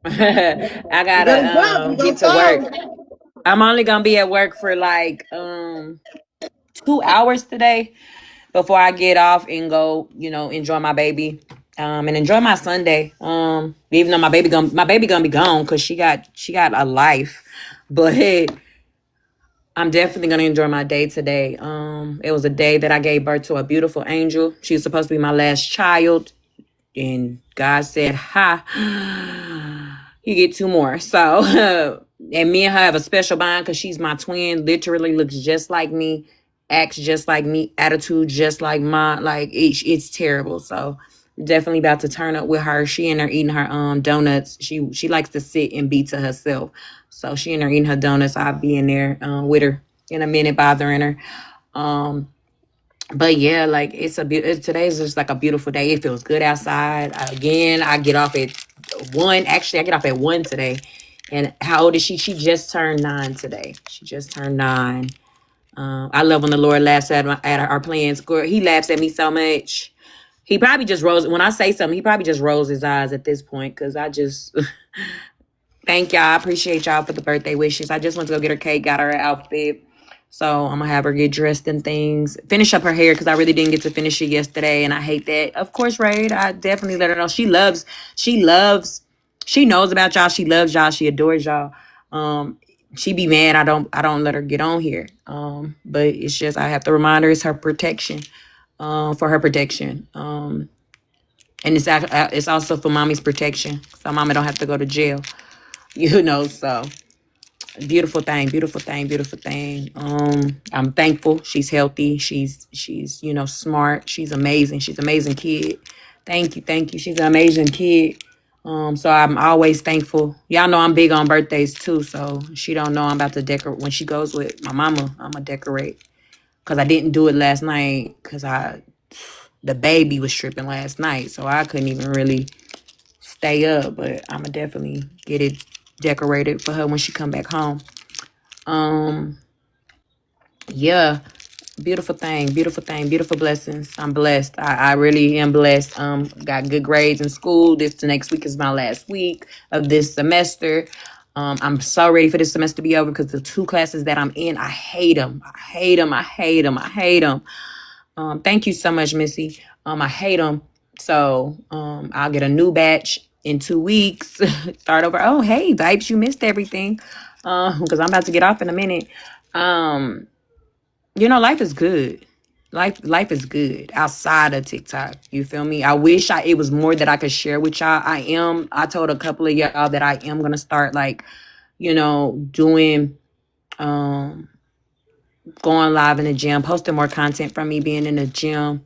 I gotta get to work. I'm only gonna be at work for like 2 hours today before I get off and go, enjoy my baby. And enjoy my Sunday. Even though my baby gonna be gone because she got a life. But hey, I'm definitely gonna enjoy my day today. It was a day that I gave birth to a beautiful angel. She was supposed to be my last child. And God said, you get 2 more. So, and me and her have a special bond because she's my twin, literally looks just like me, acts just like me, attitude just like mine. Like, it's terrible. So, definitely about to turn up with her. She in there eating her donuts. She likes to sit and be to herself. So, she in there eating her donuts. I'll be in there with her in a minute, bothering her. But yeah, like today's just like a beautiful day. It feels good outside. Again, I get off at 1. Actually, I get off at 1 today. And how old is she? She just turned 9 today. She just turned 9. I love when the Lord laughs at our plans. He laughs at me so much. He probably just rolls, when I say something, he probably just rolls his eyes at this point, because I just thank y'all. I appreciate y'all for the birthday wishes. I just went to go get her cake, got her an outfit. So I'm gonna have her get dressed and things, finish up her hair, because I really didn't get to finish it yesterday, and I hate that. Of course, Raid, I definitely let her know. She knows about y'all. She loves y'all. She adores y'all. She be mad I don't let her get on here. But it's just, I have to remind her it's her protection, for her protection. And it's also for mommy's protection, so mama don't have to go to jail. So beautiful thing. I'm thankful she's healthy. She's smart. She's amazing. She's an amazing kid. Thank you. She's an amazing kid. So I'm always thankful. Y'all know I'm big on birthdays too, so she don't know I'm about to decorate. When she goes with my mama, I'm gonna decorate, because I didn't do it last night because the baby was tripping last night, so I couldn't even really stay up. But I'm gonna definitely get it decorated for her when she come back home. Yeah, beautiful blessings. I'm blessed. I really am blessed. Got good grades in school. This next week is my last week of this semester. I'm so ready for this semester to be over, because the 2 classes that I'm in, I hate them. Thank you so much, Missy. I hate them. So I'll get a new batch in 2 weeks. Start over. Oh, hey, Vibes, you missed everything. Because I'm about to get off in a minute. Life is good. Life is good outside of TikTok. You feel me? I wish it was more that I could share with y'all. I told a couple of y'all that I am gonna start doing going live in the gym, posting more content from me being in the gym.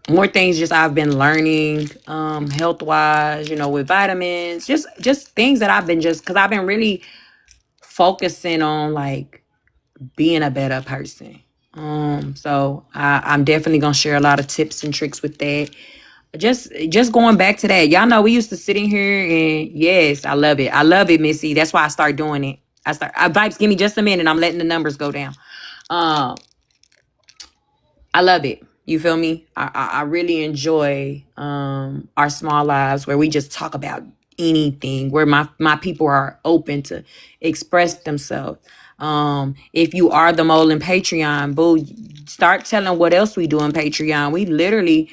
More things just I've been learning, health wise, with vitamins, just things that I've been because I've been really focusing on being a better person. So I'm definitely gonna share a lot of tips and tricks with that. Just going back to that, y'all know we used to sit in here, and yes, I love it, Missy. That's why I start doing it. Vibes, give me just a minute. I'm letting the numbers go down. I love it. You feel me? I really enjoy our small lives where we just talk about anything, where my people are open to express themselves. If you are the mole in Patreon, boo, start telling what else we do in Patreon. We literally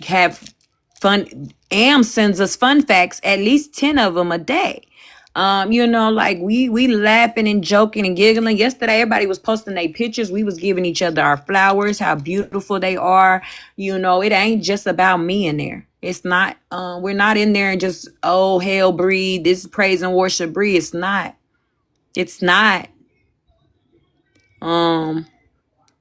have fun. Am sends us fun facts, at least 10 of them a day. We laughing and joking and giggling. Yesterday, everybody was posting their pictures. We was giving each other our flowers, how beautiful they are. It ain't just about me in there. It's not, we're not in there and just, oh, hell, breathe. This is praise and worship, breathe. It's not.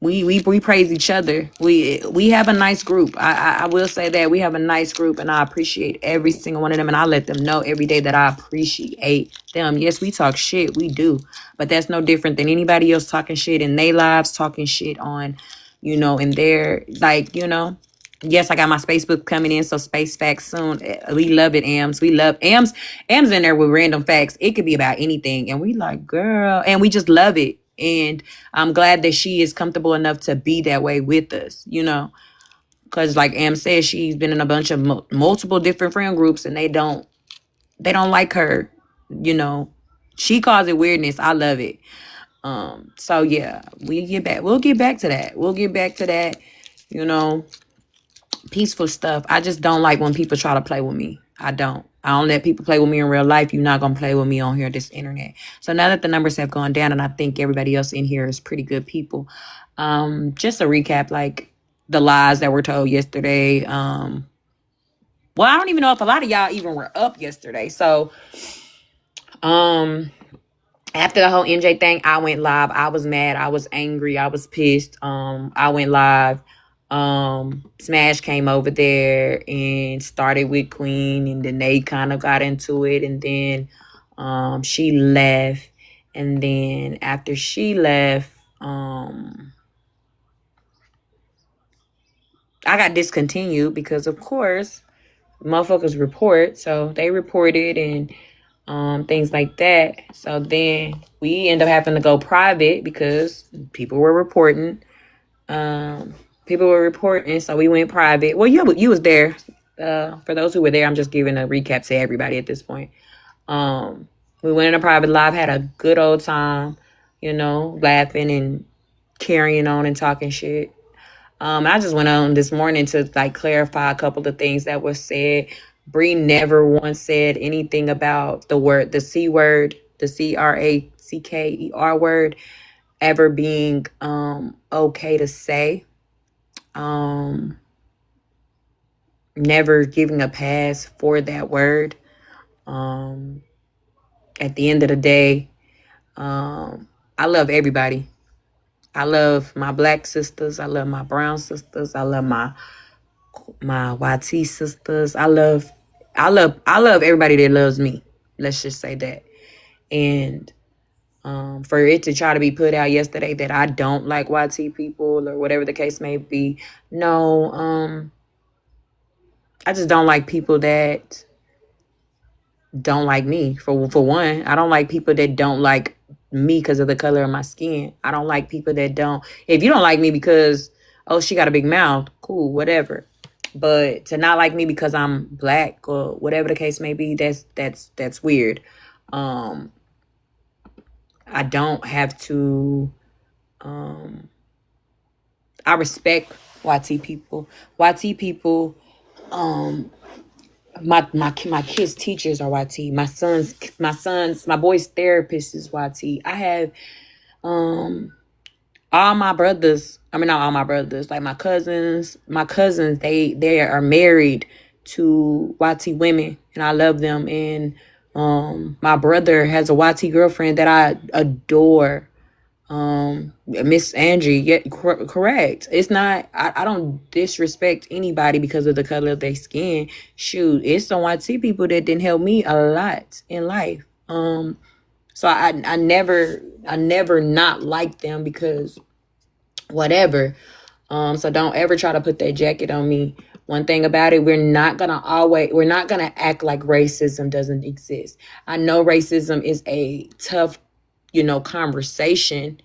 We praise each other. We have a nice group. I will say that we have a nice group, and I appreciate every single one of them, and I let them know every day that I appreciate them. Yes, we talk shit, we do, but that's no different than anybody else talking shit in their lives, talking shit on, in their Yes, I got my space book coming in, so space facts soon. We love it, Ams. We love Ams. Ams in there with random facts. It could be about anything, and we girl, and we just love it. And I'm glad that she is comfortable enough to be that way with us, because like Am said, she's been in a bunch of multiple different friend groups, and they don't like her. She calls it weirdness. I love it. So yeah, we'll get back to that. Peaceful stuff. I just don't like when people try to play with me. I don't let people play with me in real life. You're not going to play with me on here, this internet. So now that the numbers have gone down, and I think everybody else in here is pretty good people. Just a recap, the lies that were told yesterday. Well, I don't even know if a lot of y'all even were up yesterday. So, after the whole MJ thing, I went live. I was mad. I was angry. I was pissed. I went live. Smash came over there and started with Queen, and then they kind of got into it, and then she left, and then after she left, I got discontinued because, of course, motherfuckers report. So they reported and things like that. So then we end up having to go private because people were reporting. So we went private. Well, you was there. For those who were there, I'm just giving a recap to everybody at this point. We went in a private live, had a good old time, laughing and carrying on and talking shit. I just went on this morning to like clarify a couple of things that were said. Bree never once said anything about the C word, the CRACKER word, ever being okay to say. Never giving a pass for that word. At the end of the day, I love everybody. I love my black sisters. I love my brown sisters. I love my YT sisters. I love everybody that loves me. Let's just say that. And for it to try to be put out yesterday that I don't like YT people or whatever the case may be, no, I just don't like people that don't like me. For one, I don't like people that don't like me because of the color of my skin. I don't like people that don't. If you don't like me because, oh, she got a big mouth, cool, whatever. But to not like me because I'm black or whatever the case may be, that's weird. I don't have to. I respect YT people. YT people. My kids' teachers are YT. My boys' therapist is YT. I have all my brothers. I mean, not all my brothers. Like my cousins. They are married to YT women, and I love them. And my brother has a YT girlfriend that I adore. Miss Angie, yeah, correct. It's not, I don't disrespect anybody because of the color of their skin. Shoot, it's some YT people that didn't help me a lot in life. So I never not liked them because whatever. So don't ever try to put that jacket on me. One thing about it, we're not gonna act like racism doesn't exist. I know racism is a tough, conversation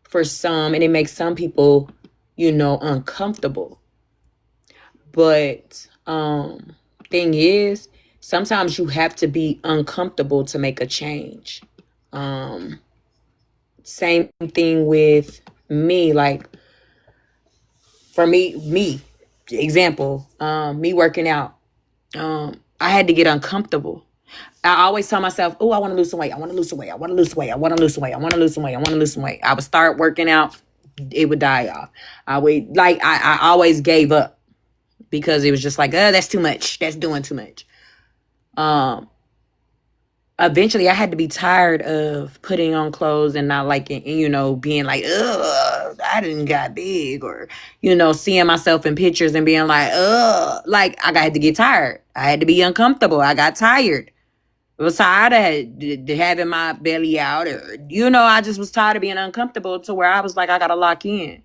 for some, and it makes some people, uncomfortable. But thing is, sometimes you have to be uncomfortable to make a change. Same thing with me. Like for me, example, me working out. I had to get uncomfortable. I always tell myself, oh, I want to lose some weight. I want to lose some weight. I want to lose some weight. I want to lose some weight. I want to lose some weight. I want to lose some weight. I would start working out. It would die off. I always gave up because it was just like, that's too much. That's doing too much. Eventually I had to be tired of putting on clothes and not liking, being like, I didn't got big, or, seeing myself in pictures and being like, like I had to get tired. I had to be uncomfortable. I got tired. I was tired of having my belly out, or, I just was tired of being uncomfortable to where I was like, I gotta lock in.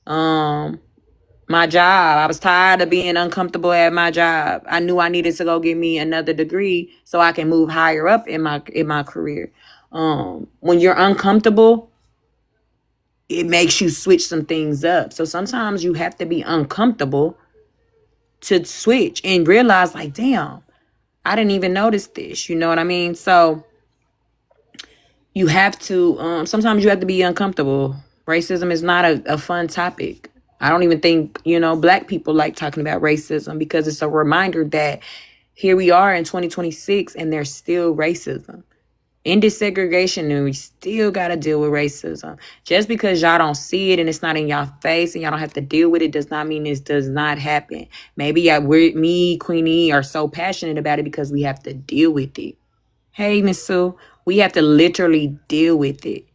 My job, I was tired of being uncomfortable at my job. I knew I needed to go get me another degree so I can move higher up in my career. When you're uncomfortable, it makes you switch some things up. So sometimes you have to be uncomfortable to switch and realize, like, damn, I didn't even notice this. You know what I mean? So you have to, sometimes you have to be uncomfortable. Racism is not a fun topic. I don't even think, black people like talking about racism because it's a reminder that here we are in 2026 and there's still racism. In desegregation, and we still got to deal with racism. Just because y'all don't see it and it's not in y'all face and y'all don't have to deal with it does not mean this does not happen. Maybe me, Queenie, are so passionate about it because we have to deal with it. Hey, Miss Sue, we have to literally deal with it.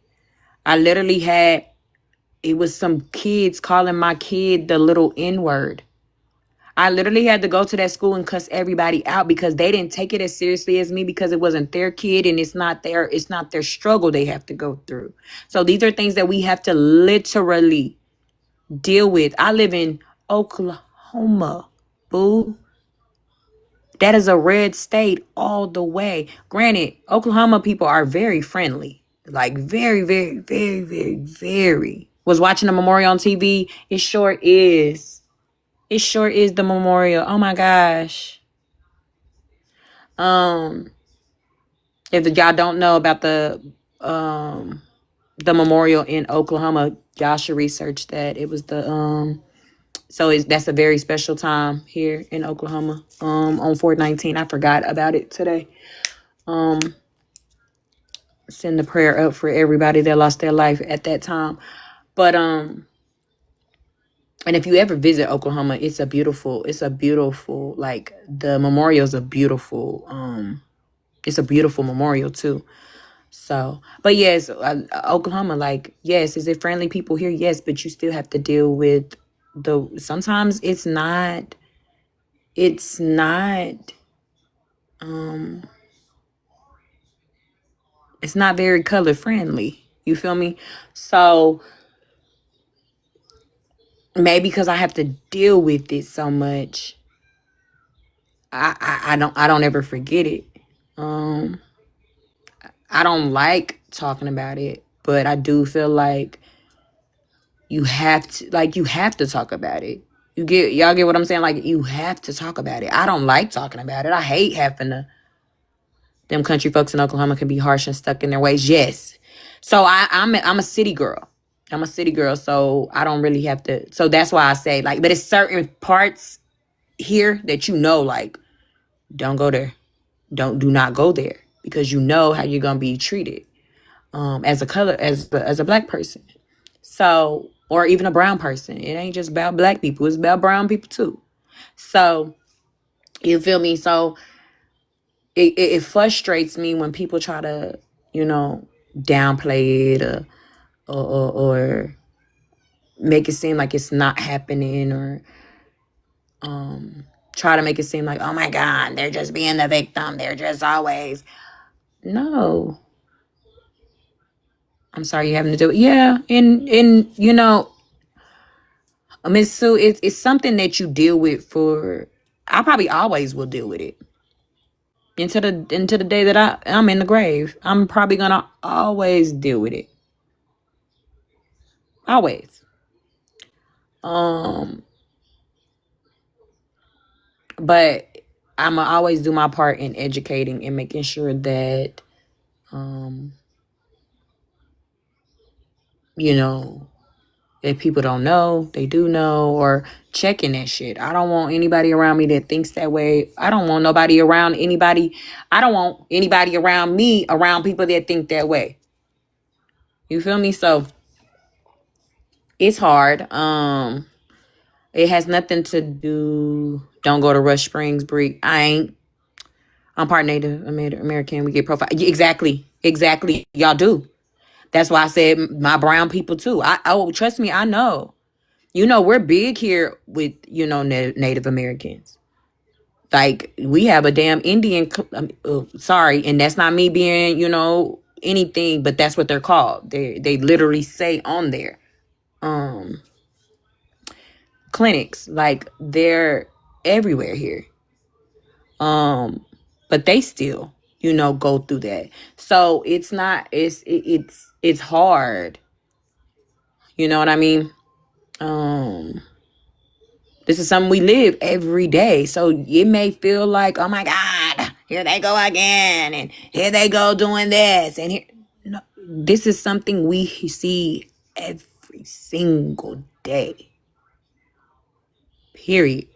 I literally it was some kids calling my kid the little N-word. I literally had to go to that school and cuss everybody out because they didn't take it as seriously as me because it wasn't their kid and it's not their struggle they have to go through. So these are things that we have to literally deal with. I live in Oklahoma, boo. That is a red state all the way. Granted, Oklahoma people are very friendly. Like very, very, very, very, very. Was watching the memorial on TV. It sure is. It sure is the memorial. Oh my gosh. If y'all don't know about the memorial in Oklahoma, y'all should research that. It was the that's a very special time here in Oklahoma. On 4/19. I forgot about it today. Send the prayer up for everybody that lost their life at that time. But and if you ever visit Oklahoma, it's a beautiful, like the memorial is a beautiful, it's a beautiful memorial too. So, but yes, Oklahoma, like, yes, is it friendly people here? Yes, but you still have to deal with sometimes it's not very color friendly. You feel me? So maybe because I have to deal with it so much, I don't ever forget it. I don't like talking about it, but I do feel like you have to talk about it. Y'all get what I'm saying? Like, you have to talk about it. I don't like talking about it. I hate having them country folks in Oklahoma can be harsh and stuck in their ways. Yes. So I'm a city girl. I'm a city girl, so I don't really have to. So that's why I say, like, but it's certain parts here that like, don't go there. Do not go there because you know how you're gonna be treated as a black person. So, or even a brown person. It ain't just about black people. It's about brown people too. So, you feel me? So, it frustrates me when people try to, downplay it or make it seem like it's not happening or try to make it seem like, oh my God, they're just being the victim. They're just always. No. I'm sorry you're having to do it. Yeah. And Miss Sue, it's something that you deal with I probably always will deal with it. Until the day that I'm in the grave. I'm probably gonna always deal with it. Always. But I'ma always do my part in educating and making sure that if people don't know, they do know, or checking that shit. I don't want anybody around me that thinks that way. I don't want nobody around anybody. I don't want anybody around me around people that think that way. You feel me? So it's hard. It has nothing to do. Don't go to Rush Springs, Bree. I'm part Native American. We get profiled. Exactly. Y'all do. That's why I said my brown people too. Trust me, I know. We're big here with, Native Americans. Like, we have a damn Indian, sorry, and that's not me being, anything, but that's what they're called. They literally say on there, clinics, like, they're everywhere here. But they still, go through that. So it's hard. You know what I mean? This is something we live every day. So it may feel like, oh my God, here they go again. And here they go doing this. And no, this is something we see every single day. Period.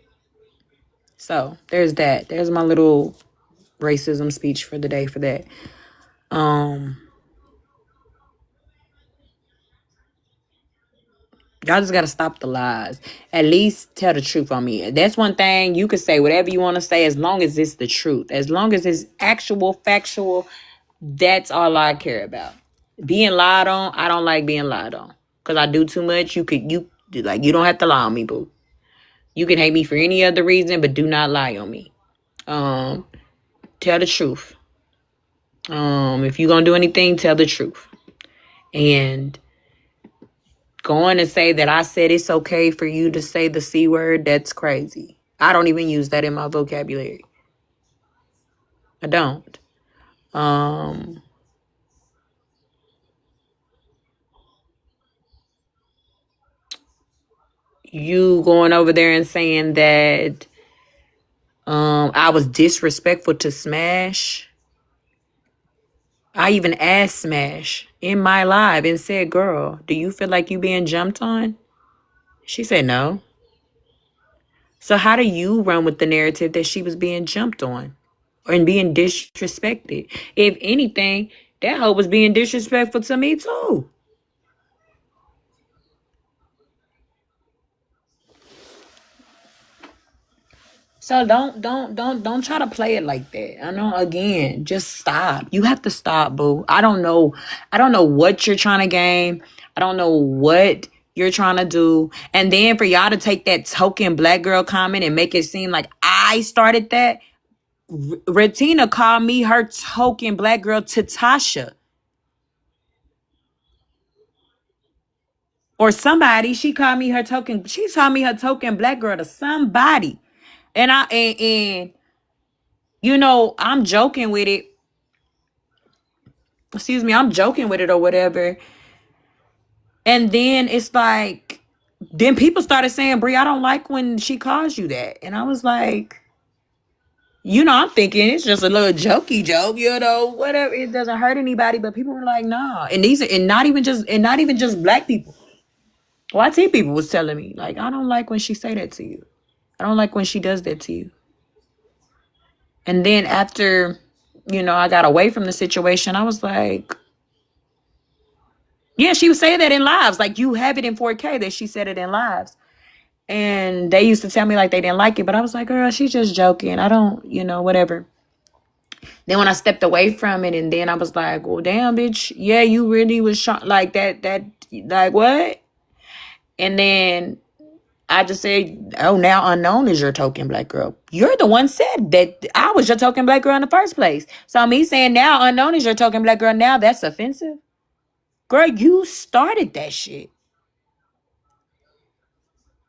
So there's that. There's my little racism speech for the day for that. Y'all just got to stop the lies. At least tell the truth on me. That's one thing. You can say whatever you want to say as long as it's the truth. As long as it's actual, factual, that's all I care about. Being lied on, I don't like being lied on. Because I do too much. You don't have to lie on me, boo. You can hate me for any other reason, but do not lie on me. Tell the truth. If you're gonna do anything, tell the truth. And going to say that I said it's okay for you to say the C word, that's crazy. I don't even use that in my vocabulary. I don't. You going over there and saying that I was disrespectful to Smash. I even asked Smash in my live and said, girl, do you feel like you being jumped on? She said no. So how do you run with the narrative that she was being jumped on and being disrespected? If anything, that hoe was being disrespectful to me too. So don't try to play it like that. I know, again, just stop. You have to stop, boo. I don't know what you're trying to game. I don't know what you're trying to do. And then for y'all to take that token black girl comment and make it seem like I started that. Retina called me her token black girl to Tasha. Or somebody, she called me her token black girl to somebody. And you know, I'm joking with it. I'm joking with it or whatever. And then it's like, then people started saying, Brie, I don't like when she calls you that. And I was like, you know, I'm thinking it's just a little jokey joke, you know, whatever. It doesn't hurt anybody. But people were like, nah. And not even just black people. YT people was telling me, like, I don't like when she say that to you. I don't like when she does that to you. And then after, you know, I got away from the situation, I was like, yeah, she was saying that in lives. Like, you have it in 4K that she said it in lives. And they used to tell me like they didn't like it. But I was like, girl, she's just joking. I don't, you know, whatever. Then when I stepped away from it, and then I was like, well, damn, bitch. Yeah, you really was like that, like what? And then I just said, oh, now unknown is your token black girl. You're the one said that I was your token black girl in the first place. So me saying now unknown is your token black girl, now that's offensive. Girl, you started that shit.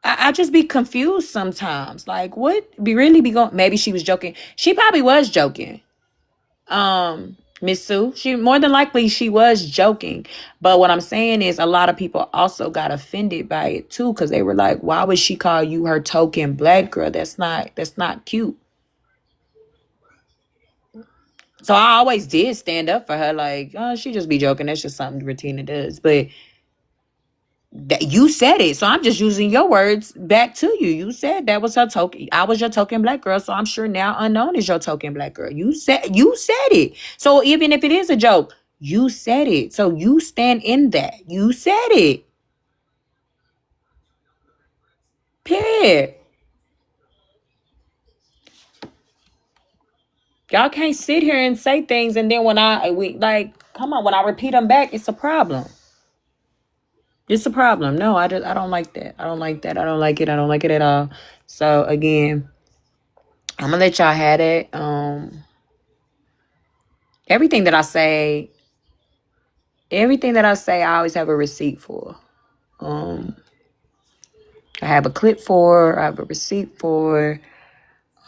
I just be confused sometimes. Like, what? Maybe she was joking. She probably was joking. Miss Sue, more than likely she was joking. But what I'm saying is a lot of people also got offended by it too, because they were like, why would she call you her token black girl? That's not cute. So I always did stand up for her, like, oh, she just be joking. That's just something Retina does. But that you said it, so I'm just using your words back to you. You said that was her token. I was your token black girl, so I'm sure now unknown is your token black girl. You said it. So even if it is a joke, you said it. So you stand in that. You said it. Period. Y'all can't sit here and say things and then when come on, when I repeat them back, it's a problem. It's a problem. No, I don't like that. I don't like that. I don't like it. I don't like it at all. So again, I'm gonna let y'all have it. Everything that I say, I always have a receipt for. I have a clip for. I have a receipt for.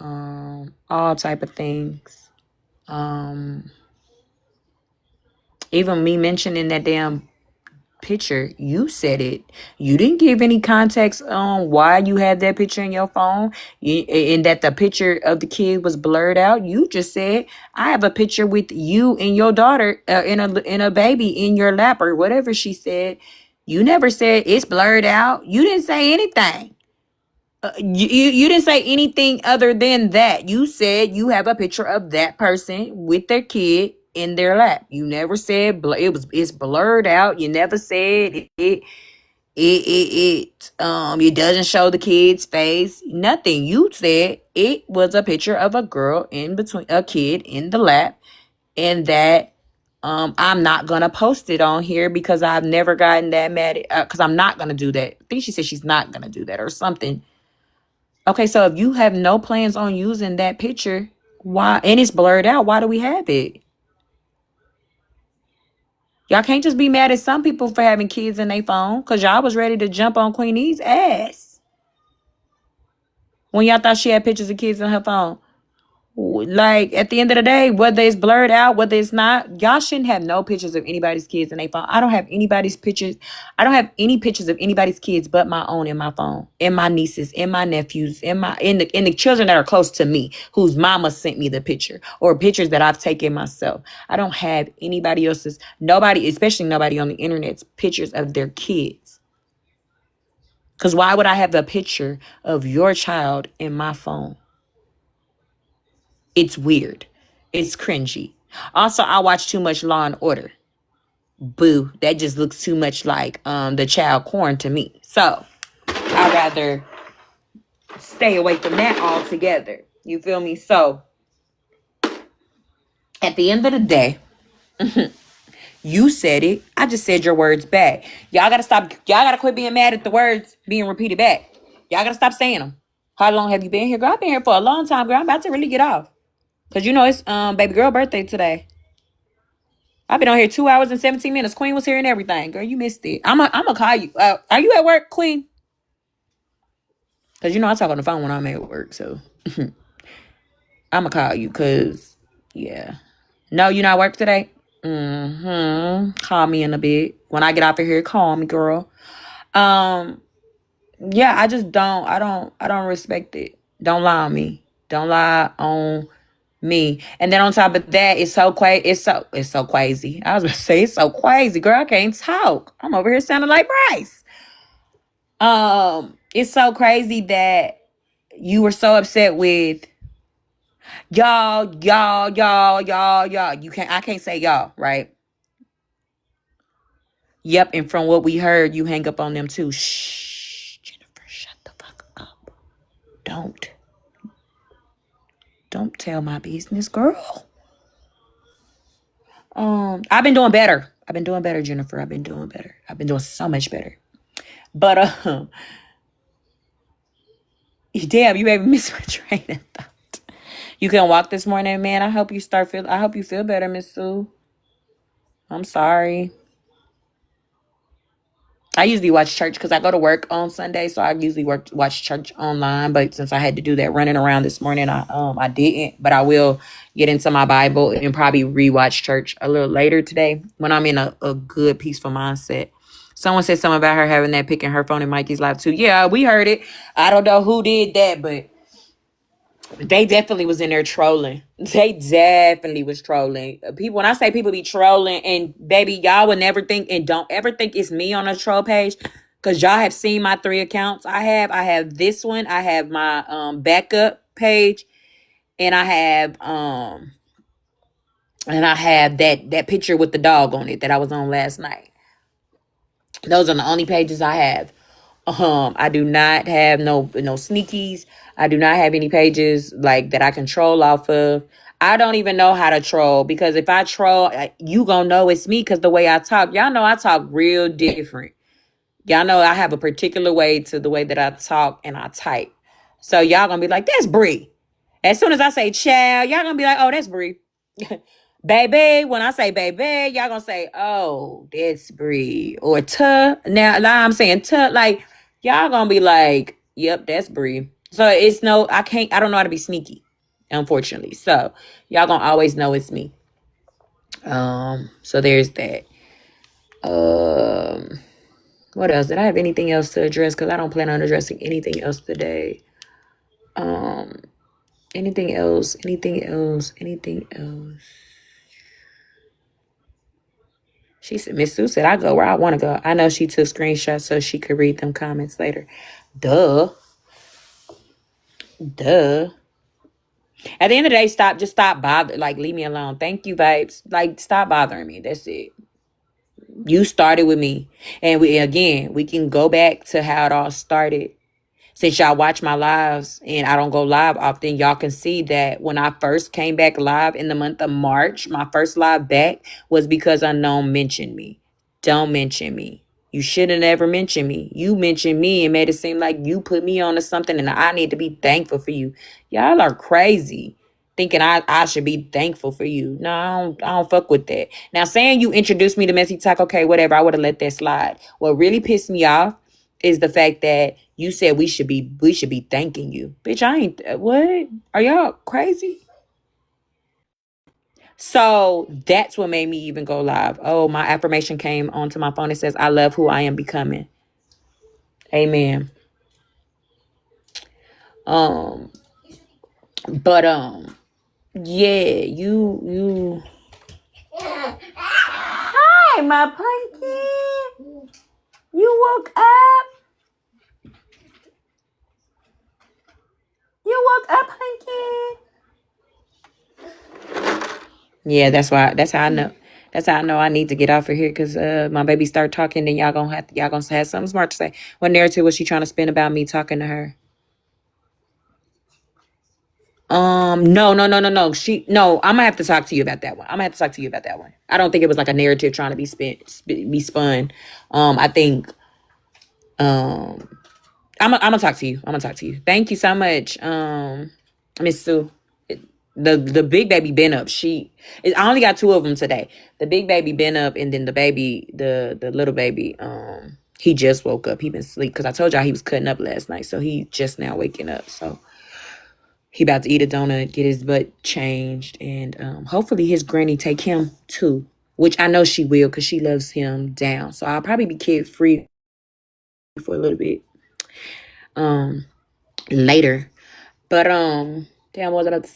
All type of things. Even me mentioning that damn picture, you said it. You didn't give any context on why you had that picture in your phone and that the picture of the kid was blurred out. You just said, I have a picture with you and your daughter in a baby in your lap or whatever she said. You never said it's blurred out. You didn't say anything. You didn't say anything other than that. You said you have a picture of that person with their kid in their lap. You never said it's blurred out. You never said it doesn't show the kid's face. Nothing. You said it was a picture of a girl in between, a kid in the lap, and that I'm not gonna post it on here because I've never gotten that mad because I'm not gonna do that. I think she said she's not gonna do that or something. Okay, so if you have no plans on using that picture, why, and it's blurred out, why do we have it? Y'all can't just be mad at some people for having kids in their phone, because y'all was ready to jump on Queenie's ass when y'all thought she had pictures of kids in her phone. Like, at the end of the day, whether it's blurred out, whether it's not, y'all shouldn't have no pictures of anybody's kids in their phone. I don't have anybody's pictures. I don't have any pictures of anybody's kids but my own in my phone, and my nieces, and my nephews, and the children that are close to me, whose mama sent me the picture, or pictures that I've taken myself. I don't have anybody else's, nobody, especially nobody on the internet's pictures of their kids. Because why would I have a picture of your child in my phone? It's weird. It's cringy. Also, I watch too much Law and Order. Boo. That just looks too much like the child corn to me. So, I'd rather stay away from that altogether. You feel me? So, at the end of the day, you said it. I just said your words back. Y'all gotta stop. Y'all gotta quit being mad at the words being repeated back. Y'all gotta stop saying them. How long have you been here, girl? I've been here for a long time, girl. I'm about to really get off. Because you know it's baby girl birthday today. I've been on here 2 hours and 17 minutes. Queen was here and everything. Girl, you missed it. I'm gonna call you. Are you at work, Queen? Because you know I talk on the phone when I'm at work. So I'm gonna call you because, yeah. No, you not work today? Call me in a bit. When I get out of here, call me, girl. Yeah, I just don't. I don't respect it. Don't lie on me. Don't lie on me. And then on top of that, it's so crazy. It's so crazy. I was gonna say it's so crazy, girl. I can't talk. I'm over here sounding like Bryce. It's so crazy that you were so upset with y'all. You can't. I can't say y'all, right? Yep. And from what we heard, you hang up on them too. Shh, Jennifer, shut the fuck up. Don't tell my business, girl. I've been doing better. Jennifer. I've been doing better. I've been doing so much better. But damn, you made me miss my train of thought. You couldn't walk this morning, man. I hope you feel better, Miss Sue. I'm sorry. I usually watch church because I go to work on Sunday, so I usually watch church online. But since I had to do that running around this morning, I didn't. But I will get into my Bible and probably rewatch church a little later today when I'm in a good, peaceful mindset. Someone said something about her having that pic in her phone in Mikey's life too. Yeah, we heard it. I don't know who did that, but they definitely was in there trolling. They definitely was trolling. People, when I say people be trolling, and baby, y'all would never think, and don't ever think it's me on a troll page, because y'all have seen my 3 accounts. I have this one. I have my backup page, and I have that picture with the dog on it that I was on last night. Those are the only pages I have. I do not have no sneakies. I do not have any pages like that I control off of. I don't even know how to troll, because if I troll, you gonna know it's me because the way I talk. Y'all know I talk real different. Y'all know I have a particular way to the way that I talk and I type. So y'all gonna be like, that's Bree. As soon as I say child, y'all gonna be like, oh, that's Bree. Baby, when I say baby, y'all gonna say, oh, that's Bree. Or tuh. Now I'm saying tuh, like, y'all gonna be like, yep, that's Bree. So it's no, I don't know how to be sneaky, unfortunately. So y'all gonna always know it's me. So there's that. What else? Did I have anything else to address? Because I don't plan on addressing anything else today. Anything else? She said, Miss Sue said, I go where I want to go. I know she took screenshots so she could read them comments later. Duh. At the end of the day, stop bothering. Like, leave me alone. Thank you, vibes. Like, stop bothering me. That's it. You started with me. And we can go back to how it all started. Since y'all watch my lives and I don't go live often, y'all can see that when I first came back live in the month of March, my first live back was because Unknown mentioned me. Don't mention me. You should have never mentioned me. You mentioned me and made it seem like you put me on to something and I need to be thankful for you. Y'all are crazy. Thinking I should be thankful for you. No, I don't fuck with that. Now, saying you introduced me to Messy Talk, okay, whatever, I would have let that slide. What really pissed me off is the fact that you said we should be thanking you. Bitch, I ain't what? Are y'all crazy? So that's what made me even go live. Oh, my affirmation came onto my phone. It says, I love who I am becoming. Amen. Um, but yeah, you Hi, my pumpkin. You woke up. You woke up, pumpkin. Yeah, that's how I know. That's how I know I need to get off of here because my baby start talking, then y'all gonna have something smart to say. What narrative was she trying to spin about me talking to her? No. I'm gonna have to talk to you about that one. I don't think it was like a narrative trying to be spun. I think I'm gonna talk to you. Thank you so much, Miss Sue. The big baby been up. I only got two of them today. The big baby been up, and then the little baby, he just woke up. He been asleep because I told y'all he was cutting up last night, so he just now waking up. So he about to eat a donut, get his butt changed, and hopefully his granny take him too, which I know she will because she loves him down. So I'll probably be kid free for a little bit later. But damn, what was I about to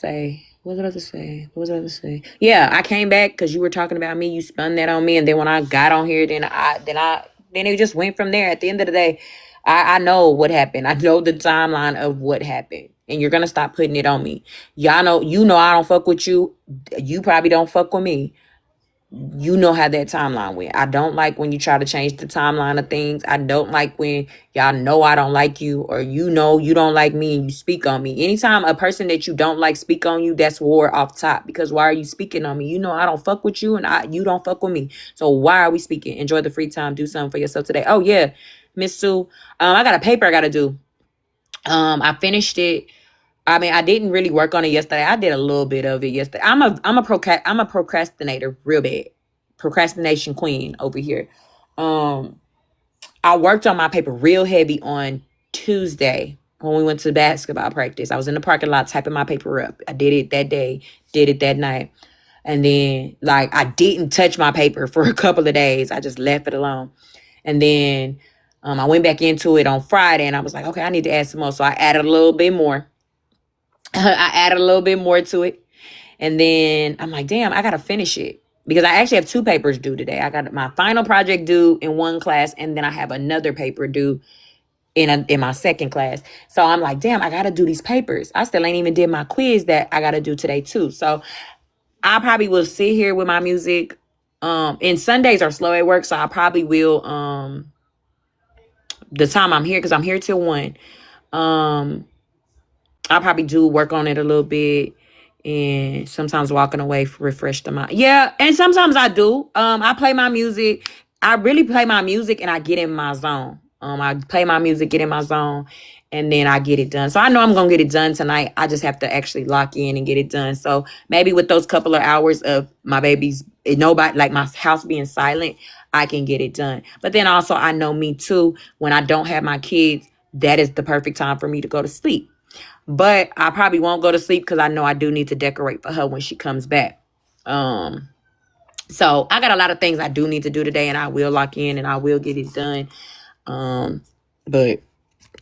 say? Yeah, I came back because you were talking about me. You spun that on me, and then when I got on here, then it just went from there. At the end of the day, I know what happened. I know the timeline of what happened, and you're gonna stop putting it on me. Y'all know, I don't fuck with you. You probably don't fuck with me. You know how that timeline went. I don't like when you try to change the timeline of things. I don't like when y'all know I don't like you, or you know you don't like me and you speak on me. Anytime a person that you don't like speak on you, that's war off top. Because why are you speaking on me? You know I don't fuck with you, and you don't fuck with me. So why are we speaking? Enjoy the free time. Do something for yourself today. Oh yeah, Miss Sue. I got a paper I gotta do. I finished it. I mean, I didn't really work on it yesterday. I did a little bit of it yesterday. I'm a procrastinator real bad. Procrastination queen over here. I worked on my paper real heavy on Tuesday when we went to basketball practice. I was in the parking lot typing my paper up. I did it that day, did it that night. And then like I didn't touch my paper for a couple of days. I just left it alone. And then I went back into it on Friday and I was like, okay, I need to add some more. So I added a little bit more. I added a little bit more to it. And then I'm like, damn, I got to finish it. Because I actually have two papers due today. I got my final project due in one class, and then I have another paper due in my second class. So I'm like, damn, I got to do these papers. I still ain't even did my quiz that I got to do today too. So I probably will sit here with my music. And Sundays are slow at work, so I probably will the time I'm here, because I'm here till 1. I'll probably do work on it a little bit, and sometimes walking away refresh the mind. Yeah, and sometimes I do. I play my music. I really play my music and I get in my zone. I play my music, get in my zone, and then I get it done. So I know I'm gonna get it done tonight. I just have to actually lock in and get it done. So maybe with those couple of hours of my baby's nobody, like my house being silent, I can get it done. But then also I know me too, when I don't have my kids, that is the perfect time for me to go to sleep. But I probably won't go to sleep because I know I do need to decorate for her when she comes back. So I got a lot of things I do need to do today, and I will lock in and I will get it done. But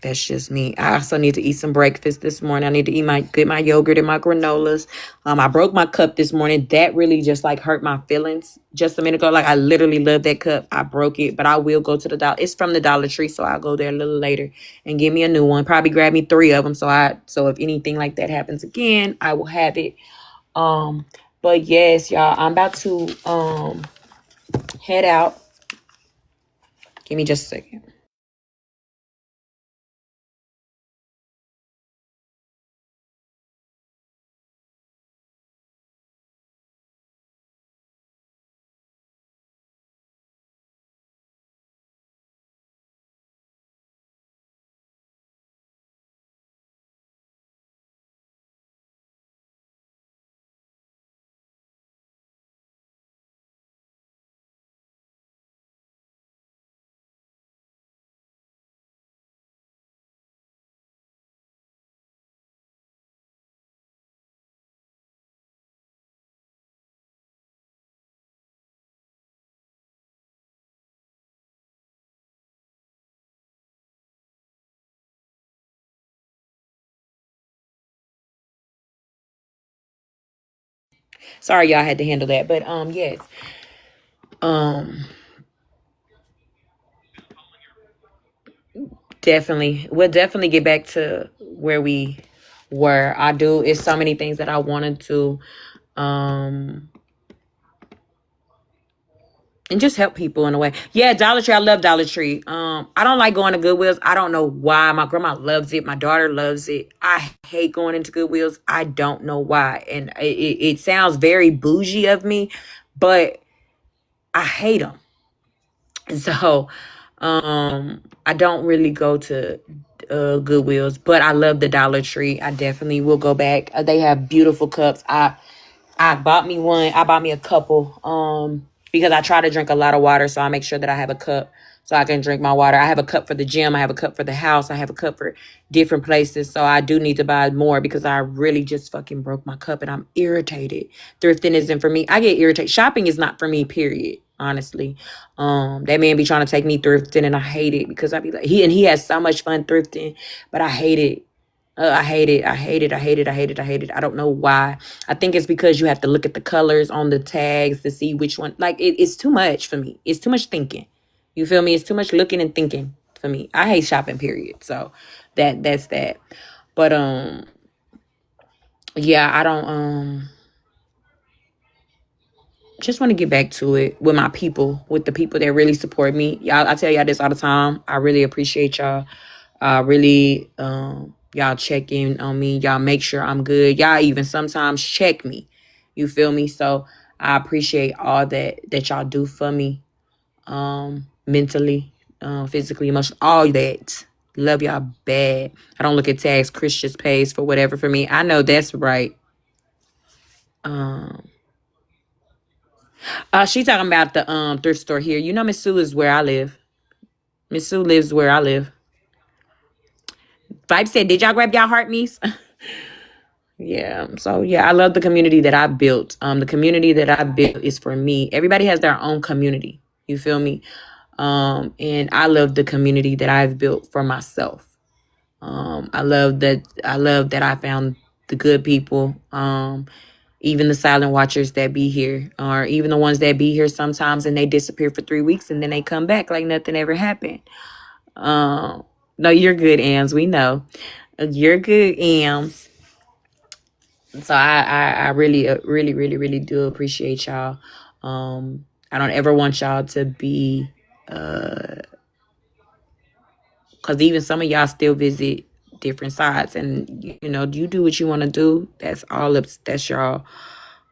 that's just me. I also need to eat some breakfast this morning. I need to get my yogurt and my granolas. I broke my cup this morning. That really just like hurt my feelings just a minute ago. Like I literally love that cup. I broke it, but I will go to the Dollar. It's from the Dollar Tree, so I'll go there a little later and get me a new one. Probably grab me 3 of them. So if anything like that happens again, I will have it. But yes, y'all, I'm about to head out. Give me just a second. Sorry, y'all had to handle that. But yes. Definitely. We'll definitely get back to where we were. It's so many things that I wanted to and just help people in a way. Yeah, Dollar Tree. I love Dollar Tree. I don't like going to Goodwills. I don't know why. My grandma loves it. My daughter loves it. I hate going into Goodwills. I don't know why. And it sounds very bougie of me, but I hate them. So, I don't really go to Goodwills, but I love the Dollar Tree. I definitely will go back. They have beautiful cups. I bought me one. I bought me a couple. Because I try to drink a lot of water, so I make sure that I have a cup so I can drink my water. I have a cup for the gym. I have a cup for the house. I have a cup for different places. So I do need to buy more because I really just fucking broke my cup and I'm irritated. Thrifting isn't for me. I get irritated. Shopping is not for me, period. Honestly. That man be trying to take me thrifting and I hate it because I be like, he has so much fun thrifting, but I hate it. I hate it. I hate it. I hate it. I hate it. I hate it. I don't know why. I think it's because you have to look at the colors on the tags to see which one. Like, it's too much for me. It's too much thinking. You feel me? It's too much looking and thinking for me. I hate shopping, period. So that's that. But yeah, I don't just want to get back to it with my people, with the people that really support me. Y'all, I tell y'all this all the time. I really appreciate y'all. Really, y'all check in on me. Y'all make sure I'm good. Y'all even sometimes check me. You feel me? So I appreciate all that y'all do for me. Mentally, physically, emotionally, all that. Love y'all bad. I don't look at tags. Chris just pays for whatever for me. I know that's right. She talking about the thrift store here. You know, Miss Sue is where I live. Miss Sue lives where I live. Vibe said, "Did y'all grab y'all heart me's?" Yeah. So yeah, I love the community that I built. The community that I built is for me. Everybody has their own community. You feel me? And I love the community that I've built for myself. I love that. I love that I found the good people. Even the silent watchers that be here, or even the ones that be here sometimes and they disappear for 3 weeks and then they come back like nothing ever happened. No, you're good, Ams. We know you're good, Ams. So I really, really, really, really do appreciate y'all. I don't ever want y'all to be, because even some of y'all still visit different sides, and you know, you do what you want to do. That's all up. That's y'all.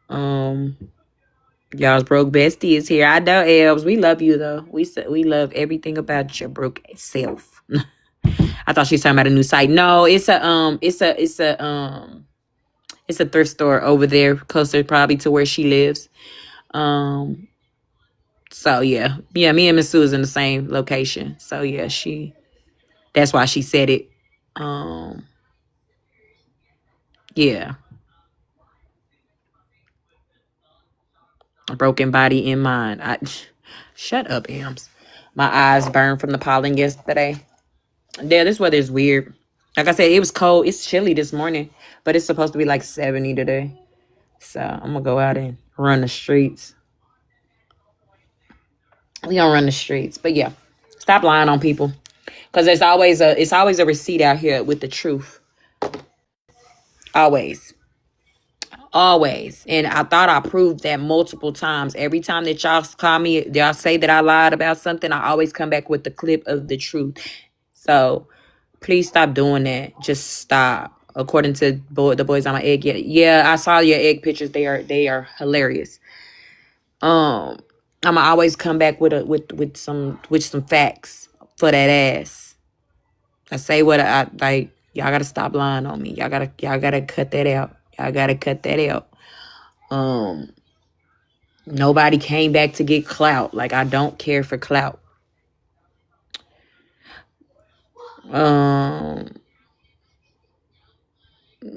Y'all's broke bestie is here. I know, Elves. We love you though. We love everything about your broke self. I thought she was talking about a new site. No, it's a thrift store over there, closer probably to where she lives. So yeah, me and Miss Sue is in the same location. So yeah, that's why she said it. Yeah, a broken body in mind. Shut up, Ams. My eyes burned from the pollen yesterday. Yeah, this weather is weird. Like I said, it was cold. It's chilly this morning, but it's supposed to be like 70 today. So I'm gonna go out and run the streets. We gonna run the streets, but yeah, stop lying on people, because it's always a receipt out here with the truth. Always. And I thought I proved that multiple times. Every time that y'all call me, y'all say that I lied about something, I always come back with the clip of the truth. So please stop doing that. Just stop. According to the boys on my egg, yeah, I saw your egg pictures. They are hilarious. I'm gonna always come back with some facts for that ass. I say what I like. Y'all gotta stop lying on me. Y'all gotta cut that out. Y'all gotta cut that out. Nobody came back to get clout. Like, I don't care for clout.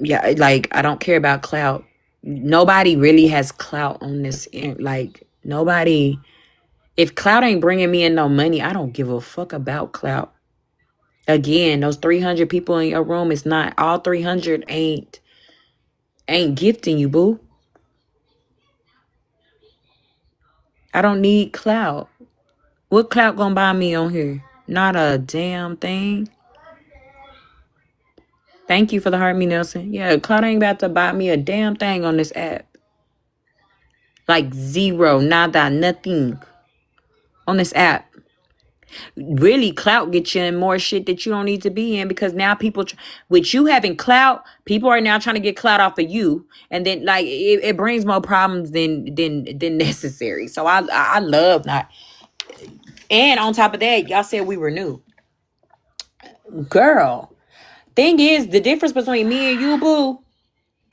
Yeah, like, I don't care about clout. Nobody really has clout on this. Like, nobody. If clout ain't bringing me in no money, I don't give a fuck about clout. Again, those 300 people in your room, it's not all 300 ain't gifting you, boo. I don't need clout. What clout gonna buy me on here? Not a damn thing. Thank you for the heart, me Nelson. Yeah, clout ain't about to buy me a damn thing on this app. Like zero, nada, nothing on this app. Really, clout gets you in more shit that you don't need to be in, because now people, with you having clout, people are now trying to get clout off of you, and then like it brings more problems than necessary. So I love not. And on top of that, y'all said we were new, girl. Thing is, the difference between me and you, boo,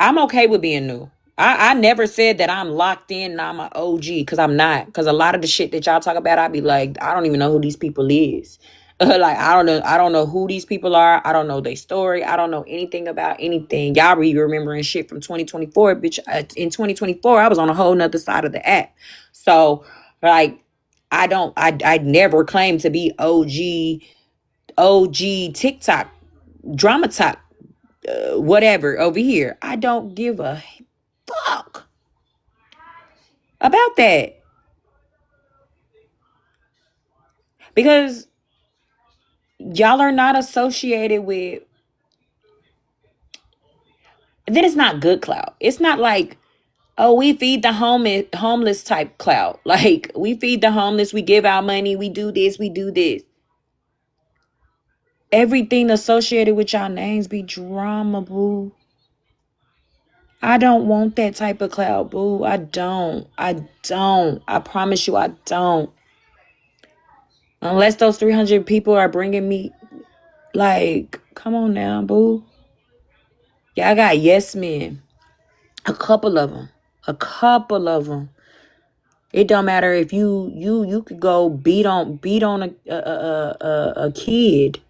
I'm okay with being new. I never said that I'm locked in and I'm an OG, because I'm not. Because a lot of the shit that y'all talk about, I be like, I don't even know who these people is. Like, I don't know who these people are. I don't know their story. I don't know anything about anything. Y'all be remembering shit from 2024. Bitch, in 2024, I was on a whole nother side of the app. So, like, I never claimed to be OG TikTok, drama talk, whatever over here. I don't give a fuck about that, because y'all are not associated with. Then it's not good clout. It's not like, oh, we feed the homeless type clout. Like, we feed the homeless, we give out money, we do this, we do this. Everything associated with y'all names be drama, boo. I don't want that type of clout, boo. I don't. I promise you, I don't. Unless those 300 people are bringing me, like, come on now, boo. Yeah, I got yes men. A couple of them. It don't matter if you could go beat on a kid,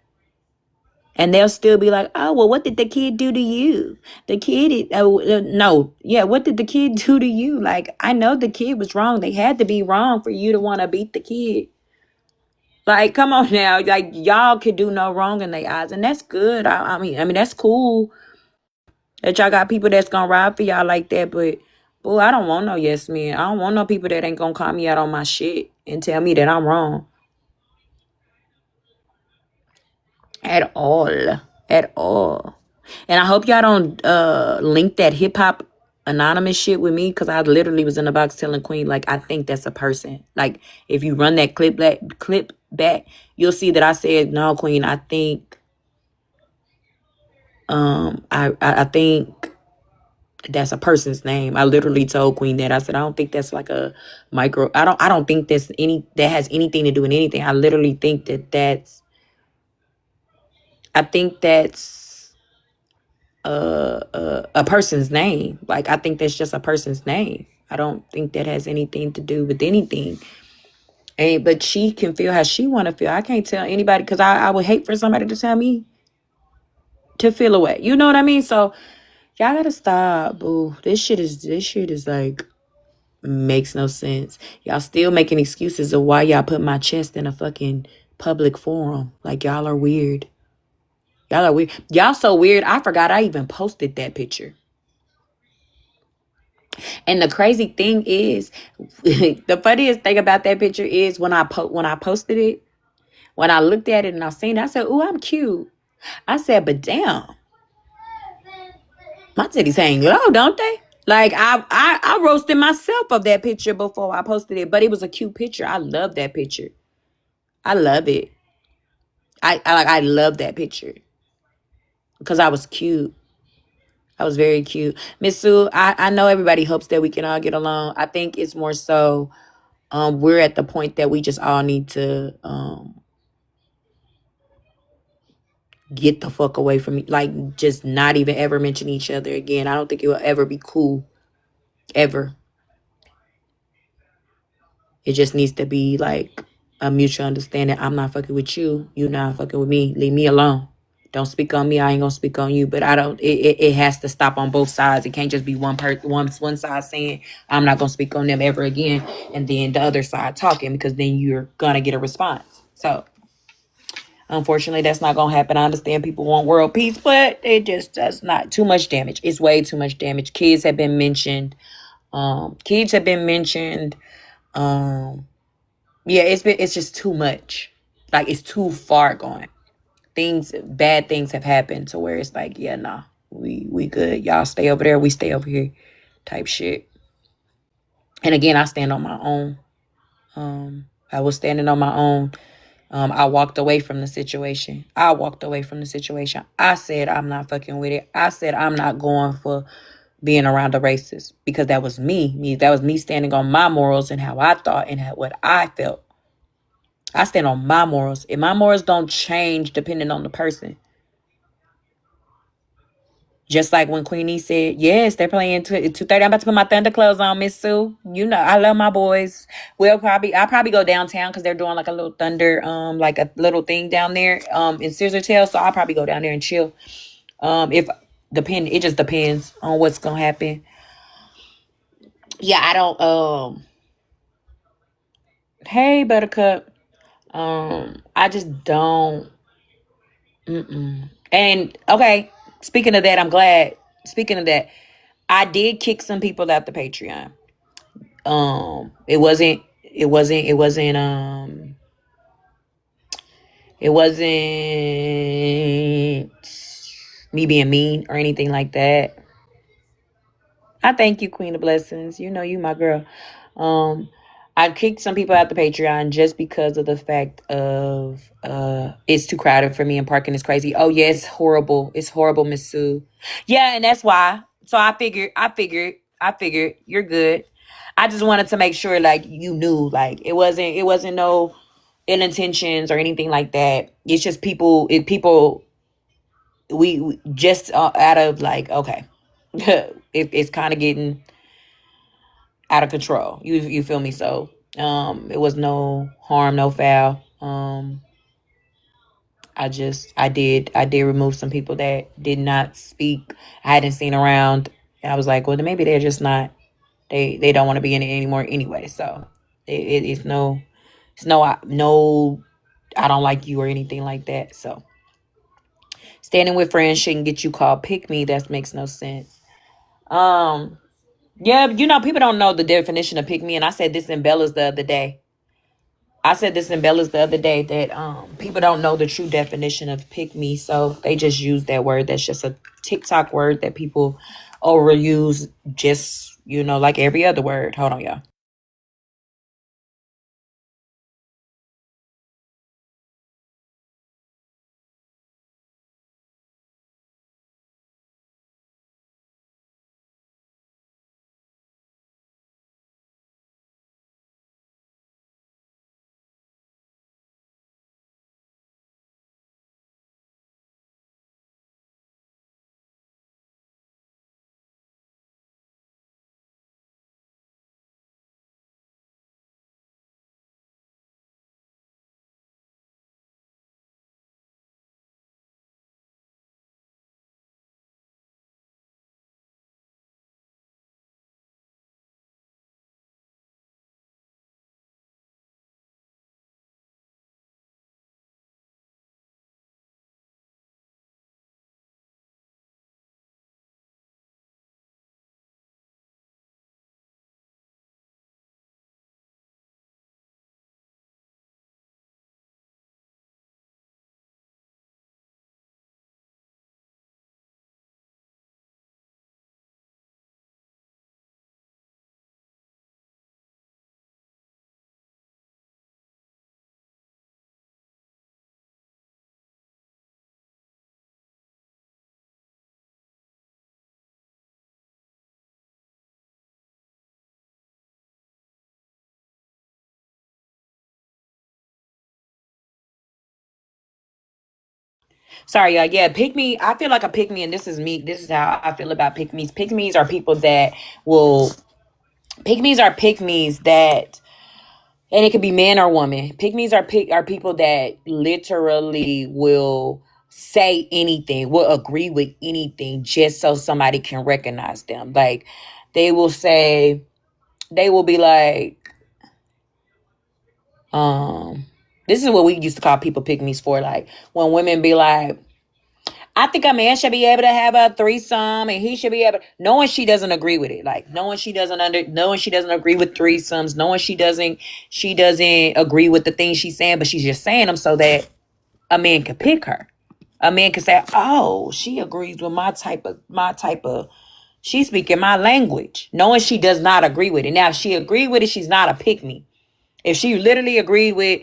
and they'll still be like, oh, well, what did the kid do to you? The kid, no, yeah, what did the kid do to you? Like, I know the kid was wrong. They had to be wrong for you to want to beat the kid. Like, come on now, like, y'all could do no wrong in their eyes, and that's good. I mean, that's cool that y'all got people that's gonna ride for y'all like that, but boy, I don't want no yes men. I don't want no people that ain't gonna call me out on my shit and tell me that I'm wrong. At all. And I hope y'all don't link that hip hop anonymous shit with me, because I literally was in the box telling Queen, like, I think that's a person. Like, if you run that clip back, you'll see that I said, no, Queen, I think I think that's a person's name. I literally told Queen that. I said, I don't think that's like a micro. I don't think that has anything to do with anything. I literally think that's a person's name. Like, I think that's just a person's name. I don't think that has anything to do with anything. But she can feel how she want to feel. I can't tell anybody, because I would hate for somebody to tell me to feel away. You know what I mean? So y'all gotta stop, boo. This shit is like, makes no sense. Y'all still making excuses of why y'all put my chest in a fucking public forum. Like, y'all are weird. Y'all so weird. I forgot I even posted that picture. And the crazy thing is, the funniest thing about that picture is when I posted it, when I looked at it and I seen it, I said, "Ooh, I'm cute." I said, "But damn, my titties hang low, don't they?" Like, I roasted myself of that picture before I posted it, but it was a cute picture. I love that picture. I love it. I love that picture because I was cute. I was very cute. Miss Sue, I know everybody hopes that we can all get along. I think it's more so we're at the point that we just all need to get the fuck away from me. Like, just not even ever mention each other again. I don't think it will ever be cool. Ever. It just needs to be like a mutual understanding. I'm not fucking with you. You not fucking with me. Leave me alone. Don't speak on me. I ain't gonna speak on you. But it has to stop on both sides. It can't just be one side saying I'm not gonna speak on them ever again, and then the other side talking, because then you're gonna get a response. So unfortunately, that's not gonna happen. I understand people want world peace, but it just does not. Too much damage. It's way too much damage. Kids have been mentioned. Yeah, it's just too much. Like, it's too far gone. Bad things have happened to where it's like, yeah, nah, we good. Y'all stay over there, we stay over here, type shit. And again, I stand on my own. I was standing on my own. I walked away from the situation. I said I'm not fucking with it. I said I'm not going for being around a racist, because that was me. That was me standing on my morals and how I thought and what I felt. I stand on my morals, and my morals don't change depending on the person. Just like when Queenie said, yes, they're playing 2:30. I'm about to put my Thunder clothes on, Miss Sue. You know, I love my boys. I'll probably go downtown because they're doing like a little Thunder, like a little thing down there, in Scissortail. So I'll probably go down there and chill. It just depends on what's gonna happen. Yeah, I don't, hey, Buttercup. I just don't, And, okay, speaking of that, I'm glad. Speaking of that, I did kick some people out the Patreon. It wasn't me being mean or anything like that. I thank you, Queen of Blessings. You know you my girl. I kicked some people out the Patreon just because of the fact of it's too crowded for me and parking is crazy. Oh yeah, it's horrible. It's horrible, Miss Sue. Yeah, and that's why. So I figured you're good. I just wanted to make sure like you knew, like it wasn't no ill intentions or anything like that. It's just people we just out of like, okay. It's kind of getting out of control. You feel me? So it was no harm, no foul. I did remove some people that did not speak. I hadn't seen around. And I was like, well, maybe they're just not. They don't want to be in it anymore anyway. So it's no. I don't like you or anything like that. So standing with friends shouldn't get you called pick me. That makes no sense. Yeah, people don't know the definition of pick me, and I said this in Bella's the other day. That people don't know the true definition of pick me, so they just use that word. That's just a TikTok word that people overuse, just like every other word. Hold on, y'all. Sorry, y'all. Yeah, pick me. I feel like a pick me, and this is me. This is how I feel about pick me's. Pick me's are people that will. Pick me's are pick me's that. And it could be man or woman. Pygmies are people that literally will say anything, will agree with anything just so somebody can recognize them. Like they will be like, this is what we used to call people pygmies for. Like when women be like, I think a man should be able to have a threesome, and he should be able, knowing she doesn't agree with it, like knowing she doesn't agree with threesomes, knowing she doesn't agree with the things she's saying, but she's just saying them so that a man can pick her. A man can say, "Oh, she agrees with my type of. She's speaking my language," knowing she does not agree with it. Now, if she agreed with it, she's not a pick me. If she literally agreed with,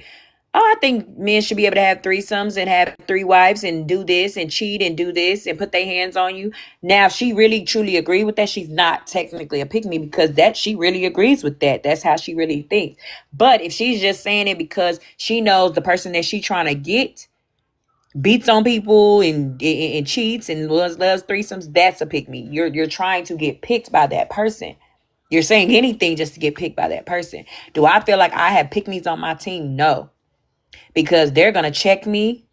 "Oh, I think men should be able to have threesomes and have 3 wives and do this and cheat and do this and put their hands on you." Now, if she really truly agreed with that, she's not technically a pick me, because that she really agrees with that. That's how she really thinks. But if she's just saying it because she knows the person that she's trying to get beats on people and cheats and loves threesomes, that's a pick me. You're trying to get picked by that person. You're saying anything just to get picked by that person. Do I feel like I have pick me's on my team? No. Because they're going to check me.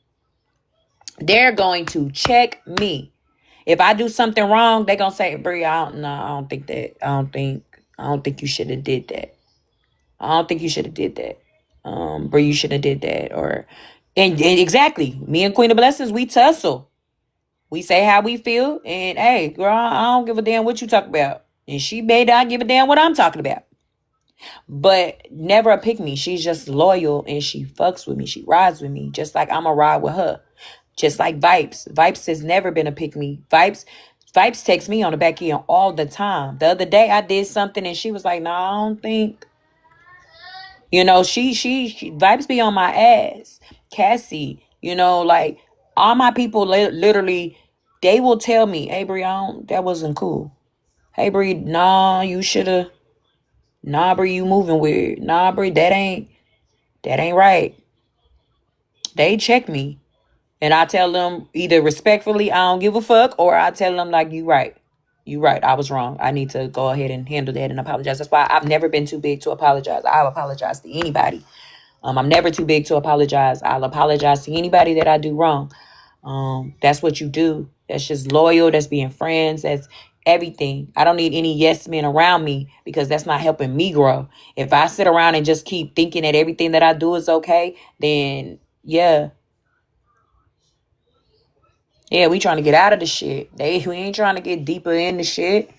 They're going to check me. If I do something wrong, they're going to say, "Brie, I don't think that. I don't think you should have did that. I don't think you should have did that. Brie, you should have did that." And exactly, me and Queen of Blessings, we tussle. We say how we feel, and hey, girl, I don't give a damn what you talk about. And she may not give a damn what I'm talking about. But never a pick me. She's just loyal, and she fucks with me. She rides with me, just like I'm a ride with her. Just like Vipes. Vipes has never been a pick me. Vipes takes me on the back end all the time. The other day I did something and she was like, "No, I don't think." You know, she Vibes be on my ass. Cassie, like all my people literally, they will tell me, "Hey, Brie, that wasn't cool. Hey, Brie, nah, you shoulda. Nah, Brie, you moving weird. Nah, Brie, that ain't right." They check me, and I tell them either respectfully, "I don't give a fuck," or I tell them like, "You right. I was wrong. I need to go ahead and handle that and apologize." That's why I've never been too big to apologize. I'll apologize to anybody. I'm never too big to apologize. I'll apologize to anybody that I do wrong. That's what you do. That's just loyal. That's being friends. That's everything. I don't need any yes men around me, because that's not helping me grow. If I sit around and just keep thinking that everything that I do is okay, then yeah, we trying to get out of the shit. We ain't trying to get deeper in the shit.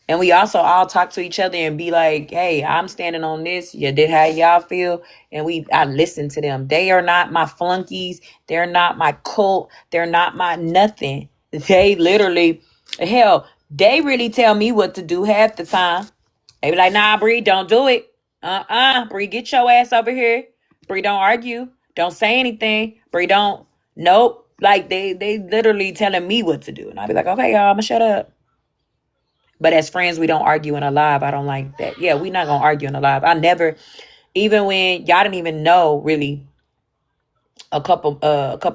And we also all talk to each other and be like, "Hey, I'm standing on this. You did how y'all feel." And I listen to them. They are not my flunkies. They're not my cult. They're not my nothing. They literally, hell, they really tell me what to do half the time. They be like, "Nah, Brie, don't do it. Brie, get your ass over here. Brie, don't argue. Don't say anything. Brie, don't. Nope." Like they literally telling me what to do. And I be like, "Okay, y'all, I'm gonna shut up." But as friends, we don't argue in a live. I don't like that. Yeah, we not going to argue in a live. I never, even when y'all didn't even know, really, a couple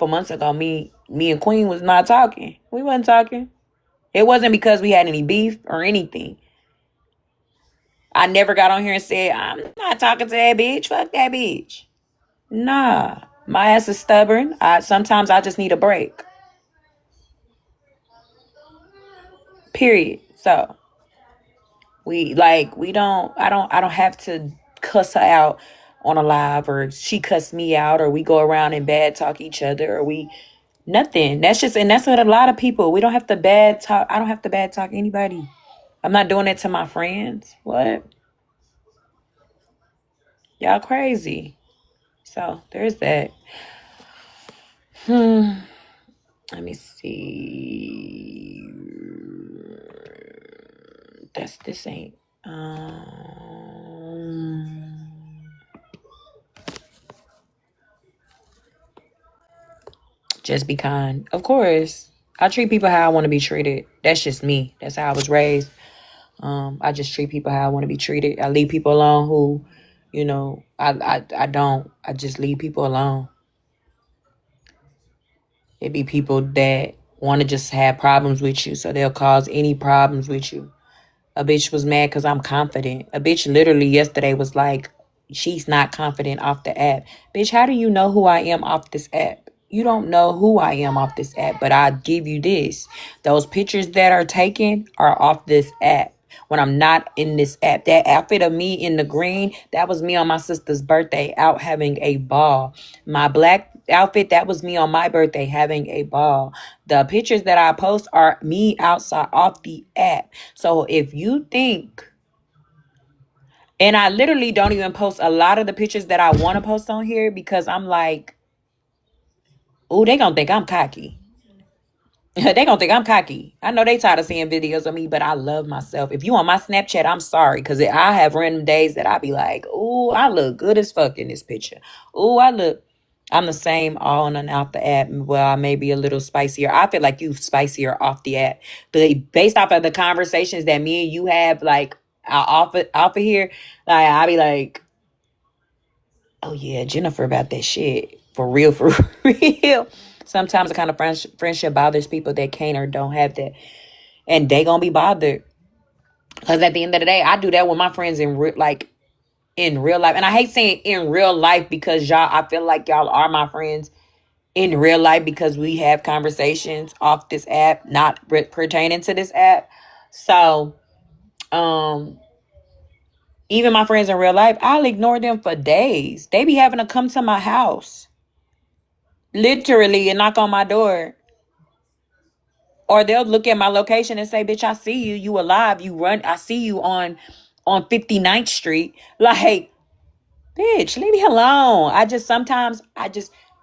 months ago, me and Queen was not talking. We wasn't talking. It wasn't because we had any beef or anything. I never got on here and said, "I'm not talking to that bitch. Fuck that bitch." Nah, my ass is stubborn. Sometimes I just need a break. Period. So I don't have to cuss her out on a live, or she cuss me out, or we go around and bad talk each other, or nothing. That's what a lot of people, we don't have to bad talk. I don't have to bad talk anybody. I'm not doing it to my friends. What? Y'all crazy. So there's that. Let me see. This ain't. Just be kind. Of course, I treat people how I want to be treated. That's just me. That's how I was raised. I just treat people how I want to be treated. I leave people alone who, I don't. I just leave people alone. It be people that want to just have problems with you, so they'll cause any problems with you. A bitch was mad because I'm confident. A bitch literally yesterday was like, she's not confident off the app. Bitch, how do you know who I am off this app? You don't know who I am off this app, but I give you this. Those pictures that are taken are off this app. When I'm not in this app, that outfit of me in the green, that was me on my sister's birthday out having a ball. My black outfit, that was me on my birthday having a ball. The pictures that I post are me outside off the app. So if you think, and I literally don't even post a lot of the pictures that I want to post on here because I'm like, oh, they gonna think I'm cocky. They gonna think I'm cocky. I know they tired of seeing videos of me, but I love myself. If you on my Snapchat, I'm sorry, because I have random days that I be like, "Ooh, I look good as fuck in this picture. Ooh, I'm the same on and off the app. Well, I may be a little spicier. I feel like you spicier off the app, but based off of the conversations that me and you have, like off of here, like I be like, oh yeah, Jennifer about that shit for real, for real. Sometimes the kind of friendship bothers people that can't or don't have that. And they gonna be bothered. Because at the end of the day, I do that with my friends in real life. And I hate saying in real life because y'all, I feel like y'all are my friends in real life because we have conversations off this app, not pertaining to this app. So, even my friends in real life, I'll ignore them for days. They be having to come to my house. Literally, and knock on my door. Or they'll look at my location and say, bitch, I see you. You alive. You run. I see you on 59th Street. Like, bitch, leave me alone.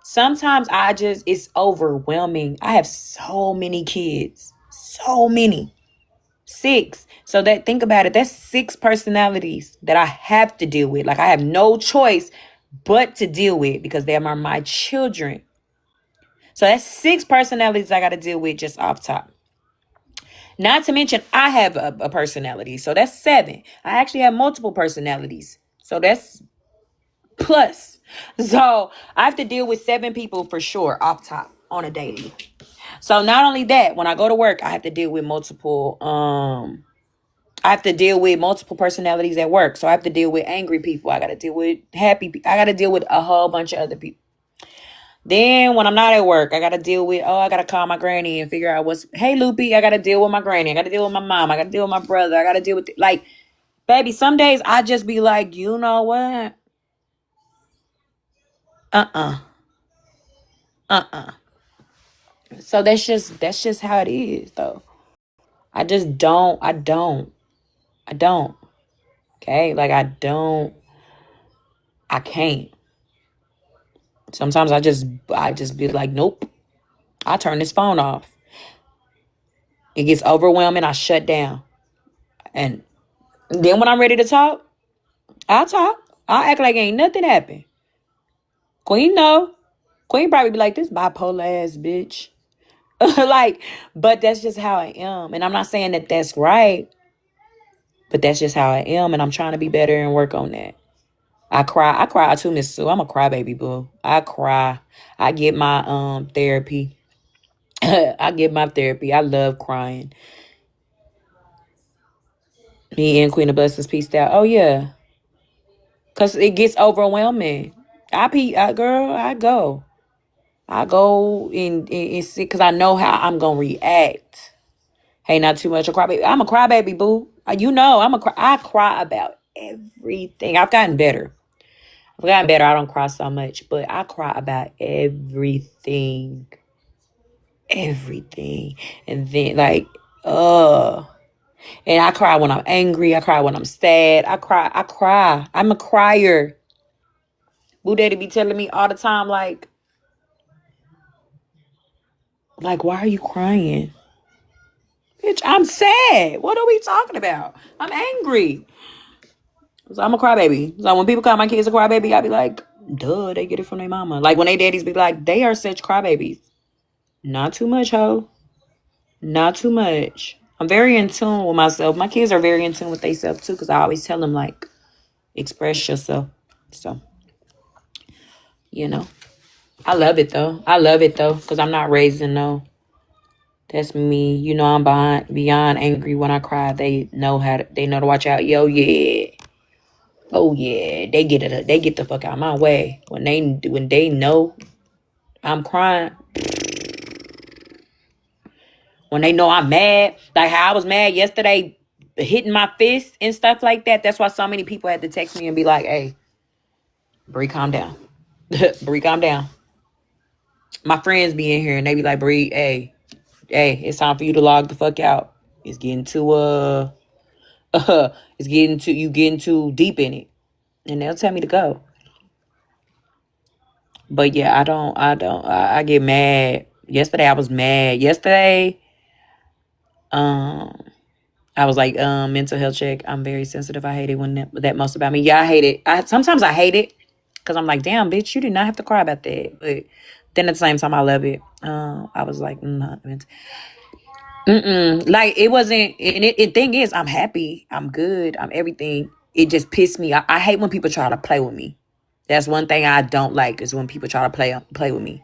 Sometimes it's overwhelming. I have so many kids. So many. 6. So think about it. That's 6 personalities that I have to deal with. Like, I have no choice but to deal with because they are my children. So that's 6 personalities I got to deal with just off top. Not to mention, I have a personality. So that's 7. I actually have multiple personalities. So that's plus. So I have to deal with 7 people for sure off top on a daily. So not only that, when I go to work, I have to deal with multiple personalities at work. So I have to deal with angry people. I got to deal with happy people. I got to deal with a whole bunch of other people. Then when I'm not at work, I got to deal with, I got to call my granny and figure out hey, Loopy, I got to deal with my granny. I got to deal with my mom. I got to deal with my brother. I got to deal with, baby, some days I just be like, you know what? So that's just how it is, though. I don't. Okay? I can't. Sometimes I just be like, nope. I turn this phone off. It gets overwhelming. I shut down. And then when I'm ready to talk, I'll talk. I'll act like ain't nothing happened. Queen probably be like, this bipolar ass bitch. But that's just how I am. And I'm not saying that that's right. But that's just how I am. And I'm trying to be better and work on that. I cry too, Miss Sue. I'm a crybaby, boo. I cry. I get my therapy. I get my therapy. I love crying. Me and Queen of Blessings pieced out. Oh yeah. Cause it gets overwhelming. I go. I go and see because I know how I'm gonna react. Hey, not too much a crybaby. I'm a crybaby, boo. You know, I cry about everything. I've gotten better. I don't cry so much, but I cry about everything. Everything. And then and I cry when I'm angry. I cry when I'm sad. I cry. I'm a crier. Boo Daddy be telling me all the time, like, why are you crying? Bitch, I'm sad. What are we talking about? I'm angry. So I'm a crybaby. So when people call my kids a crybaby, I be like, duh, they get it from their mama. Like when they daddies be like, they are such crybabies. Not too much, ho. Not too much. I'm very in tune with myself. My kids are very in tune with themselves too, because I always tell them, like, express yourself. So, I love it though. Because I'm not raising no. That's me. I'm beyond angry when I cry. They know to watch out. Yo, yeah. Oh yeah. They get the fuck out of my way. When they know I'm crying. When they know I'm mad. Like how I was mad yesterday, hitting my fist and stuff like that. That's why so many people had to text me and be like, hey, Bree, calm down. Bree, calm down. My friends be in here and they be like, Bree, hey, it's time for you to log the fuck out. It's getting too you getting too deep in it. And they'll tell me to go. But yeah, I get mad. Yesterday I was mad. I was like, mental health check. I'm very sensitive. I hate it when that most about me. Yeah, I hate it. Sometimes I hate it because I'm like, damn, bitch, you did not have to cry about that. But then at the same time, I love it. I was like, like it wasn't. And it thing is, I'm happy. I'm good. I'm everything. It just pissed me. I hate when people try to play with me. That's one thing I don't like is when people try to play with me.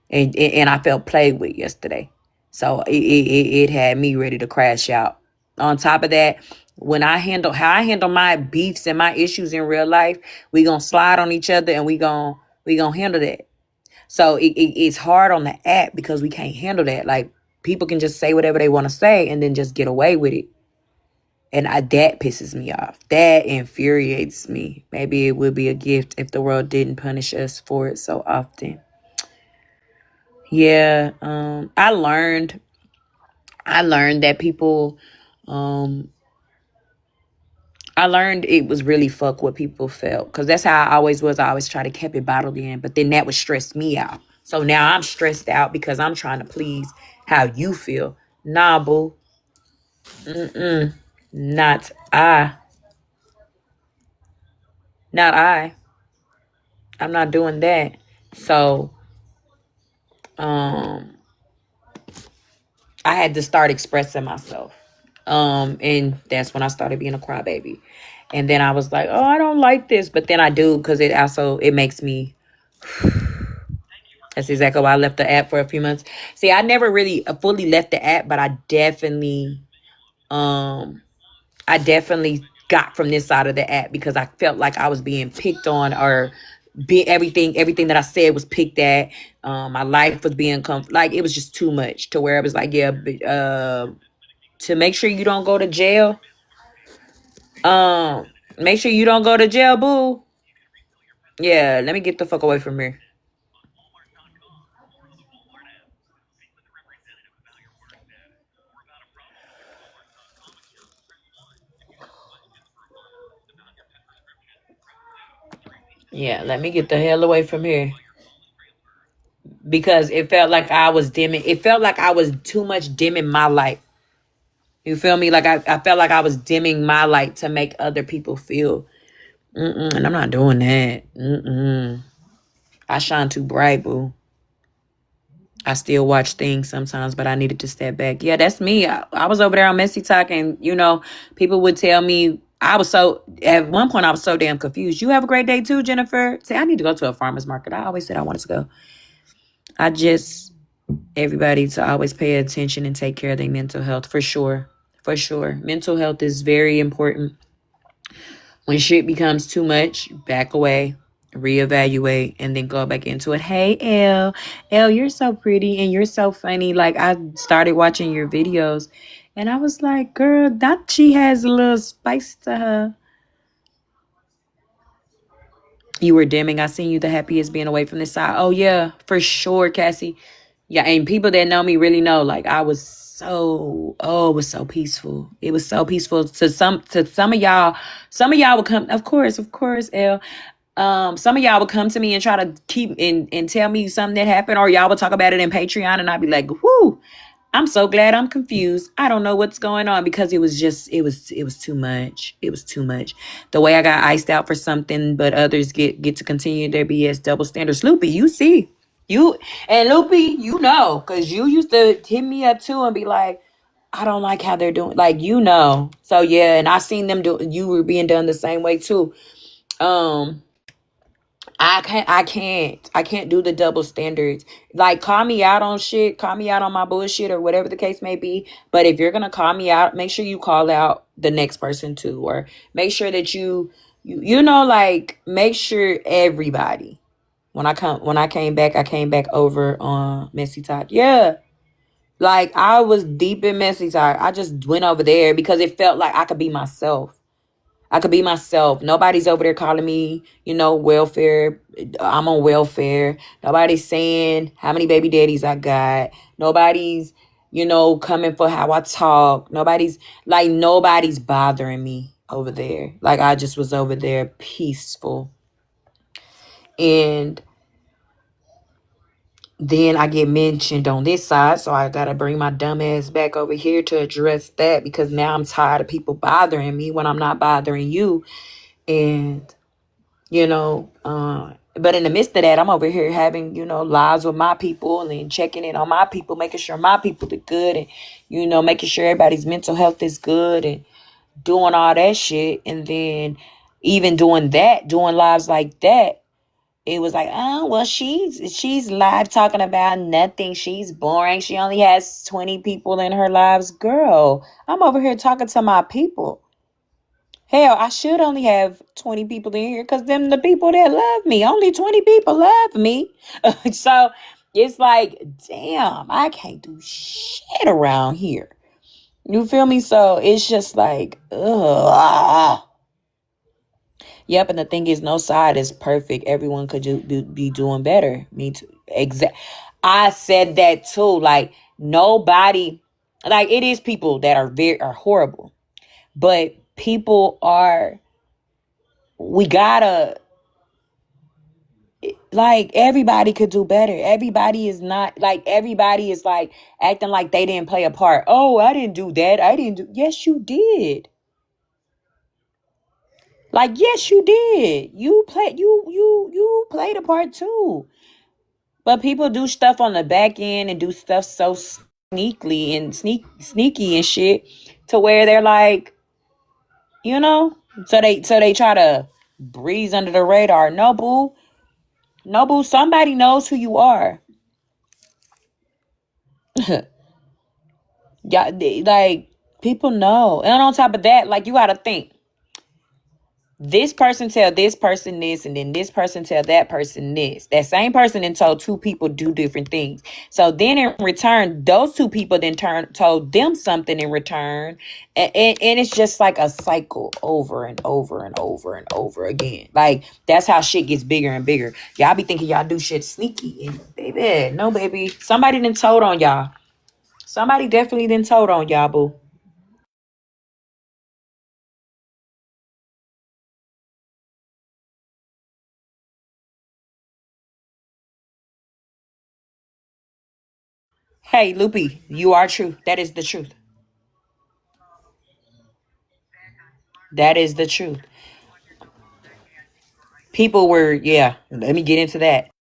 And I felt played with yesterday. So it had me ready to crash out. On top of that, when I handle my beefs and my issues in real life, we gonna slide on each other and we gonna handle that. So it's hard on the app because we can't handle that. Like people can just say whatever they want to say and then just get away with it. And that pisses me off. That infuriates me. Maybe it would be a gift if the world didn't punish us for it so often. Yeah, I learned that people, I learned it was really fuck what people felt. Because that's how I always was. I always try to keep it bottled in. But then that would stress me out. So now I'm stressed out because I'm trying to please how you feel. Nah, boo. Not I. Not I. I'm not doing that. So, I had to start expressing myself. And that's when I started being a crybaby. And then I was like, oh, I don't like this. But then I do because it makes me. That's exactly why I left the app for a few months. See, I never really fully left the app, but I definitely got from this side of the app because I felt like I was being picked on or everything that I said was picked at. My life was being like it was just too much to where I was like, yeah, to make sure you don't go to jail. Make sure you don't go to jail, boo. Yeah, let me get the fuck away from here. Yeah, let me get the hell away from here. Because it felt like I was dimming. It felt like I was too much dimming my light. You feel me? Like I felt like I was dimming my light to make other people feel. And I'm not doing that. I shine too bright, boo. I still watch things sometimes, but I needed to step back. Yeah, that's me. I was over there on Messy Talk, and people would tell me at one point I was so damn confused. You have a great day too, Jennifer. Say I need to go to a farmer's market. I always said I wanted to go. Everybody to always pay attention and take care of their mental health for sure. For sure. Mental health is very important. When shit becomes too much, back away, reevaluate, and then go back into it. Hey, Elle, you're so pretty and you're so funny. Like, I started watching your videos and I was like, girl, that she has a little spice to her. You were dimming. I seen you the happiest being away from this side. Oh, yeah, for sure, Cassie. Yeah, and people that know me really know, like, it was so peaceful. It was so peaceful to some of y'all. Some of y'all would come, of course, Elle. Some of y'all would come to me and try to keep and tell me something that happened, or y'all would talk about it in Patreon, and I'd be like, whoo, I'm so glad I'm confused. I don't know what's going on because it was too much. It was too much. The way I got iced out for something, but others get to continue their BS double standards. Loopy, you see. Loopy, because you used to hit me up too and be like, I don't like how they're doing. Like, So yeah, and I seen them you were being done the same way too. I can't do the double standards. Like, call me out on shit, call me out on my bullshit or whatever the case may be. But if you're gonna call me out, make sure you call out the next person too, or make sure that you make sure everybody. When I came back, over on Messy Talk. Yeah. Like, I was deep in Messy Talk. I just went over there because it felt like I could be myself. I could be myself. Nobody's over there calling me, welfare. I'm on welfare. Nobody's saying how many baby daddies I got. Nobody's, coming for how I talk. Nobody's bothering me over there. Like I just was over there peaceful. And then I get mentioned on this side, so I gotta bring my dumb ass back over here to address that because now I'm tired of people bothering me when I'm not bothering you. And but in the midst of that, I'm over here having, lives with my people and then checking in on my people, making sure my people are good and, making sure everybody's mental health is good and doing all that shit. And then even doing lives like that, it was like, oh, well, she's live talking about nothing. She's boring. She only has 20 people in her lives. Girl, I'm over here talking to my people. Hell, I should only have 20 people in here because them the people that love me. Only 20 people love me. So it's like, damn, I can't do shit around here. You feel me? So it's just like, ugh. Yep, and the thing is, no side is perfect. Everyone could be doing better. Me too. I said that too. Like nobody, like it is people that are horrible, but people are. We gotta like everybody could do better. Everybody is not like everybody is like acting like they didn't play a part. Oh, I didn't do that. I didn't do. Yes, you did. Like yes, you did. You played a part too. But people do stuff on the back end and do stuff so sneaky and sneaky and shit to where they're like, so they try to breeze under the radar. No boo. No boo. Somebody knows who you are. Yeah, like people know. And on top of that, like you gotta think. This person tell this person this, and then this person tell that person this. That same person then told two people do different things. So then in return, those two people then told them something in return. And it's just like a cycle over and over and over and over again. Like that's how shit gets bigger and bigger. Y'all be thinking y'all do shit sneaky. And baby, no baby. Somebody done told on y'all. Somebody definitely done told on y'all, boo. Hey, Loopy, you are true. That is the truth. That is the truth. People were, yeah, let me get into that.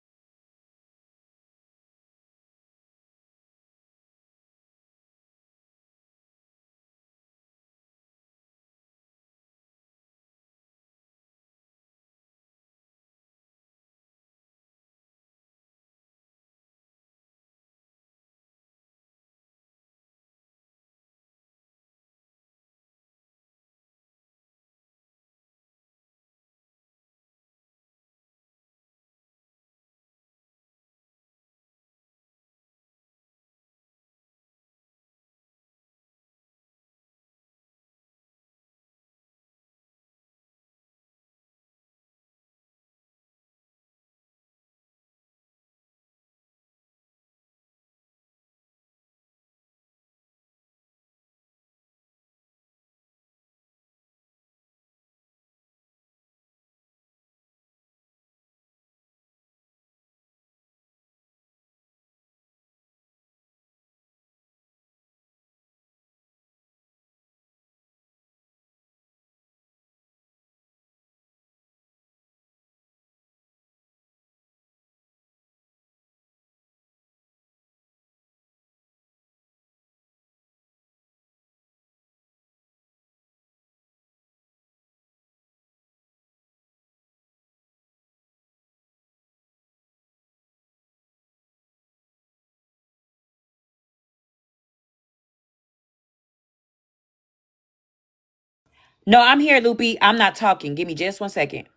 No, I'm here, Loopy. I'm not talking. Give me just 1 second.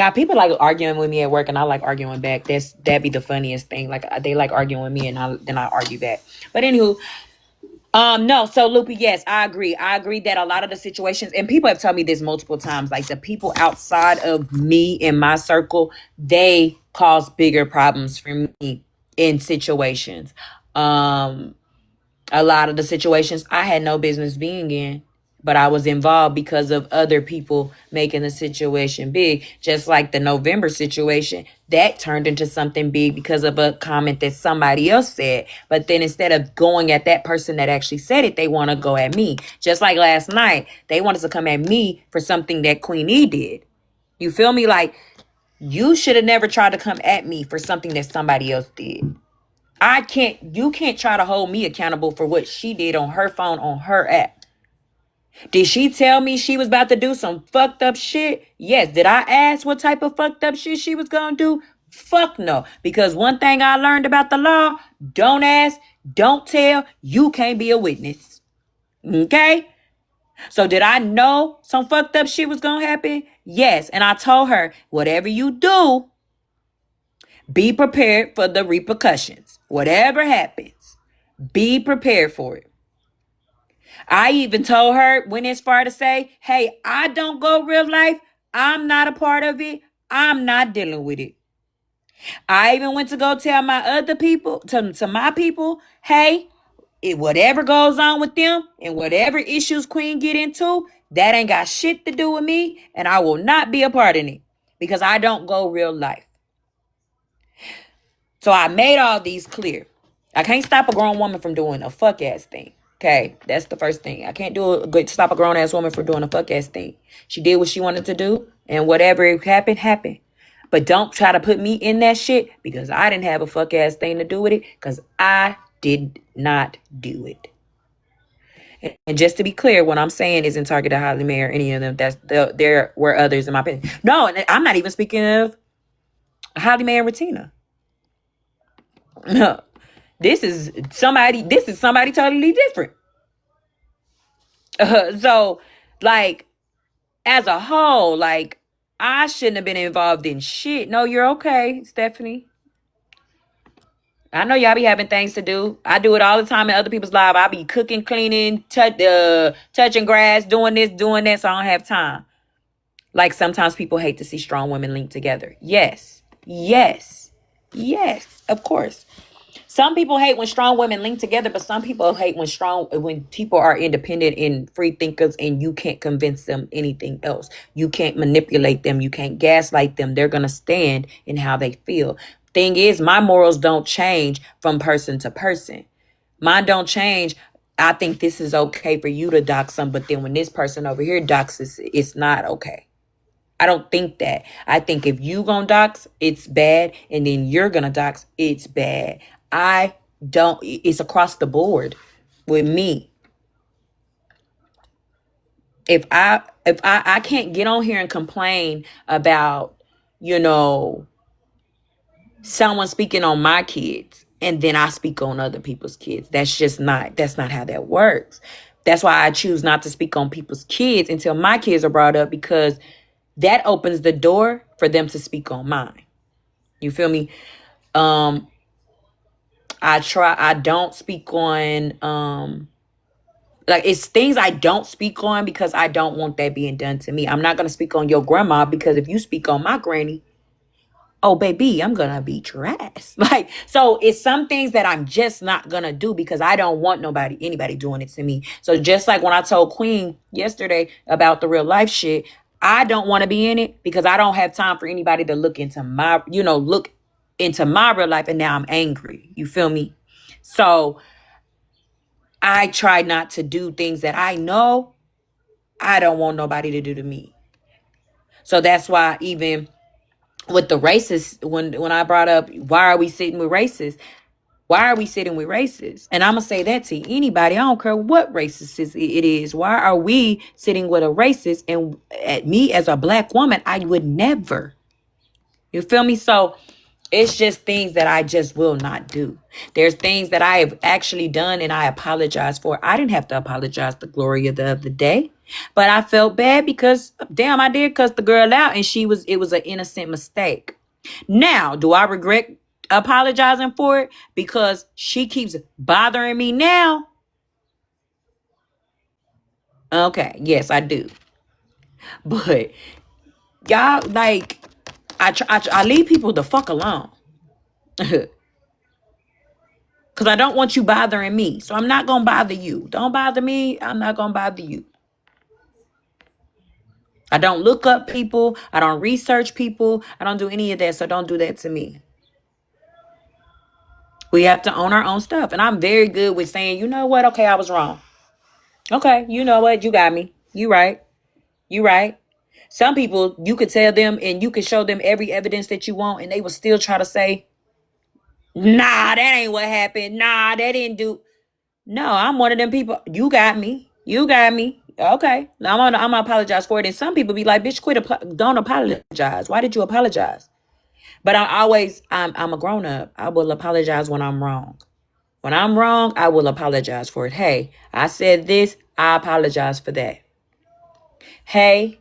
Yeah, people like arguing with me at work, and I like arguing back. That'd be the funniest thing. Like they like arguing with me, and then I argue back. But anywho, no. So Loopy, yes, I agree. I agree that a lot of the situations, and people have told me this multiple times, like the people outside of me in my circle, they cause bigger problems for me in situations. A lot of the situations I had no business being in, but I was involved because of other people making the situation big. Just like the November situation, that turned into something big because of a comment that somebody else said. But then instead of going at that person that actually said it, they want to go at me. Just like last night, they wanted to come at me for something that Queen E did. You feel me? Like, you should have never tried to come at me for something that somebody else did. You can't try to hold me accountable for what she did on her phone, on her app. Did she tell me she was about to do some fucked up shit? Yes. Did I ask what type of fucked up shit she was gonna do? Fuck no. Because one thing I learned about the law, don't ask, don't tell, you can't be a witness. Okay? So did I know some fucked up shit was gonna happen? Yes. And I told her, whatever you do, be prepared for the repercussions. Whatever happens, be prepared for it. I even told her, went as far to say, hey, I don't go real life. I'm not a part of it. I'm not dealing with it. I even went to go tell my other people, to my people, hey, whatever goes on with them and whatever issues Queen get into, that ain't got shit to do with me, and I will not be a part in it because I don't go real life. So I made all these clear. I can't stop a grown woman from doing a fuck ass thing. Okay, that's the first thing. I can't stop a grown ass woman from doing a fuck ass thing. She did what she wanted to do, and whatever happened, happened. But don't try to put me in that shit because I didn't have a fuck ass thing to do with it because I did not do it. And just to be clear, what I'm saying isn't targeted at Holly Mae or any of them. There were others in my opinion. No, and I'm not even speaking of Holly Mae and Retina. No. This is somebody totally different. So, like, as a whole, like, I shouldn't have been involved in shit. No, you're okay, Stephanie. I know y'all be having things to do. I do it all the time in other people's lives. I be cooking, cleaning, touching grass, doing this, doing that, so I don't have time. Like, sometimes people hate to see strong women linked together. Yes, of course. Some people hate when strong women link together, but some people hate when people are independent and free thinkers and you can't convince them anything else. You can't manipulate them. You can't gaslight them. They're going to stand in how they feel. Thing is, my morals don't change from person to person. Mine don't change. I think this is okay for you to dox them, but then when this person over here doxes, it's not okay. I don't think that. I think if you gonna dox, it's bad, and then you're gonna dox, it's bad. It's across the board with me. If I can't get on here and complain about, someone speaking on my kids and then I speak on other people's kids. That's not how that works. That's why I choose not to speak on people's kids until my kids are brought up, because that opens the door for them to speak on mine. You feel me? I don't speak on, it's things I don't speak on because I don't want that being done to me. I'm not going to speak on your grandma, because if you speak on my granny, oh, baby, I'm going to beat your ass. So it's some things that I'm just not going to do because I don't want anybody doing it to me. So just like when I told Queen yesterday about the real life shit, I don't want to be in it because I don't have time for anybody to look into my real life, and now I'm angry. You feel me? So I try not to do things that I know I don't want nobody to do to me. So that's why even with the racists, when I brought up, why are we sitting with racists? Why are we sitting with racists? And I'm going to say that to anybody. I don't care what racist it is. Why are we sitting with a racist? And at me as a black woman, I would never. You feel me? So it's just things that I just will not do. There's things that I have actually done and I apologize for. I didn't have to apologize to Gloria the other day. But I felt bad because, damn, I did cuss the girl out, and it was an innocent mistake. Now, do I regret apologizing for it because she keeps bothering me now? Okay, yes, I do. But y'all, like, I leave people the fuck alone. Because I don't want you bothering me. So I'm not going to bother you. Don't bother me. I'm not going to bother you. I don't look up people. I don't research people. I don't do any of that. So don't do that to me. We have to own our own stuff. And I'm very good with saying, you know what? Okay, I was wrong. Okay, you know what? You got me. You right. You right. Some people, you could tell them and you could show them every evidence that you want, and they will still try to say, nah, that ain't what happened. Nah, that didn't do. No, I'm one of them people. You got me. You got me. Okay. Now I'm gonna apologize for it. And some people be like, bitch, don't apologize. Why did you apologize? But I'm a grown up. I will apologize when I'm wrong. When I'm wrong, I will apologize for it. Hey, I said this. I apologize for that. Hey,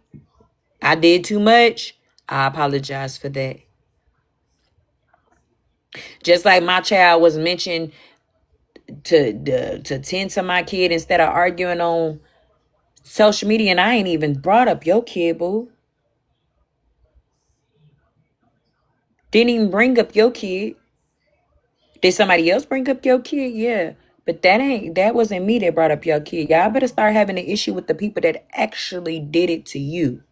I did too much. I apologize for that. Just like my child was mentioned to tend to my kid instead of arguing on social media, and I ain't even brought up your kid, boo. Didn't even bring up your kid. Did somebody else bring up your kid? Yeah. But that wasn't me that brought up your kid. Y'all better start having an issue with the people that actually did it to you.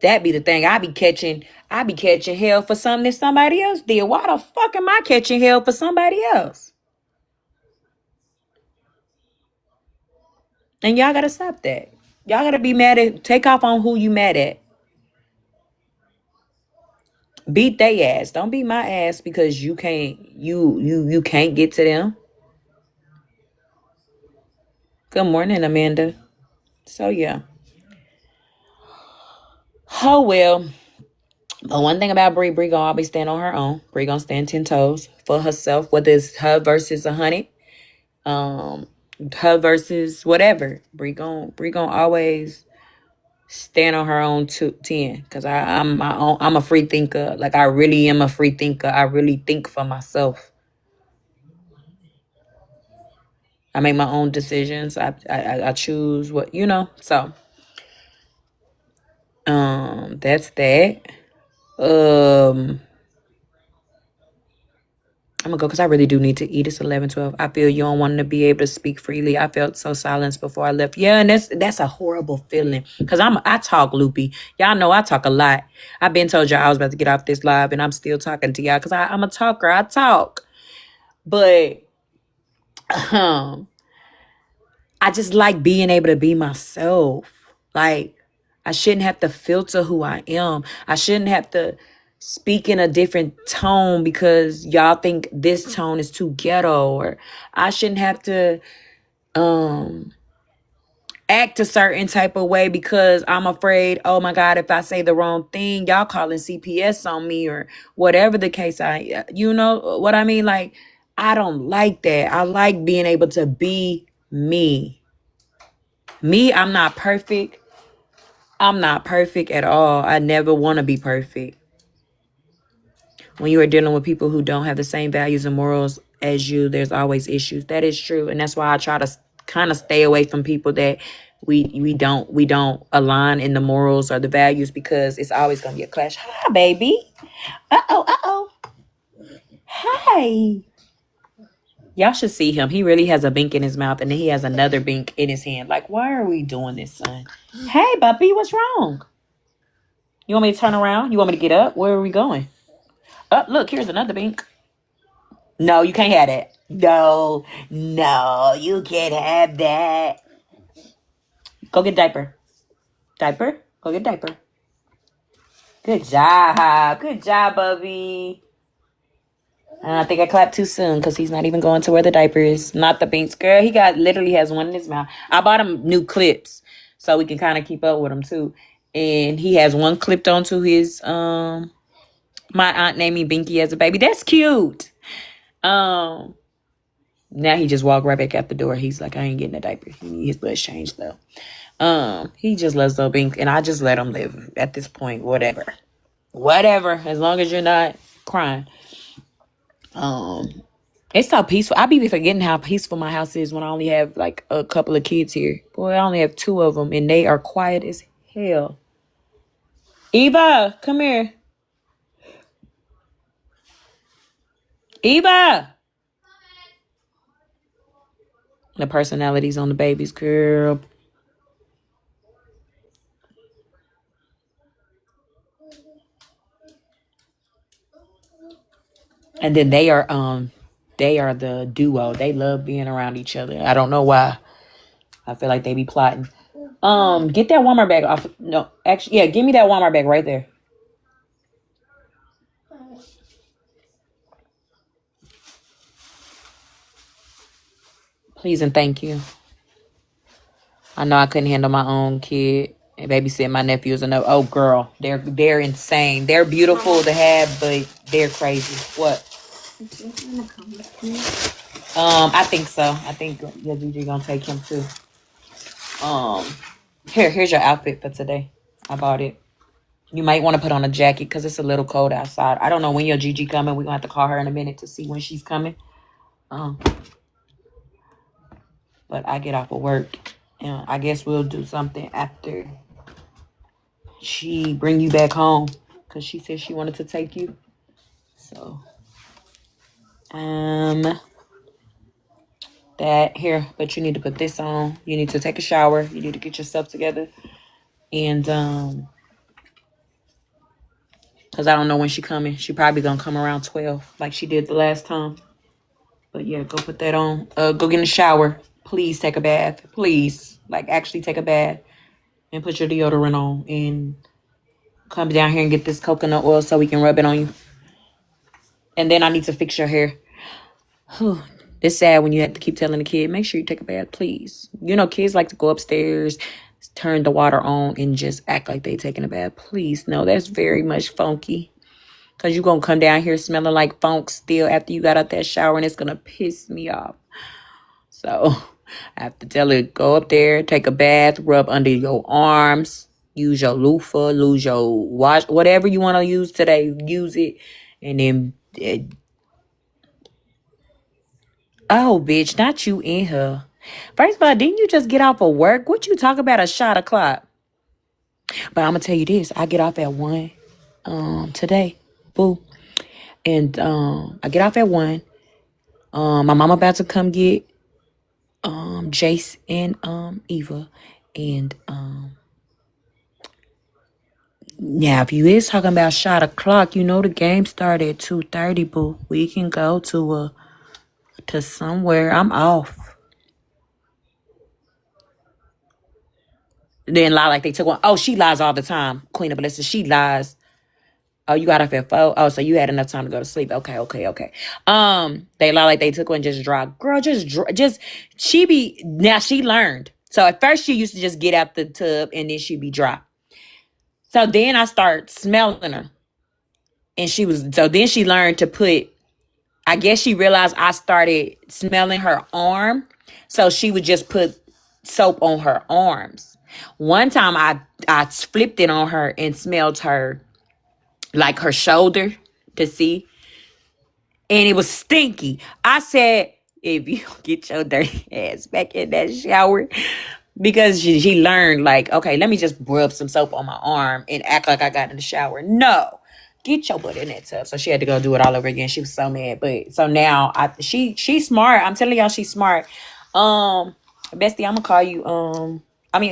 That be the thing. I be catching hell for something that somebody else did. Why the fuck am I catching hell for somebody else? And y'all gotta stop that. Y'all gotta be mad at, take off on who you mad at. Beat they ass. Don't beat my ass because you can't get to them. Good morning, Amanda. So yeah. Oh well. But one thing about Bree gonna always stand on her own. Bree gonna stand 10 toes for herself, whether it's her versus 100, her versus whatever. Bree gonna always stand on her own 10. Cause I'm a free thinker. Like I really am a free thinker. I really think for myself. I make my own decisions. I choose what, so that's that. I'm gonna go because I really do need to eat. It's 11:12. I feel you don't want to be able to speak freely. I felt so silenced before I left. Yeah, and that's a horrible feeling. Cause I talk loopy. Y'all know I talk a lot. I've been told y'all I was about to get off this live, and I'm still talking to y'all because I'm a talker. I talk, but I just like being able to be myself. Like I shouldn't have to filter who I am. I shouldn't have to speak in a different tone because y'all think this tone is too ghetto, or I shouldn't have to act a certain type of way because I'm afraid, oh my God, if I say the wrong thing, y'all calling CPS on me or whatever the case. You know what I mean? Like, I don't like that. I like being able to be me. Me, I'm not perfect. I'm not perfect at all. I never want to be perfect. When you are dealing with people who don't have the same values and morals as you, there's always issues. That is true. And that's why I try to kind of stay away from people that we don't align in the morals or the values, because it's always going to be a clash. Hi, baby. Uh-oh. Hi. Y'all should see him. He really has a bink in his mouth, and then he has another bink in his hand. Like, why are we doing this, son? Hey, puppy, what's wrong? You want me to turn around? You want me to get up? Where are we going? Oh, look, here's another bink. No, you can't have that. No, you can't have that. Go get diaper. Diaper? Go get diaper. Good job. Good job, Bubby. I think I clapped too soon because he's not even going to where the diaper is. Not the binks. Girl, he literally has one in his mouth. I bought him new clips so we can kind of keep up with him too. And he has one clipped onto his, my aunt named me Binky as a baby. That's cute. Now he just walked right back out the door. He's like, I ain't getting a diaper. He need his butts changed though. He just loves Lil Bink, and I just let him live at this point. Whatever, as long as you're not crying. It's so peaceful. I be forgetting how peaceful my house is when I only have like a couple of kids here. Boy, I only have 2 of them, and they are quiet as hell. Eva, come here. Eva. The personalities on the babies, girl. And then they are the duo. They love being around each other. I don't know why. I feel like they be plotting. Get that Walmart bag off. No, actually, yeah, give me that Walmart bag right there. Please and thank you. I know I couldn't handle my own kid and babysit my nephews enough. Oh, girl, they're insane. They're beautiful to have, but they're crazy. What? I think so. I think your Gigi gonna take him too. Here's your outfit for today. I bought it. You might want to put on a jacket because it's a little cold outside. I don't know when your Gigi coming. We're gonna have to call her in a minute to see when she's coming. But I get off of work, and I guess we'll do something after she bring you back home because she said she wanted to take you. So, that here, but you need to put this on. You need to take a shower. You need to get yourself together, and because I don't know when she coming. She probably gonna come around 12 like she did the last time. But yeah, go put that on. Go get in the shower. Please take a bath. Please, like actually take a bath and put your deodorant on and come down here and get this coconut oil so we can rub it on you. And then I need to fix your hair. Whew. It's sad when you have to keep telling the kid, make sure you take a bath, please. You know, kids like to go upstairs, turn the water on, and just act like they taking a bath. Please, no, that's very much funky. Because you're going to come down here smelling like funk still after you got out that shower, and it's going to piss me off. So I have to tell her, go up there, take a bath, rub under your arms, use your loofah, use your wash, whatever you want to use today, use it. And then, oh, bitch, not you in her. First of all, didn't you just get off of work? What you talk about a shot o'clock? But I'm going to tell you this. I get off at 1 today. Boo. And I get off at 1. My mama about to come get Jace and Eva. And yeah, if you is talking about shot o'clock, you know the game started at 2:30, boo. We can go to somewhere. I'm off. Then lie like they took one. Oh, she lies all the time. Queen of Blessings, she lies. Oh, you got off at 4? Oh, so you had enough time to go to sleep. Okay. They lie like they took one, just dry. Girl, now she learned. So at first she used to just get out the tub and then she'd be dry. So then I start smelling her. And then she learned to put, I guess she realized I started smelling her arm. So she would just put soap on her arms. One time I flipped it on her and smelled her, like her shoulder to see. And it was stinky. I said, if you get your dirty ass back in that shower, because she learned like, okay, let me just rub some soap on my arm and act like I got in the shower. No, get your butt in that tub. So she had to go do it all over again. She was so mad. But so now she's smart. I'm telling y'all, she's smart. Bestie, I'm gonna call you. I'm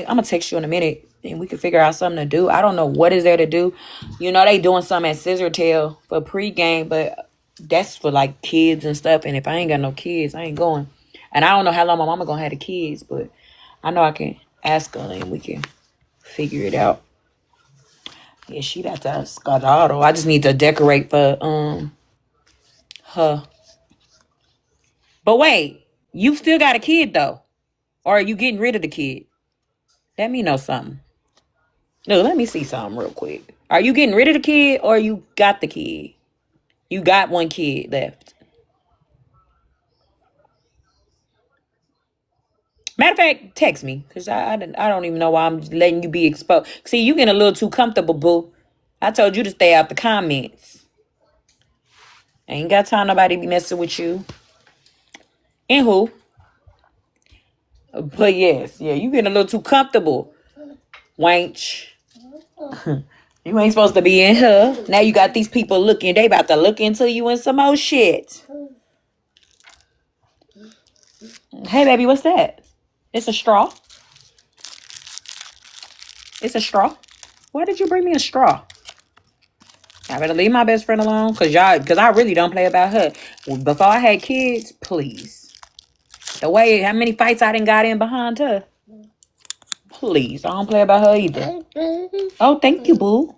gonna text you in a minute and we can figure out something to do. I don't know what is there to do. You know, they doing something at Scissortail for pregame, but that's for like kids and stuff. And if I ain't got no kids, I ain't going. And I don't know how long my mama gonna have the kids, but I know I can ask her and we can figure it out. Yeah, she got that skedaddle. I just need to decorate for her. But wait, you still got a kid though, or are you getting rid of the kid? Let me know something. No, let me see something real quick. Are you getting rid of the kid or you got the kid? You got one kid left. Matter of fact, text me because I don't even know why I'm letting you be exposed. See, you getting a little too comfortable, boo. I told you to stay out the comments. Ain't got time nobody be messing with you. Anywho, but yes, yeah, you getting a little too comfortable, wench. You ain't supposed to be in here. Now you got these people looking. They about to look into you and some more shit. Hey, baby, what's that? It's a straw. It's a straw. Why did you bring me a straw? I better leave my best friend alone, cause I really don't play about her. Before I had kids, please. The way how many fights I done got in behind her. Please, I don't play about her either. Oh, thank you, boo.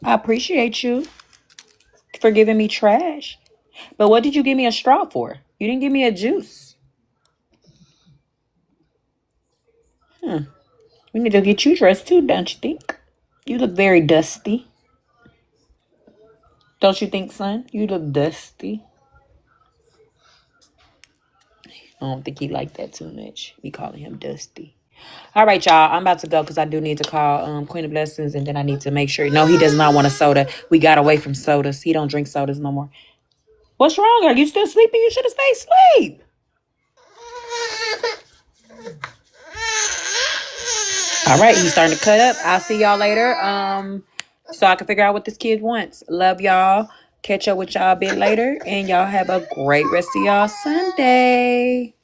I appreciate you for giving me trash. But what did you give me a straw for? You didn't give me a juice. We need to get you dressed too, don't you think? You look very dusty. Don't you think, son? You look dusty. I don't think he liked that too much. We calling him Dusty. All right, y'all. I'm about to go because I do need to call Queen of Blessings, and then I need to make sure. No, he does not want a soda. We got away from sodas. He don't drink sodas no more. What's wrong? Are you still sleeping? You should have stayed asleep. All right, he's starting to cut up. I'll see y'all later. So I can figure out what this kid wants. Love y'all. Catch up with y'all a bit later, and y'all have a great rest of y'all Sunday.